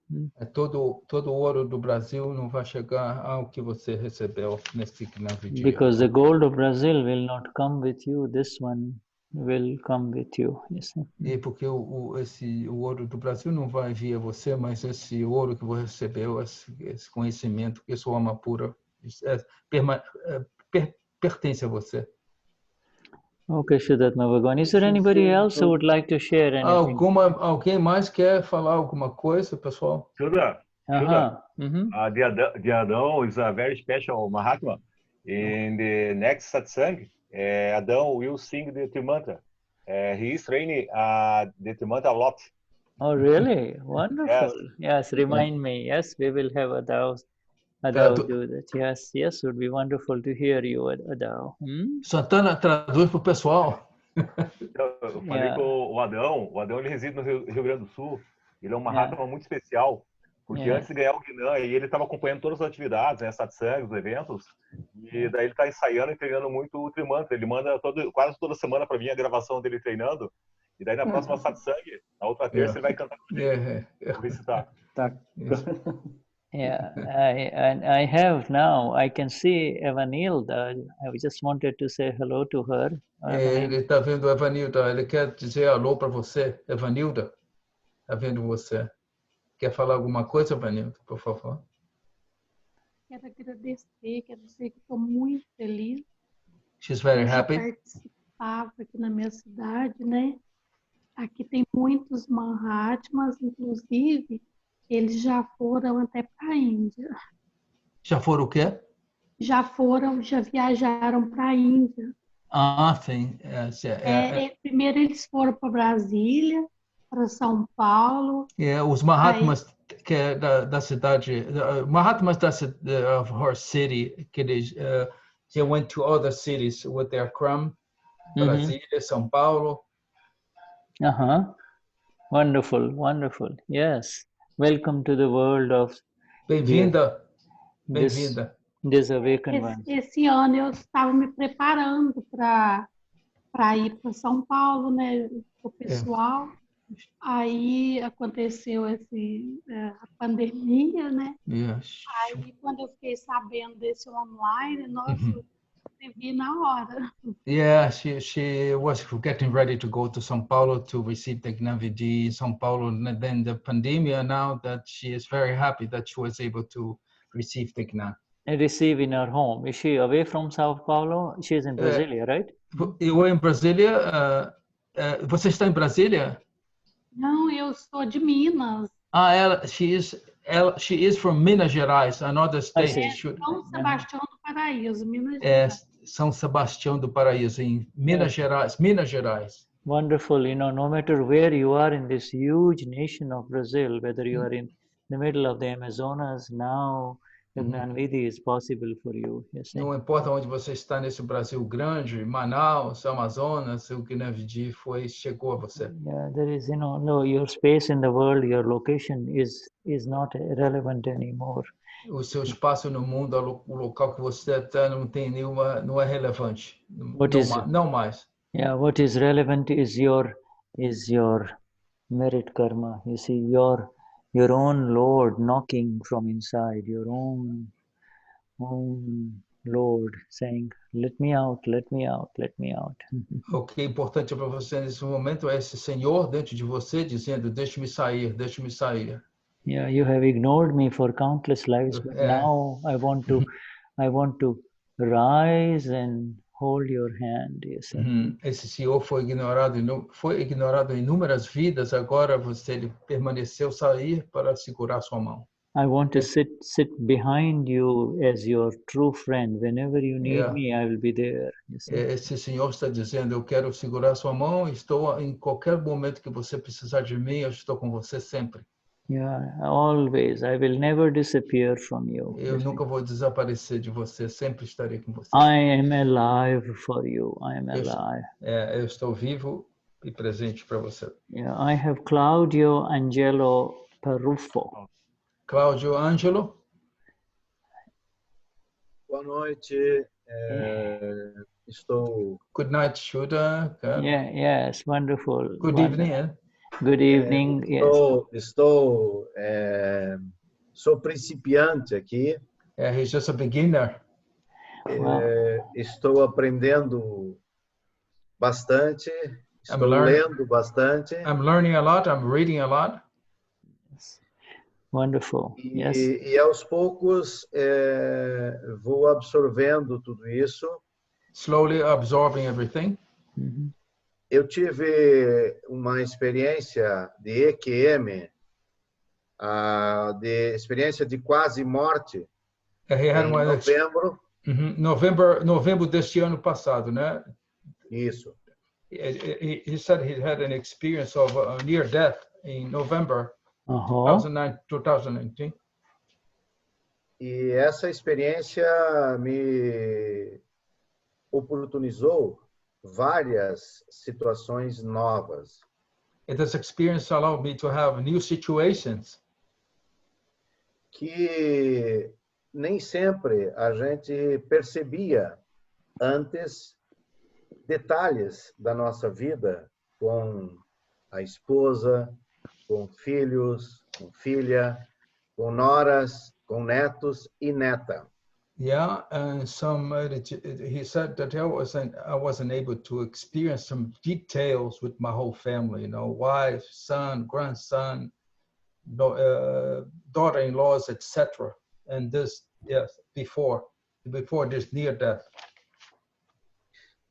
Todo o ouro do Brasil não vai chegar ao que você recebeu nesse Gnan Vidhi. Because the gold of Brazil will not come with you, this one will come with you, you see. E porque o ouro do Brasil não vai vir a você, mas esse ouro que você recebeu, esse conhecimento, que eu sou Amapura, pertence a você. Okay, Shuddhatma Bhagwan. Is there anybody else who would like to share anything? Alguém mais quer falar alguma coisa, pessoal? Shuddha, the Adão is a very special Mahatma. In the next satsang, Adão will sing the Trimantra. He is training the Trimantra a lot. Oh, really? Wonderful. Yes, remind me. Yes, we will have Adao do that. Yes, would be wonderful to hear you, Adao. Santana, traduz para o pessoal. Eu falei que o Adão ele reside no Rio Grande do Sul. Ele é um Mahatma muito especial, porque antes de ganhar o Gnan, ele estava acompanhando todas as atividades, né, satsangs, os eventos, e daí ele está ensaiando e treinando muito o Trimantra. Ele manda quase toda semana para mim a gravação dele treinando, e daí na próxima satsang, na outra terça, ele vai cantar com ele. Vou recitar. Yeah, I have now. I can see Evanilda. I just wanted to say hello to her. Ele está vendo Evanilda. Ele quer dizer alô para você, Evanilda. Está vendo você. Quer falar alguma coisa, Evanilda, por favor? Quero agradecer, quero dizer que estou muito feliz. She's very happy. estava aqui na minha cidade, né? Aqui tem muitos Mahatmas, inclusive, eles já foram até para a Índia. Já foram o quê? Já viajaram para a Índia. Ah, sim. Primeiro eles foram para Brasília, para São Paulo. Os Mahatmas que é da cidade, Mahatmas of her city, que eles they went to other cities with their Akram, Brasília, São Paulo. Wonderful, wonderful. Yes. Welcome to the world of Bem-vinda. Bem-vinda. This awakened one. Esse ano eu estava me preparando para ir para São Paulo, né, o pessoal. Aí aconteceu a pandemia, né? Yes. Aí quando eu fiquei sabendo desse online, nossa, eu vi na hora. Yeah, she was getting ready to go to São Paulo to receive the Gnan Vidhi in São Paulo, and then the pandemic. Now that she is very happy that she was able to receive the Gnan. And receive in her home. Is she away from Sao Paulo? She is in Brasília, right? Eu em Brasília. Você está em Brasília? Não, eu sou de Minas. She is from Minas Gerais, another state. São Sebastião do Paraíso, Minas Gerais. São Sebastião do Paraíso, em Minas Gerais. Minas Gerais. Wonderful. You know, no matter where you are in this huge nation of Brazil, whether you are in the middle of the Amazonas now, the Gnan Vidhi is possible for you. Não importa onde você está nesse Brasil grande, Manaus, Amazonas, o Gnan Vidhi chegou a você. Yeah, there is, your space in the world, your location is not relevant anymore. O seu espaço no mundo, o local que você está, não é relevante. Não mais. Yeah, what is relevant is your merit karma. You see, your own Lord knocking from inside, your own Lord saying, let me out, let me out, let me out. O que é importante para você nesse momento é esse Senhor dentro de você dizendo, deixe-me sair, deixe-me sair. Yeah, you have ignored me for countless lives, but now I want to rise and hold your hand. You see. Esse Senhor foi ignorado inúmeras vidas. Agora ele permaneceu sair para segurar sua mão. I want to sit behind you as your true friend. Whenever you need me, I will be there. You see? Esse Senhor está dizendo, eu quero segurar sua mão. Estou em qualquer momento que você precisar de mim, eu estou com você sempre. Yeah, always. I will never disappear from you. Eu nunca vou desaparecer de você, sempre estarei com você. I am alive for you. I am alive. Eu estou vivo e presente para você. Yeah, I have Claudio Angelo Peruffo. Claudio Angelo. Boa noite. Estou. Good night, Shuddha. Yes, wonderful. Good evening. Good evening. Sou principiante aqui. He's just a beginner. Estou aprendendo bastante. Estou lendo bastante. I'm learning a lot. I'm reading a lot. Wonderful. Yes. E aos poucos vou absorvendo tudo isso. Slowly absorbing everything. Eu tive uma experiência de EQM, de experiência de quase morte em novembro. Novembro deste ano passado, né? Isso. He said he had an experience of a near death in November 2019. E essa experiência me oportunizou várias situações novas. This experience allowed me to have new situations. Que nem sempre a gente percebia antes detalhes da nossa vida com a esposa, com filhos, com filha, com noras, com netos e neta. Yeah, and he said that I wasn't able to experience some details with my whole family, wife, son, grandson, daughter-in-laws, etc. And this, before this near death.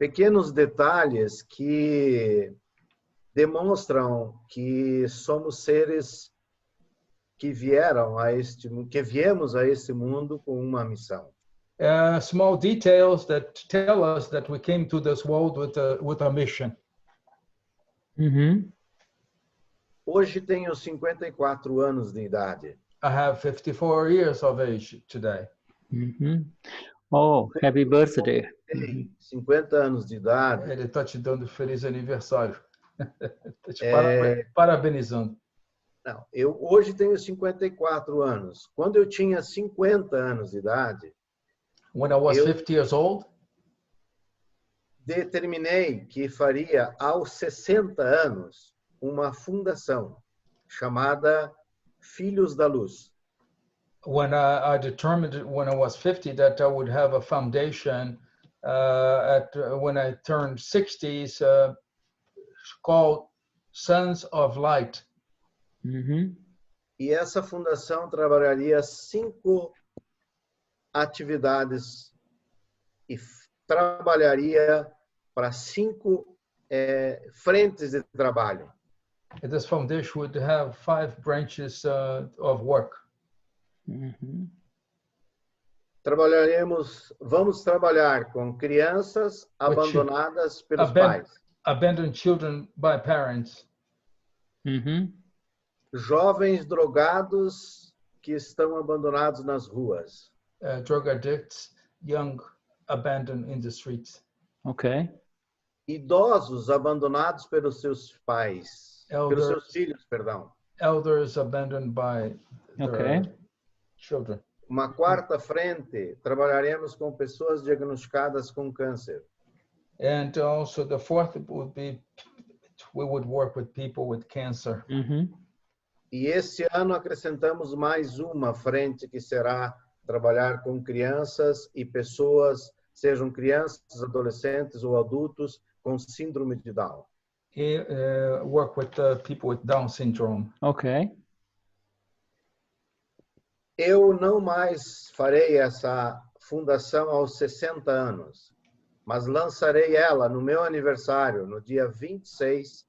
pequenos detalhes que demonstram que somos seres que viemos a este mundo com uma missão. Small details that tell us that we came to this world with a mission. Hoje tenho 54 anos de idade. I have 54 years of age today. Oh, happy birthday. 50 anos de idade. Ele está te dando feliz aniversário. Está te parabenizando. Não, eu hoje tenho 54 anos. Quando eu tinha 50 anos de idade, when I was 50 years old, determinei que faria aos 60 anos uma fundação chamada Filhos da Luz. When I determined when I was 50 that I would have a foundation when I turned 60s called Sons of Light. E essa fundação trabalharia 5 atividades e trabalharia para 5 frentes de trabalho. And this foundation would have 5 branches of work. Vamos trabalhar com crianças abandonadas pelos pais. Abandoned children by parents. Jovens drogados que estão abandonados nas ruas. Drug addicts, young, abandoned in the streets. Okay. Idosos abandonados pelos seus pais, pelos seus filhos, perdão. Elders abandoned by their children. Uma quarta frente, trabalharemos com pessoas diagnosticadas com câncer. And also the fourth would be, we would work with people with cancer. E esse ano acrescentamos mais uma frente que será trabalhar com crianças e pessoas, sejam crianças, adolescentes ou adultos, com síndrome de Down. Work with people with Down syndrome. Okay. Eu não mais farei essa fundação aos 60 anos, mas lançarei ela no meu aniversário, no dia 26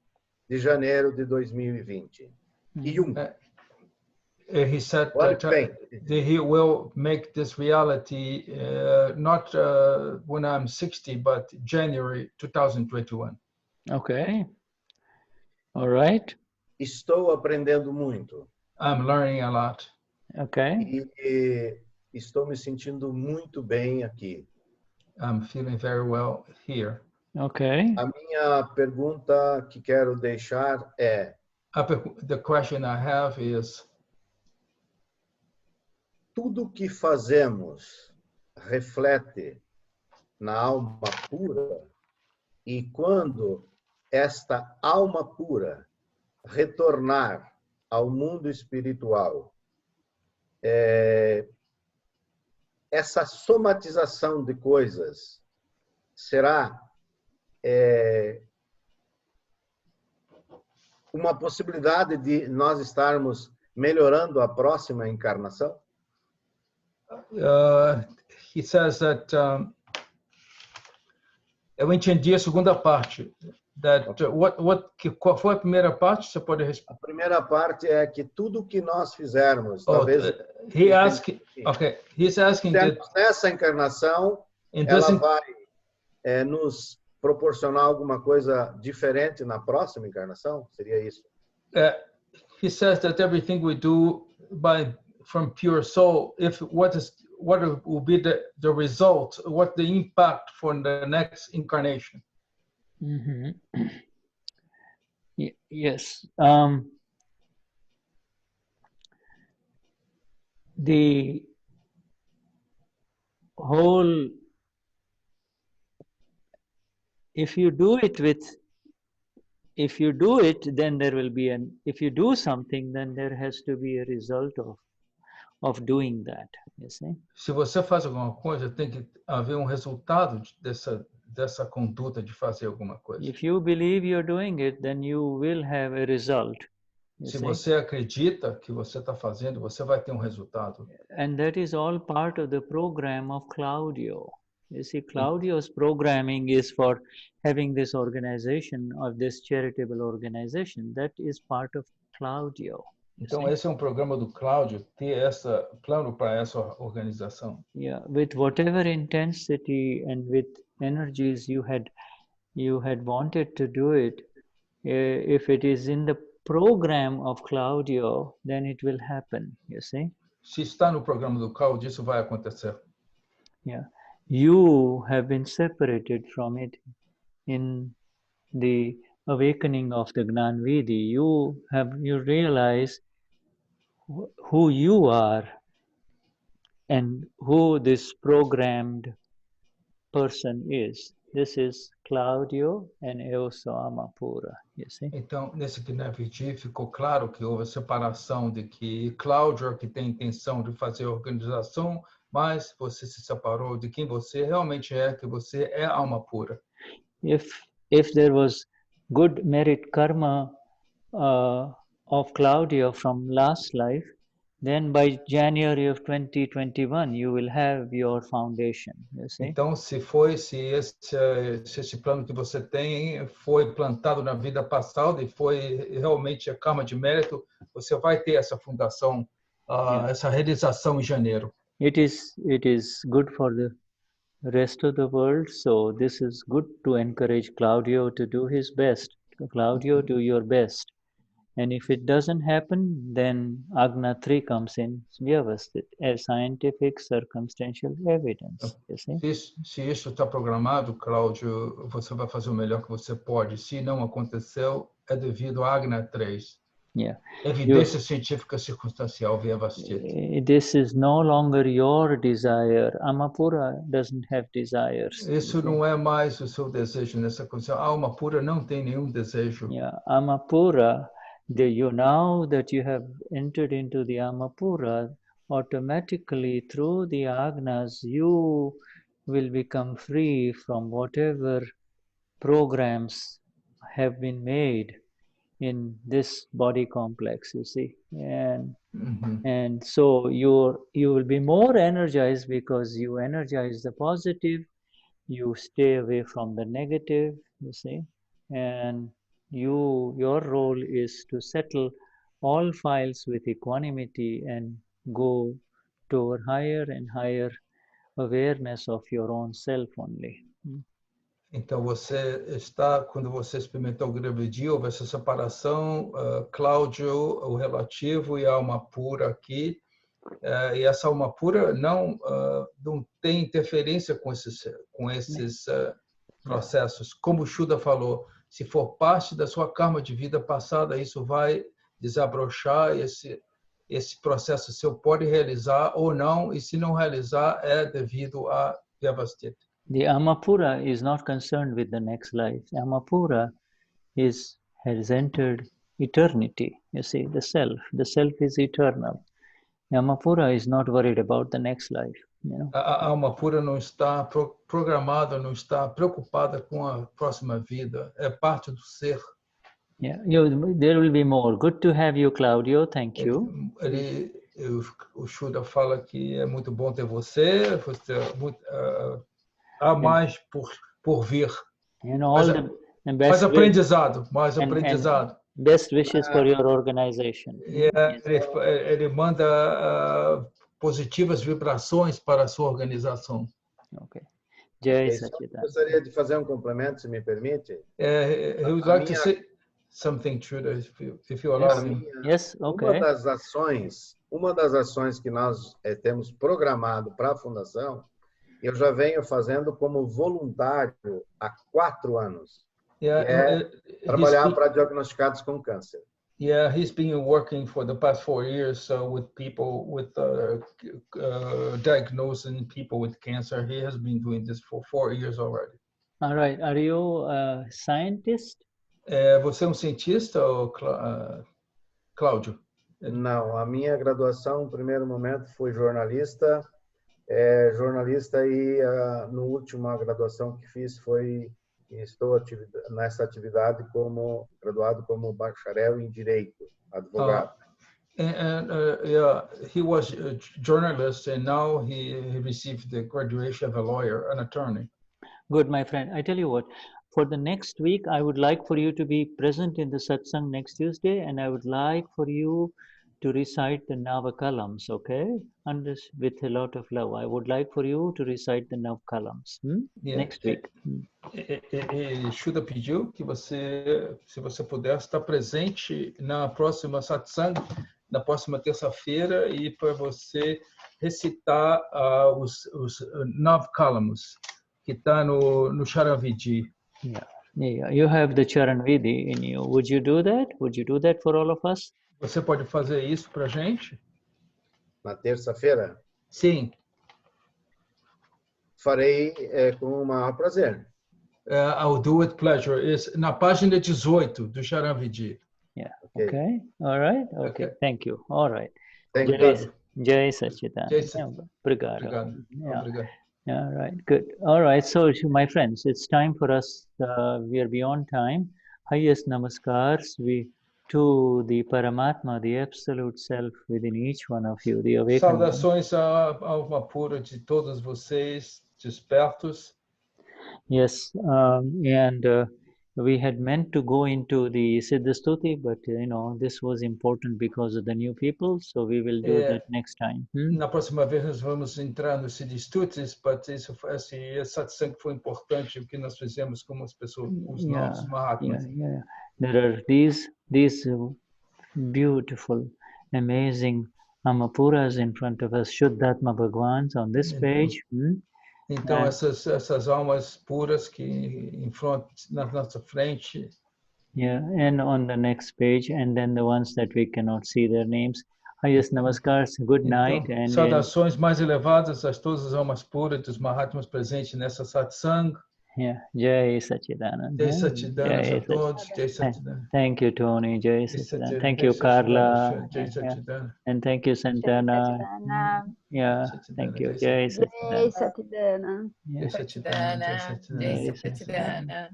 de janeiro de 2021. He said that he will make this reality not when I'm 60, but January 2021. Okay. All right. Estou aprendendo muito. I'm learning a lot. Okay. E estou me sentindo muito bem aqui. I'm feeling very well here. Okay. A minha pergunta que quero deixar é: the question I have is, tudo que fazemos reflete na alma pura, e quando esta alma pura retornar ao mundo espiritual, essa somatização de coisas será uma possibilidade de nós estarmos melhorando a próxima encarnação? He says that eu entendi a segunda parte. Qual foi a primeira parte? Você pode responder? A primeira parte é que tudo que nós fizermos, talvez. He's asking that nessa encarnação, ela vai nos proporcionar alguma coisa diferente na próxima encarnação? Seria isso? He says that everything we do from pure soul, what will be the result, what the impact for the next incarnation? Yes. The whole, if you do it, then there will be if you do something, then there has to be a result of doing that, you see? Se você faz alguma coisa, tem que haver resultado dessa conduta de fazer alguma coisa. If you believe you're doing it, then you will have a result. Se você acredita que você está fazendo, você vai ter resultado. And that is all part of the program of Claudio. You see, Claudio's programming is for having this organization, of this charitable organization. That is part of Claudio. Então, esse é um programa do Cláudio, ter essa plano para essa organização. Yeah, with whatever intensity and with energies you had wanted to do it, if it is in the program of Claudio, then it will happen, you see. Se está no programa do Cláudio, isso vai acontecer. Yeah, you have been separated from it in the awakening of the Gnan Vidhi. You realize who you are and who this programmed person is. This is Claudio and eu sou Amapura, you see? Então, nesse Gnan Vidhi ficou claro que houve a separação de que Cláudio é que tem a intenção de fazer a organização, mas você se separou de quem você realmente é, que você é alma pura. If there was good merit karma of Claudio from last life, then by January of 2021 you will have your foundation, you see? Então, se esse plano que você tem foi plantado na vida passada e foi realmente a karma de mérito, você vai ter essa fundação, essa realização em janeiro. It is good for the rest of the world, so this is good to encourage Claudio to do his best. Claudio, do your best. And if it doesn't happen, then Agna 3 comes in Vyavasthit as scientific circumstantial evidence. You see? Se isso está programado, Cláudio, você vai fazer o melhor que você pode. Se não aconteceu, é devido à Agna 3. Yeah. Evidência científica circunstancial, Vyavasthit. This is no longer your desire. Amapura doesn't have desires. Isso não é mais o seu desejo nessa condição. A alma pura não tem nenhum desejo. Yeah, Amapura, now that you have entered into the Amapura, automatically through the Agnas, you will become free from whatever programs have been made in this body complex, you see, and so you will be more energized because you energize the positive, you stay away from the negative, you see, and your role is to settle all files with equanimity and go toward higher and higher awareness of your own self only. Então, quando você experimentou o Gnan Vidhi, houve essa separação, Cláudio, o relativo, e a alma pura aqui. E essa alma pura não tem interferência com esses processos. Como o Shuddha falou, se for parte da sua karma de vida passada, isso vai desabrochar, esse processo seu pode realizar ou não, e se não realizar, é devido a Vyavasthit. The Amapura is not concerned with the next life. Amapura has entered eternity. You see, the self is eternal. Amapura is not worried about the next life. You know? A alma pura não está programada, não está preocupada com a próxima vida. É parte do ser. Yeah, there will be more. Good to have you, Claudio. Thank you. O Shuddha fala que é muito bom ter você. Há mais por vir. Mais aprendizado. And best wishes for your organization. Ele manda positivas vibrações para a sua organização. Okay. Gostaria de fazer um complemento, se me permite. He would like to say something, Shuddha, if you allow me. Yes, okay. Uma das ações que nós temos programado para a Fundação, eu já venho fazendo como voluntário há 4 anos. Trabalhar para diagnosticados com câncer. Yeah, he's been working for the past 4 years with people with diagnosing people with cancer. He has been doing this for 4 years already. All right. Are you a scientist? Você é um cientista, Cláudio? Não, a minha graduação, no primeiro momento, foi jornalista. Jornalista e no última graduação que fiz estou nessa atividade como graduado como bacharel em Direito, advogado. And yeah, he was a journalist, and now he received the graduation of a lawyer, an attorney. Good, my friend. I tell you what, for the next week, I would like for you to be present in the satsang next Tuesday, and I would like for you to recite the Navakalams, okay? And this with a lot of love. I would like for you to recite the Navakalams next week. Shuddha pediu que você, se você puder, estar presente na próxima satsang, na próxima terça-feira, e para você recitar os 9 calamos que está no Charan Vidhi. Yeah, you have the Charan Vidhi in you. Would you do that? Would you do that for all of us? Você pode fazer isso para a gente? Na terça-feira? Sim. Farei com o maior prazer. I'll do with pleasure. Na página 18 do Charan Vidhi. Yeah. Okay. All right. Okay. Thank you. All right. Thank you. Jai Sachidananda. Obrigado. Yeah. Obrigado. Yeah, right. Good. All right. So, my friends, it's time for us. We are beyond time. Highest namaskars to the Paramatma, the Absolute Self within each one of you, the awakened one. Saudações à alma pura de todos vocês, despertos. Yes, and we had meant to go into the Siddha Stuti, but this was important because of the new people, so we will do that next time. Na próxima vez nós vamos entrar no Siddha Stutis, but esse satsang foi importante o que nós fizemos com as pessoas, os novos Mahatmas. Yeah. There are these beautiful, amazing Amapuras in front of us, Shuddhatma Bhagwans on this page. Então, essas almas puras que na nossa frente. Yeah, and on the next page, and then the ones that we cannot see their names. Highest namaskars, good night. Então, saudações mais elevadas a todas as almas puras dos Mahatmas presentes nessa satsang. Yeah, Jai Sachidananda. Jai Sachidananda a todos. Jai Sachidananda. Thank you, Tony. Jai Sachidananda. Thank you, Carla. And thank you, Santana. Yeah, thank you. Jai Sachidananda. Jai Sachidananda. Jai Sachidananda.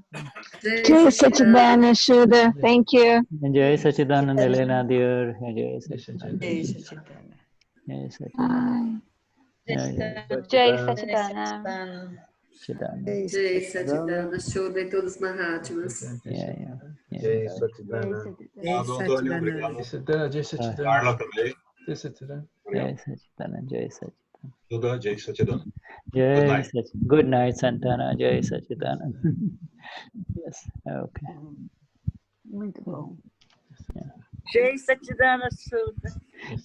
Jai Sachidananda, Shuddha. Thank you. And Jai Sachidananda, Elena, dear. Jai Sachidananda. Jai Sachidananda. Jai Sachidananda. Jai Sachidananda. Jai Sachidananda, Shuddha e todos os Mahatmas. Jai Sachidananda. Antônio, obrigado. Jai Sachidananda. Carla também. Jai Sachidananda. Jai Sachidananda. Jai Sachidananda. Shuddha, Jai Sachidananda. Jai Sachidananda. Good night, Santana. Jai Sachidananda. Yes, okay. Muito bom. Jai Sachidananda, Shuddha.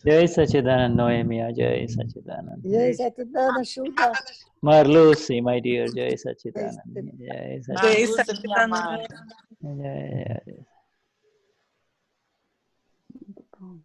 Jai Sachidananda, Noemia. Jai Sachidananda. Jai Sachidananda, Shuddha. Marlusi, my dear. Jai Sachidananda. Jai Sachidananda. Muito bom.